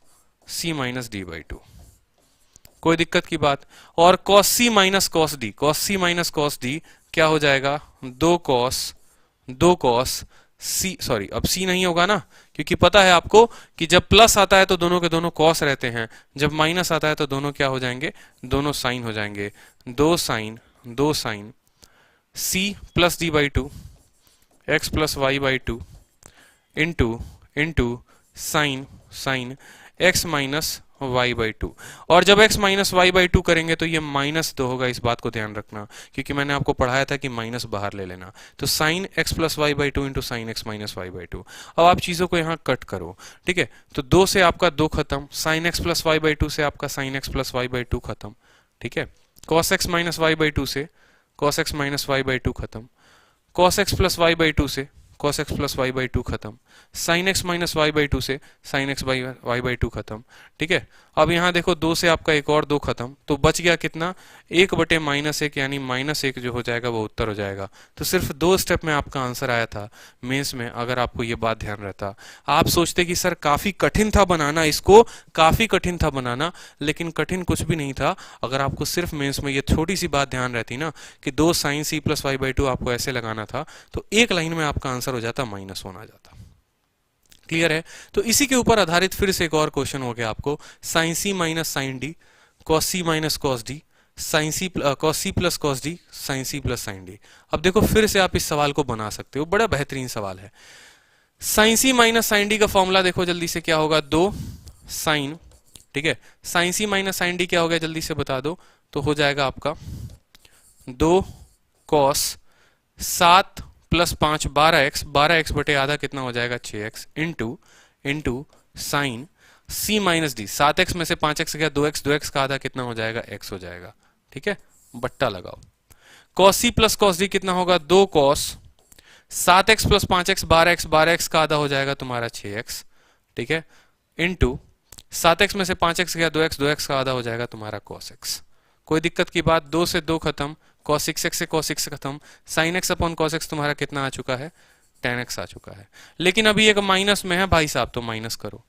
C minus D by two. कोई दिक्कत की बात? और cos c minus cos D, cos c minus cos D क्या हो जाएगा, 2 cos c, sorry अब c नहीं होगा ना, क्योंकि पता है आपको कि जब प्लस आता है तो दोनों के दोनों cos रहते हैं, जब माइनस आता है तो दोनों क्या हो जाएंगे, दोनों साइन हो जाएंगे, 2 sine c plus D by two X plus Y by two into sine x minus Y by two. और जब x minus Y by two करेंगे तो ये माइनस 2 होगा, इस बात को ध्यान रखना, क्योंकि मैंने आपको पढ़ाया था कि माइनस बाहर ले लेना। तो sine x plus Y by two into sine x minus Y by two. अब आप चीजों को यहाँ कट करो, ठीक है, तो 2 से आपका 2 खत्म, sine x plus Y by two से आपका sine x plus Y by two खत्म, ठीक है, cos x minus Y by two से cos x minus Y by two खत्म, cos x plus Y by two से cos x plus Y by two खत्म, sine x minus Y by two से sine x y by two खत्म। ठीक है, अब यहाँ देखो 2 से आपका एक और 2 खत्म, तो बच गया कितना, 1 बटे माइनस 1, यानी माइनस 1 जो हो जाएगा वो उत्तर हो जाएगा। तो सिर्फ 2 स्टेप में आपका आंसर आया था मेंस में, अगर आपको ये बात ध्यान रहता। आप सोचते कि सर काफी कठिन था बनाना इसको, काफी कठिन था बनाना, लेकिन कठिन कुछ भी नहीं था। अगर आपको सिर्फ मेंस में ये छोटी सी बात ध्यान रहती ना कि 2 sine C plus Y by two आपको ऐसे लगाना था, तो एक लाइन में आपका आंसर हो जाता, -1 आ जाता। क्लियर है? तो इसी के ऊपर आधारित फिर से एक और क्वेश्चन हो गया आपको, साइन सी माइनस साइन डी, कॉस सी minus cos d, sine c cos सी प्लस कॉस डी, साइन सी प्लस साइन डी। अब देखो फिर से आप इस सवाल को बना सकते हो, बड़ा बेहतरीन सवाल है। साइन सी माइनस साइन डी का फॉर्मूला देखो जल्दी से, क्या होगा, 2 साइन, ठीक है, साइन सी माइनस साइन डी क्या हो गया जल्दी से बता दो, तो हो जाएगा आपका 2 कॉस 7 प्लस 5 12x, 12x बटे आधा कितना हो जाएगा, 6x into sine c minus D, 7x में से 5x गया 2x, 2x का आधा कितना हो जाएगा, x हो जाएगा। ठीक है, बट्टा लगाओ। cos c plus cos d कितना होगा, 2 cos 7x plus 5x 12x, 12x का आधा हो जाएगा तुम्हारा 6x, ठीक है, इंटू 7x में से 5x गया 2x, 2x का आधा हो जाएगा तुम्हारा cos x। कोई दिक्कत की बात? 2 से 2 खत्म, cos 6x से cos 6 खत्म, sin x upon cos x तुम्हारा कितना आ चुका है, tan x आ चुका है। लेकिन अभी एक माइनस में है भाई साहब, तो माइनस करो।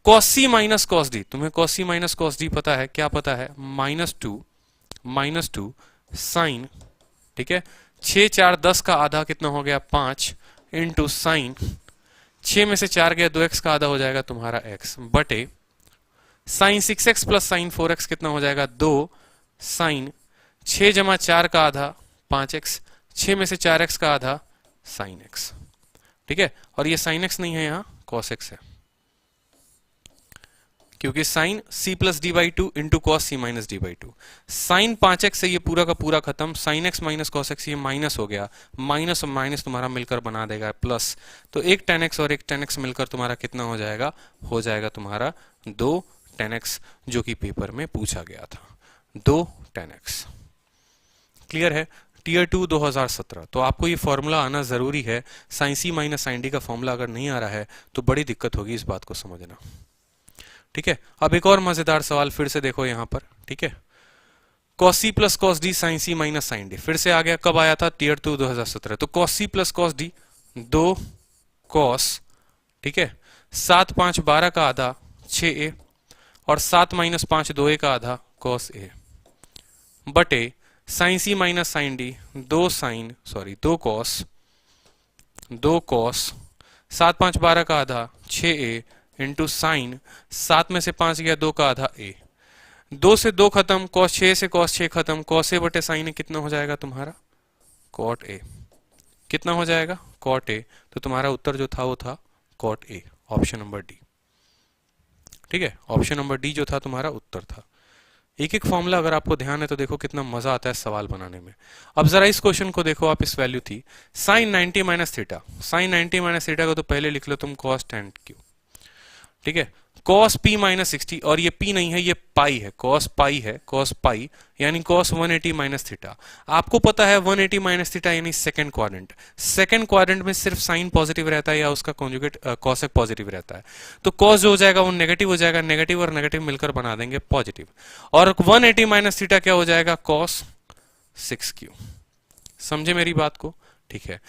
cos c minus cos d, तुम्हें cos c minus cos d पता है, क्या पता है, -2 साइन, ठीक है, 6 4 10 का आधा कितना हो गया, 5 इंटू साइन 6 में से 4 गया 2x का आधा हो जाएगा तुम्हारा x, बटे sign 6x plus sign 4x कितना हो जाएगा, 2 साइन 6 जमा 4 का आधा 5x, 6 में से 4x का आधा साइन x। ठीक है, और ये साइन x नहीं है, यहाँ cos x है, क्योंकि sine c plus D by two into cos C minus D by two. Sine 5x से ये पूरा का पूरा खत्म, sine x minus cos x, ये माइनस हो गया, माइनस और माइनस तुम्हारा मिलकर बना देगा प्लस, तो एक tan x और एक tan x मिलकर तुम्हारा कितना हो जाएगा तुम्हारा 2 tan x, जो कि पेपर में पूछा गया था, 2 tan x। क्लियर है? टीयर 2 2017। तो आपको ये फॉर्मूला आना जरूरी है, साइन सी माइनस साइन डी का फॉर्मूला अगर नहीं आ रहा है तो बड़ी दिक्कत होगी, इस बात को समझना। ठीक है, अब एक और मजेदार सवाल फिर से देखो यहां पर, ठीक है, cos c plus cos d sine सी माइनस साइन डी फिर से आ गया, कब आया था, टीयर 2 2017। तो cos c plus cos d 2 cos, ठीक है, 7 5 12 का आधा 6a, और 7 माइनस 5 2a का आधा cos a, बटे साइन सी माइनस साइन डी 2 cos 7 5 12 का आधा 6a इंटू साइन 7 में से 5 गया 2 का आधा a, 2 से 2 खत्म, cos 6 से cos 6 खत्म, cos a बटे साइन a कितना हो जाएगा तुम्हारा, cot a। कितना हो जाएगा, cot a। तो तुम्हारा उत्तर जो था वो था cot a, option number D. ठीक है, ऑप्शन नंबर डी जो था तुम्हारा उत्तर था। एक एक फॉर्मूला अगर आपको ध्यान है तो देखो कितना मजा आता है सवाल बनाने में। अब जरा इस क्वेश्चन को देखो आप, इस वैल्यू थी sine 90 minus theta, sine 90 minus theta को तो पहले लिख लो तुम cos tan q, ठीक है, cos p माइनस 60, और ये p नहीं है, ये पाई है, cos पाई है, cos पाई यानी cos 180 माइनस थीटा। आपको पता है 180 माइनस थीटा यानी सेकंड क्वाड्रेंट, सेकंड क्वाड्रेंट में सिर्फ साइन पॉजिटिव रहता है या उसका कॉन्जुगेट कॉसेक पॉजिटिव रहता है, तो cos जो हो जाएगा वो नेगेटिव हो जाएगा, नेगेटिव और नेगेटिव मिलकर बना देंगे पॉजिटिव, और 180 माइनस थीटा क्या हो जाएगा, cos 6q। समझे मेरी बात को? ठीक है।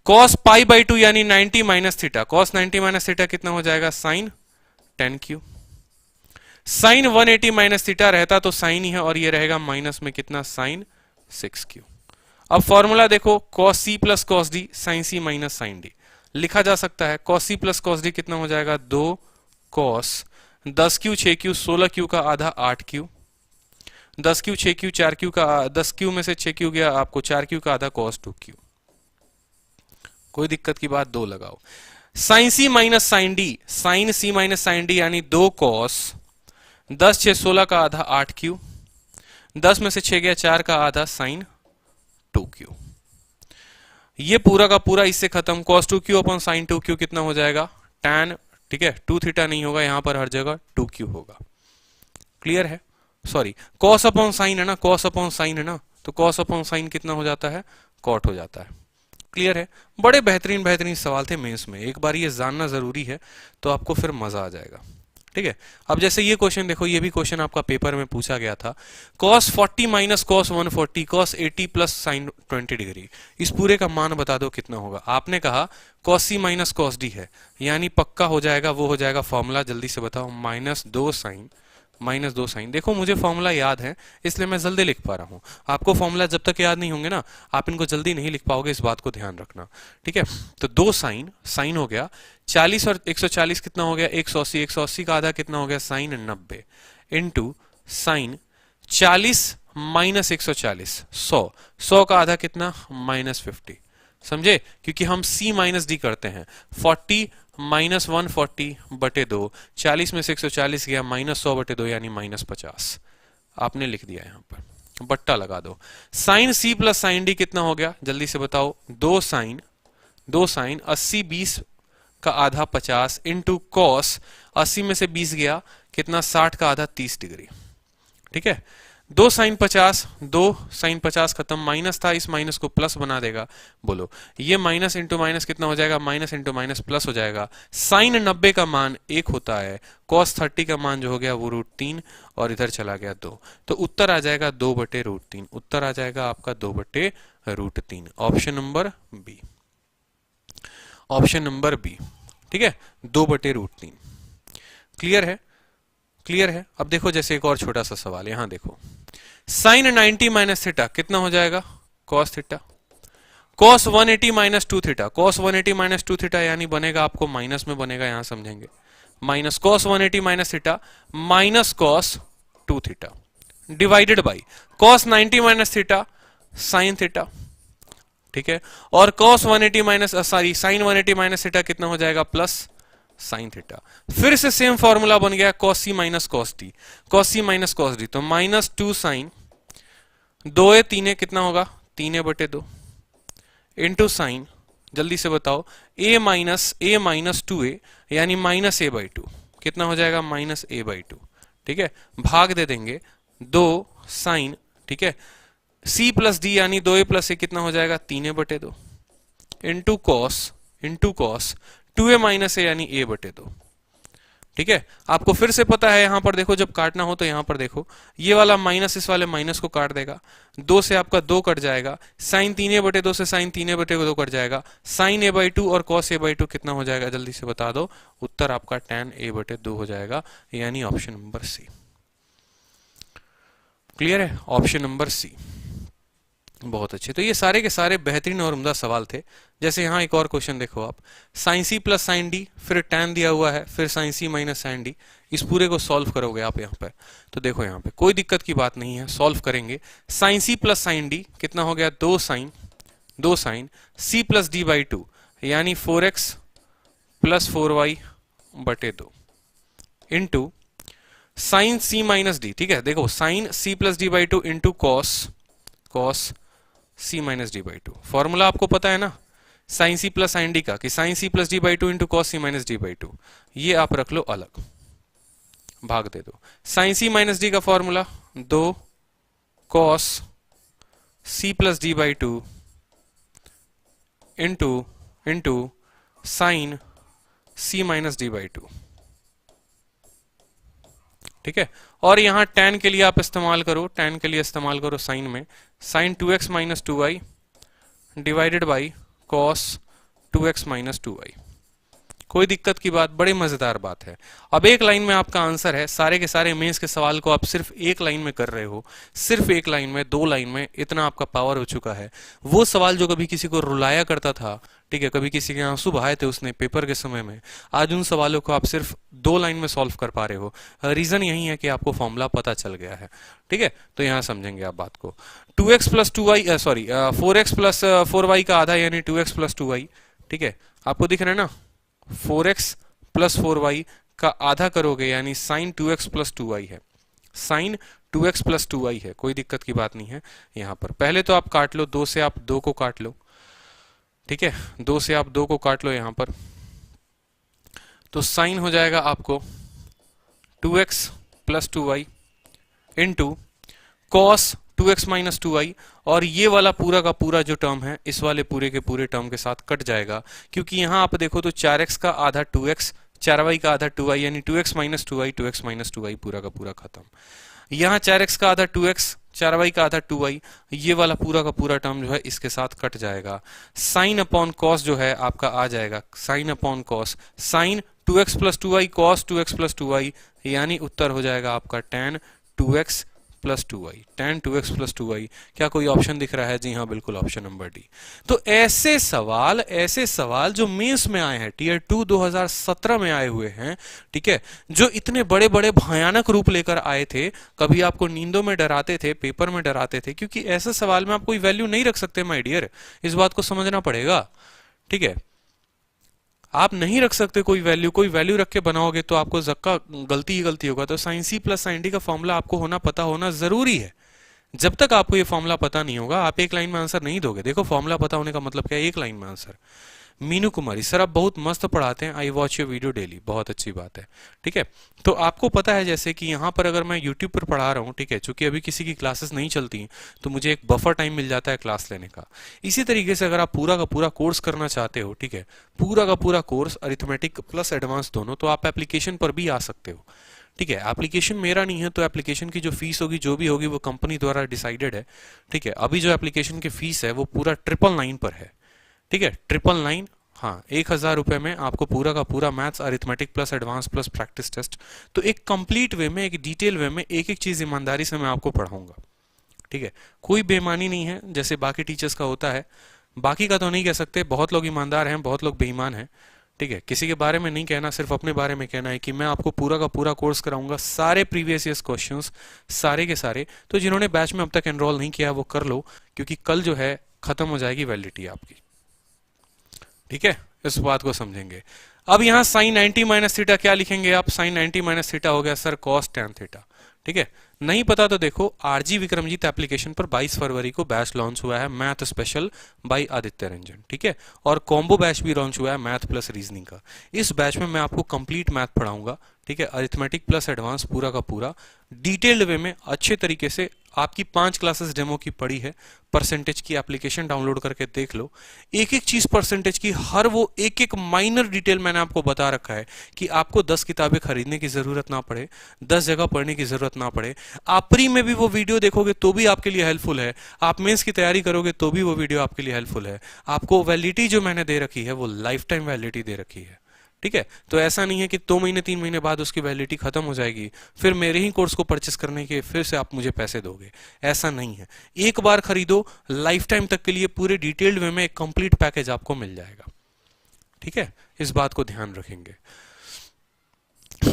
cos पाई बाई 2 यानी 90 minus theta, cos 90 minus theta कितना हो जाएगा, sin 10q। Sign 180 minus theta रहता तो साइन ही है, और ये रहेगा माइनस में कितना, sin 6q। अब फॉर्मूला देखो, cos c plus cos d sin c minus sin d लिखा जा सकता है। cos c plus cos d कितना हो जाएगा, 2 cos 10q 6q 16q का आधा 8q, 10q 6q 4q का 10q में से 6q गया आपको 4q का आधा cos 2q। कोई दिक्कत की बात, 2 लगाओ। sin c minus sin d, sin c minus sin d यानी 2 cos 10 6 16 का आधा 8q, 10 में से 6 गया 4 का आधा sin 2q। ये पूरा का पूरा इससे खत्म, cos 2q अपन sin 2q कितना हो जाएगा, tan, ठीक है, 2 थीटा नहीं होगा यहां पर, हर जगह 2q होगा। क्लियर है? सॉरी, cos अपॉन साइन है ना, cos अपॉन साइन है ना, तो cos अपॉन साइन कितना हो जाता है, cot हो जाता है। क्लियर है? बड़े बेहतरीन बेहतरीन सवाल थे मेंस में, एक बार ये जानना जरूरी है तो आपको फिर मजा आ जाएगा। ठीक है, अब जैसे ये क्वेश्चन देखो, ये भी क्वेश्चन आपका पेपर में पूछा गया था, cos 40 minus cos 140 cos 80 plus sin 20 degree, इस पूरे का मान बता दो कितना होगा। आपने कहा cos c minus cos d है, यानी पक्का हो जाएगा, वो हो जाएगा फॉर्मूला, जल्दी से बताओ, माइनस 2 साइन। देखो मुझे फॉर्मूला याद है इसलिए मैं जल्दी लिख पा रहा हूं, आपको फॉर्मूला जब तक याद नहीं होंगे ना आप इनको जल्दी नहीं लिख पाओगे, इस बात को ध्यान रखना। ठीक है, तो 2 साइन, साइन हो गया 40 और 140 कितना हो गया, 180, 180 का आधा कितना हो गया, साइन 90 इंटू साइन 40 माइनस 140 100, 100 का आधा कितना, माइनस 50। समझे? क्योंकि हम c माइनस डी करते हैं, 40 माइनस 140 बटे 2, 40 में से 140 गया, माइनस 100 बटे 2 यानी माइनस 50। आपने लिख दिया यहां पर, बट्टा लगा दो। Sine c plus sine D कितना हो गया, जल्दी से बताओ, 2 साइन 80 20 का आधा 50 इंटू कॉस 80 में से 20 गया कितना, 60 का आधा 30 डिग्री। ठीक है, 2 साइन 50 खत्म, माइनस था, इस माइनस को प्लस बना देगा। बोलो, ये माइनस इंटू माइनस कितना हो जाएगा, माइनस इंटू माइनस प्लस हो जाएगा। साइन 90 का मान 1 होता है, cos 30 का मान जो हो गया वो √3, और इधर चला गया 2, तो उत्तर आ जाएगा 2/√3। उत्तर आ जाएगा आपका 2/√3, option number B, option number B. ठीक है, 2/√3। क्लियर है? क्लियर है? अब देखो जैसे एक और छोटा सा सवाल, यहां देखो, साइन 90 माइनस थीटा कितना हो जाएगा, cos theta, cos 180 minus 2 theta, cos 180 minus 2 theta यानी बनेगा आपको माइनस में बनेगा, यहां समझेंगे, minus cos 180 minus theta minus cos 2 theta divided by cos 90 minus theta sine theta. ठीक है, और cos 180 minus sorry sine 180 minus theta कितना हो जाएगा, प्लस साइन थीटा। फिर से सेम फॉर्मूला बन गया, cos c minus cos d, cos c minus cos d, तो माइनस 2 साइन 2 ए 3 कितना होगा, 3a/2 इंटू साइन, जल्दी से बताओ, a माइनस 2a यानी माइनस a/2 कितना हो जाएगा, माइनस a/2। ठीक है, भाग दे देंगे 2 साइन, ठीक है, c प्लस d यानी 2a प्लस a कितना हो जाएगा, 3a/2 into cos 2a minus a यानी a/2। ठीक है, आपको फिर से पता है, यहां पर देखो जब काटना हो तो यहां पर देखो, ये वाला माइनस इस वाले माइनस को काट देगा, 2 से आपका 2 कट जाएगा, साइन 3a/2 से साइन 3a/2 कट जाएगा, साइन a/2 और cos a/2 कितना हो जाएगा, जल्दी से बता दो, उत्तर आपका tan a/2 हो जाएगा, यानी ऑप्शन नंबर सी। क्लियर है? Option number C. बहुत अच्छे, तो ये सारे के सारे बेहतरीन और उम्दा सवाल थे। जैसे यहाँ एक और क्वेश्चन देखो आप, साइन सी प्लस साइन डी, फिर टैन दिया हुआ है, फिर साइन सी माइनस साइन डी, इस पूरे को सॉल्व करोगे आप यहाँ पर, तो देखो यहाँ पे कोई दिक्कत की बात नहीं है, सॉल्व करेंगे। साइन सी प्लस साइन डी कितना हो गया, 2 sine C plus D by 2 यानी 4x plus 4y/2 into sine सी माइनस डी। ठीक है, देखो sine C plus D by 2 into cos c minus D by 2। Formula आपको पता है ना साइन सी प्लस साइन डी का, कि sine C plus D by 2 into cos C minus D by 2, ये आप रख लो अलग। भाग दे दो। साइन सी माइनस डी का formula 2 cos C plus D by 2 into sine C minus D by 2। ठीक है, और यहां tan के लिए आप इस्तेमाल करो, tan के लिए इस्तेमाल करो साइन में, sine 2x minus 2y divided by cos 2x minus 2y। कोई दिक्कत की बात, बड़ी मजेदार बात है। अब एक लाइन में आपका आंसर है। सारे के सारे मेंस के सवाल को आप सिर्फ एक लाइन में कर रहे हो, सिर्फ एक लाइन में, 2 लाइन में, इतना आपका पावर हो चुका है। वो सवाल जो कभी किसी को रुलाया करता था, ठीक है, कभी किसी के आंसू बहाए थे उसने पेपर के समय में, आज उन सवालों को आप सिर्फ 2 लाइन में सॉल्व कर पा रहे हो। रीजन यही है कि आपको फॉर्मूला पता चल गया है। ठीक है, तो यहां समझेंगे आप बात को। 2x plus 2y sorry 4x plus 4y का आधा यानी 2x प्लस 2y। ठीक है, आपको दिख रहा है ना, 4x प्लस 4y का आधा करोगे यानी साइन 2x प्लस 2y है, साइन 2x प्लस 2y है। कोई दिक्कत की बात नहीं है। यहां पर पहले तो आप काट लो, 2 से आप 2 को काट लो। ठीक है, 2 से आप 2 को काट लो यहां पर, तो साइन हो जाएगा आपको 2x plus 2y into cos 2x minus 2y, और ये वाला पूरा का पूरा जो टर्म है इस वाले पूरे के पूरे टर्म के साथ कट जाएगा, क्योंकि यहां आप देखो तो 4x का आधा 2x, 4y का आधा 2y यानी 2x minus 2y, 2x minus 2y पूरा का पूरा खत्म। यहां 4x का आधा 2x, 4y का आधा 2y, ये वाला पूरा का पूरा टर्म जो है इसके साथ कट जाएगा। साइन अपॉन कॉस जो है आपका आ जाएगा, sine upon cos, sine 2x plus 2y cos 2x plus 2y, यानी उत्तर हो जाएगा आपका tan 2x plus 2y, tan 2x plus 2y। क्या कोई ऑप्शन दिख रहा है? जी हाँ, बिल्कुल, ऑप्शन नंबर डी। तो ऐसे सवाल जो मेंस में आए हैं, टीयर 2 2017 में आए हुए हैं, ठीक है, जो इतने बड़े बड़े भयानक रूप लेकर आए थे, कभी आपको नींदों में डराते थे, पेपर में डराते थे, क्योंकि ऐसे सवाल में आप कोई वैल्यू नहीं रख सकते माय डियर, इस बात को समझना पड़ेगा। ठीक है, आप नहीं रख सकते कोई वैल्यू रख के बनाओगे तो आपको जक्का गलती ही गलती होगा। तो साइन सी प्लस साइन डी का फॉर्मूला आपको पता होना जरूरी है। जब तक आपको ये फॉर्मूला पता नहीं होगा आप एक लाइन में आंसर नहीं दोगे। देखो, फॉर्मूला पता होने का मतलब क्या है? एक लाइन में आंसर। मीनू कुमारी सर, आप बहुत मस्त पढ़ाते हैं, I watch your video daily, बहुत अच्छी बात है। ठीक है, तो आपको पता है जैसे कि यहाँ पर अगर मैं यूट्यूब पर पढ़ा रहा हूँ, ठीक है, चूंकि अभी किसी की क्लासेस नहीं चलती तो मुझे एक बफर टाइम मिल जाता है क्लास लेने का। इसी तरीके से अगर आप पूरा का पूरा कोर्स करना चाहते हो, ठीक है, पूरा का पूरा कोर्स अरिथमेटिक प्लस एडवांस दोनों, तो आप एप्लीकेशन पर भी आ सकते हो। ठीक है, एप्लीकेशन मेरा नहीं है, तो एप्लीकेशन की जो फीस होगी, जो भी होगी, वो कंपनी द्वारा डिसाइडेड है। ठीक है, अभी जो एप्लीकेशन की फीस है वो पूरा 999 पर है। ठीक है, 999, हाँ, 1000 रुपए में आपको पूरा का पूरा maths, arithmetic plus advance plus practice test, तो एक कंप्लीट वे में, एक डिटेल वे में, एक एक चीज ईमानदारी से मैं आपको पढ़ाऊंगा। ठीक है, कोई बेईमानी नहीं है जैसे बाकी टीचर्स का होता है। बाकी का तो नहीं कह सकते, बहुत लोग ईमानदार हैं, बहुत लोग बेईमान हैं। ठीक है, किसी के बारे में नहीं कहना, सिर्फ अपने बारे में कहना है कि मैं आपको पूरा का पूरा कोर्स कराऊंगा, सारे प्रीवियस ईयर्स क्वेश्चंस, सारे के सारे। तो जिन्होंने बैच में अब तक एनरोल नहीं किया वो कर लो, क्योंकि कल जो है खत्म हो जाएगी वैलिडिटी आपकी। ठीक है, इस बात को समझेंगे। अब यहां साइन 90 माइनस थीटा क्या लिखेंगे आप? साइन 90 माइनस थीटा हो गया सर कॉस टैन थीटा। ठीक है, नहीं पता तो देखो, आरजी विक्रमजीत एप्लीकेशन पर 22 फरवरी को बैच लॉन्च हुआ है, math special bye Aditya Ranjan. ठीक है, और कॉम्बो बैच भी लॉन्च हुआ है मैथ प्लस रीजनिंग का। इस बैच में मैं आपको कंप्लीट मैथ पढ़ाऊंगा। ठीक है, अरिथमेटिक प्लस एडवांस पूरा का पूरा डिटेल्ड वे में अच्छे तरीके से। आपकी 5 क्लासेस डेमो की पड़ी है, परसेंटेज की एप्लीकेशन डाउनलोड करके देख लो। एक एक चीज परसेंटेज की, हर वो एक एक माइनर डिटेल मैंने आपको बता रखा है कि आपको 10 किताबें खरीदने की जरूरत ना पड़े, 10 जगह पढ़ने की जरूरत ना पड़े। आप प्री में भी वो वीडियो देखोगे तो भी आपके लिए हेल्पफुल है, आप मेंस की तैयारी करोगे तो भी वो वीडियो आपके लिए हेल्पफुल है। आपको वैलिडिटी जो मैंने दे रखी है वो लाइफ टाइम वैलिडिटी दे रखी है। ठीक है, तो ऐसा नहीं है कि 2 महीने 3 महीने बाद उसकी वैलिडिटी खत्म हो जाएगी, फिर मेरे ही कोर्स को परचेस करने के फिर से आप मुझे पैसे दोगे, ऐसा नहीं है। एक बार खरीदो, लाइफ टाइम तक के लिए पूरे डिटेल्ड वे में एक कंप्लीट पैकेज आपको मिल जाएगा। ठीक है, इस बात को ध्यान रखेंगे।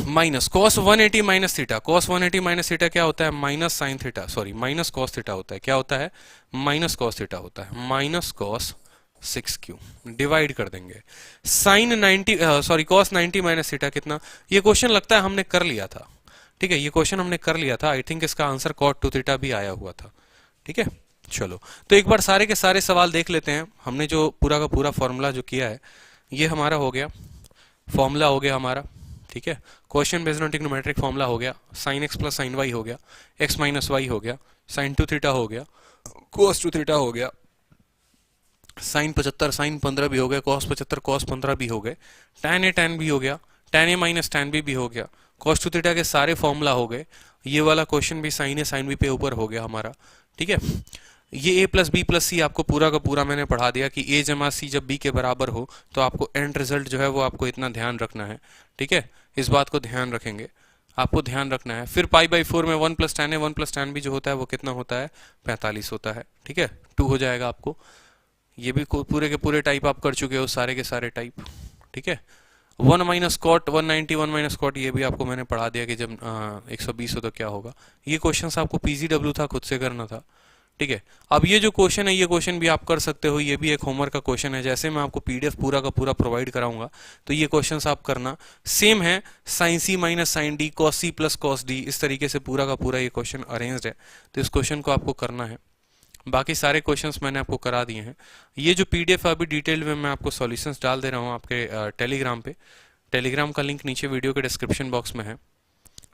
Minus cos 180 minus theta, cos 180 minus theta क्या होता है? Minus sine theta, sorry minus cos theta होता है। क्या होता है? माइनस कॉस थीटा होता है, माइनस कॉस 6q डिवाइड कर देंगे sine 90 sorry cos 90 minus theta कितना? ये क्वेश्चन लगता है हमने कर लिया था। ठीक है, ये क्वेश्चन हमने कर लिया था। आई थिंक इसका आंसर कॉट 2 थीटा भी आया हुआ था। ठीक है, चलो तो एक बार सारे के सारे सवाल देख लेते हैं। हमने जो पूरा का पूरा फॉर्मूला जो किया है ये हमारा हो गया, फॉर्मूला हो गया हमारा। ठीक है। Question based on trigonometric formula हो गया, sine x plus sine Y हो गया, एक्स माइनस वाई हो गया, साइन 2 थीटा हो गया, cos 2 थीटा हो गया, साइन 75 साइन 15 भी हो गए, cos 75 cos 15 भी हो गए, tan a tan b हो गया, tan a minus tan b भी हो गया, cos 2 थीटा के सारे फॉर्मूला हो गए। ये वाला क्वेश्चन भी साइन a साइन b पे ऊपर हो गया हमारा। ठीक है, ये a प्लस बी प्लस सी आपको पूरा का पूरा मैंने पढ़ा दिया कि a जमा सी जब b के बराबर हो तो आपको एंड रिजल्ट जो है वो आपको इतना ध्यान रखना है। ठीक है, इस बात को ध्यान रखेंगे, आपको ध्यान रखना है। फिर पाई बाई 4 में 1 plus tan a 1 plus tan b जो होता है वो कितना होता है, 45 होता है। ठीक है, 2 हो जाएगा आपको। ये भी पूरे के पूरे टाइप आप कर चुके हो, सारे के सारे टाइप। ठीक है, 1 माइनस कॉट 190 1 माइनस कॉट ये भी आपको मैंने पढ़ा दिया कि जब 120 हो तो क्या होगा। ये क्वेश्चन आपको पीजीडब्ल्यू था, खुद से करना था। ठीक है, अब ये जो क्वेश्चन है ये क्वेश्चन भी आप कर सकते हो, ये भी एक होमवर्क का क्वेश्चन है। जैसे मैं आपको पीडीएफ पूरा का पूरा प्रोवाइड कराऊंगा तो ये क्वेश्चंस आप करना, सेम है, साइन सी माइनस साइन डी, कॉस सी प्लस कॉस डी, इस तरीके से पूरा का पूरा ये क्वेश्चन अरेंज्ड है। तो इस क्वेश्चन को आपको करना है। बाकी सारे क्वेश्चंस मैंने आपको करा दिए हैं। ये जो पीडीएफ अभी डिटेल में मैं आपको सॉल्यूशंस डाल दे रहा हूँ आपके टेलीग्राम पे, टेलीग्राम का लिंक नीचे वीडियो के डिस्क्रिप्शन बॉक्स में है।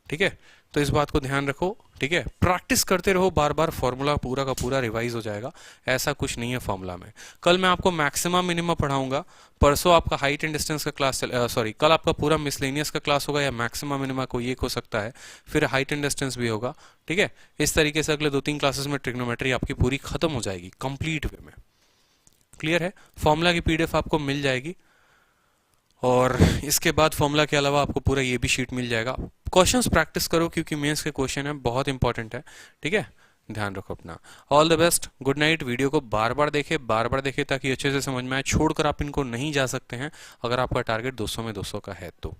ठीक है, तो इस बात को ध्यान रखो। ठीक है, प्रैक्टिस करते रहो, बार बार फॉर्मूला पूरा का पूरा रिवाइज हो जाएगा। ऐसा कुछ नहीं है फॉर्मूला में। कल मैं आपको मैक्सिमम मिनिमम पढ़ाऊंगा, परसों आपका हाइट एंड डिस्टेंस का क्लास कल आपका पूरा मिसलेनियस का क्लास होगा, या मैक्सिमम मिनिमम कोई एक हो सकता है, फिर हाइट एंड डिस्टेंस भी होगा। ठीक है, इस तरीके से अगले 2-3 क्लासेस में ट्रिग्नोमेट्री आपकी पूरी खत्म हो जाएगी कंप्लीट वे में। क्लियर है, फॉर्मूला की पीडीएफ आपको मिल जाएगी, और इसके बाद फॉर्मूला के अलावा आपको पूरा ये भी शीट मिल जाएगा। क्वेश्चंस प्रैक्टिस करो क्योंकि मेंस के क्वेश्चन है, बहुत इंपॉर्टेंट है। ठीक है, ध्यान रखो अपना। All the best, good night. Video को बार बार देखे ताकि अच्छे से समझ में आए। छोड़कर आप इनको नहीं जा सकते हैं अगर आपका टारगेट 200 में 200 का है तो।